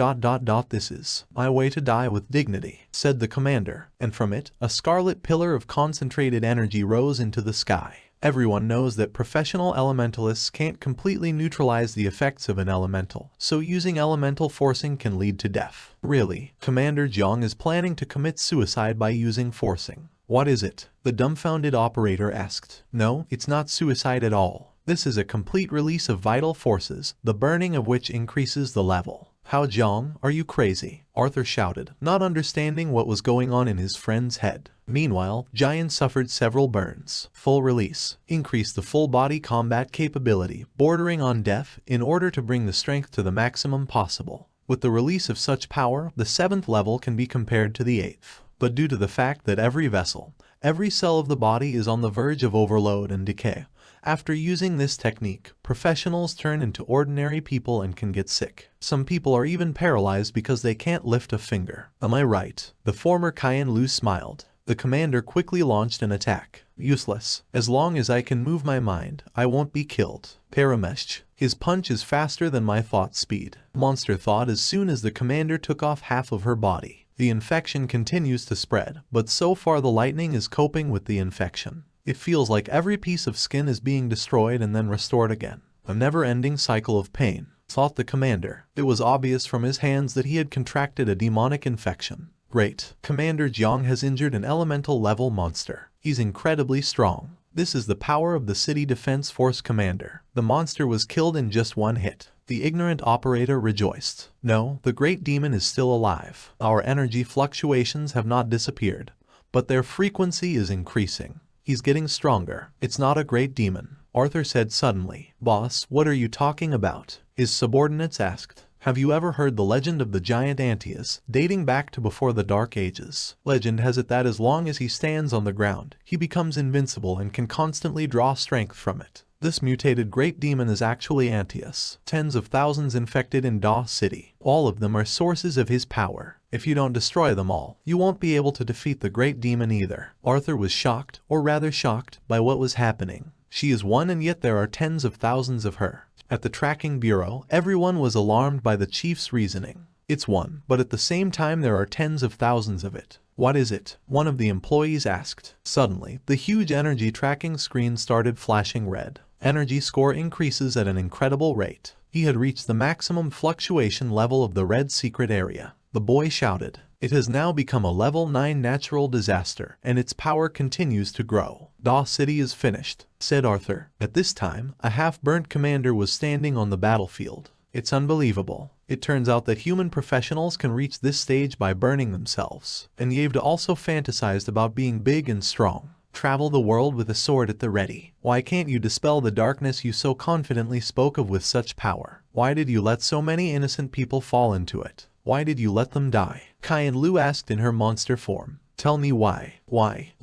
Speaker 1: This is my way to die with dignity, said the commander, and from it, a scarlet pillar of concentrated energy rose into the sky. Everyone knows that professional elementalists can't completely neutralize the effects of an elemental, so using elemental forcing can lead to death. Really, Commander Jiang is planning to commit suicide by using forcing. What is it? The dumbfounded operator asked. No, it's not suicide at all. This is a complete release of vital forces, the burning of which increases the level. How, Jiang, are you crazy? Arthur shouted, not understanding what was going on in his friend's head. Meanwhile, Giant suffered several burns. Full release. Increase the full body combat capability, bordering on death, in order to bring the strength to the maximum possible. With the release of such power, the 7th level can be compared to the 8th. But due to the fact that every vessel, every cell of the body is on the verge of overload and decay, after using this technique, professionals turn into ordinary people and can get sick. Some people are even paralyzed because they can't lift a finger. Am I right? The former Qian Lu smiled. The commander quickly launched an attack. Useless. As long as I can move my mind, I won't be killed. Paramesh. His punch is faster than my thought speed. Monster thought as soon as the commander took off half of her body. The infection continues to spread, but so far the lightning is coping with the infection. It feels like every piece of skin is being destroyed and then restored again. A never-ending cycle of pain, thought the commander. It was obvious from his hands that he had contracted a demonic infection. Great. Commander Jiang has injured an elemental-level monster. He's incredibly strong. This is the power of the City Defense Force commander. The monster was killed in just one hit. The ignorant operator rejoiced. No, the great demon is still alive. Our energy fluctuations have not disappeared, but their frequency is increasing. He's getting stronger. It's not a great demon, Arthur said suddenly. Boss, what are you talking about? His subordinates asked. Have you ever heard the legend of the giant Antaeus, dating back to before the Dark Ages? Legend has it that as long as he stands on the ground, he becomes invincible and can constantly draw strength from it. This mutated great demon is actually Antaeus. Tens of thousands infected in Da City. All of them are sources of his power. If you don't destroy them all, you won't be able to defeat the great demon either. Arthur was shocked, or rather shocked, by what was happening. She is one and yet there are tens of thousands of her. At the tracking bureau, everyone was alarmed by the chief's reasoning. It's one, but at the same time there are tens of thousands of it. What is it? One of the employees asked. Suddenly, the huge energy tracking screen started flashing red. Energy score increases at an incredible rate. He had reached the maximum fluctuation level of the red secret area. The boy shouted. It has now become a level 9 natural disaster, and its power continues to grow. Da City is finished, said Arthur. At this time, a half-burnt commander was standing on the battlefield. It's unbelievable. It turns out that human professionals can reach this stage by burning themselves. And Yevda also fantasized about being big and strong. Travel the world with a sword at the ready. Why can't you dispel the darkness you so confidently spoke of with such power? Why did you let so many innocent people fall into it? Why did you let them die? Qian Lu asked in her monster form. Tell me why. Why?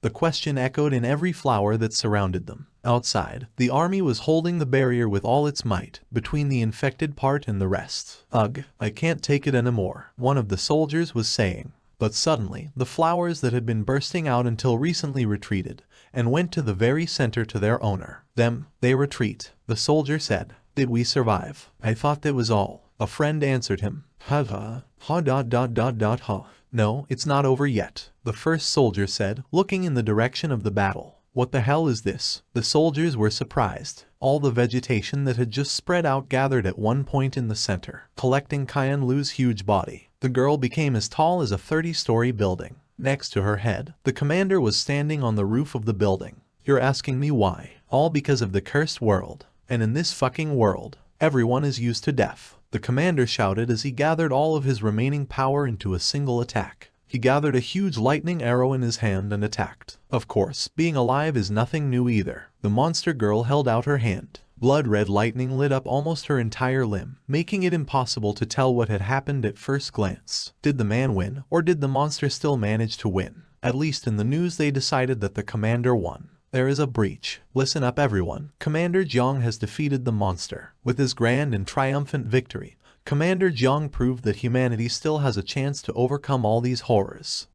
Speaker 1: The question echoed in every flower that surrounded them. Outside, the army was holding the barrier with all its might, between the infected part and the rest. Ugh, I can't take it anymore, one of the soldiers was saying. But suddenly, the flowers that had been bursting out until recently retreated, and went to the very center to their owner. They retreat, the soldier said. Did we survive? I thought that was all. A friend answered him. Ha. No, it's not over yet, the first soldier said, looking in the direction of the battle. What the hell is this? The soldiers were surprised. All the vegetation that had just spread out gathered at one point in the center, collecting Qian Lu's huge body. The girl became as tall as a 30-story building. Next to her head, the commander was standing on the roof of the building. You're asking me why? All because of the cursed world. And in this fucking world, everyone is used to death. The commander shouted as he gathered all of his remaining power into a single attack. He gathered a huge lightning arrow in his hand and attacked. Of course, being alive is nothing new either. The monster girl held out her hand. Blood-red lightning lit up almost her entire limb, making it impossible to tell what had happened at first glance. Did the man win, or did the monster still manage to win? At least in the news they decided that the commander won. There is a breach. Listen up everyone. Commander Jiang has defeated the monster. With his grand and triumphant victory, Commander Jiang proved that humanity still has a chance to overcome all these horrors.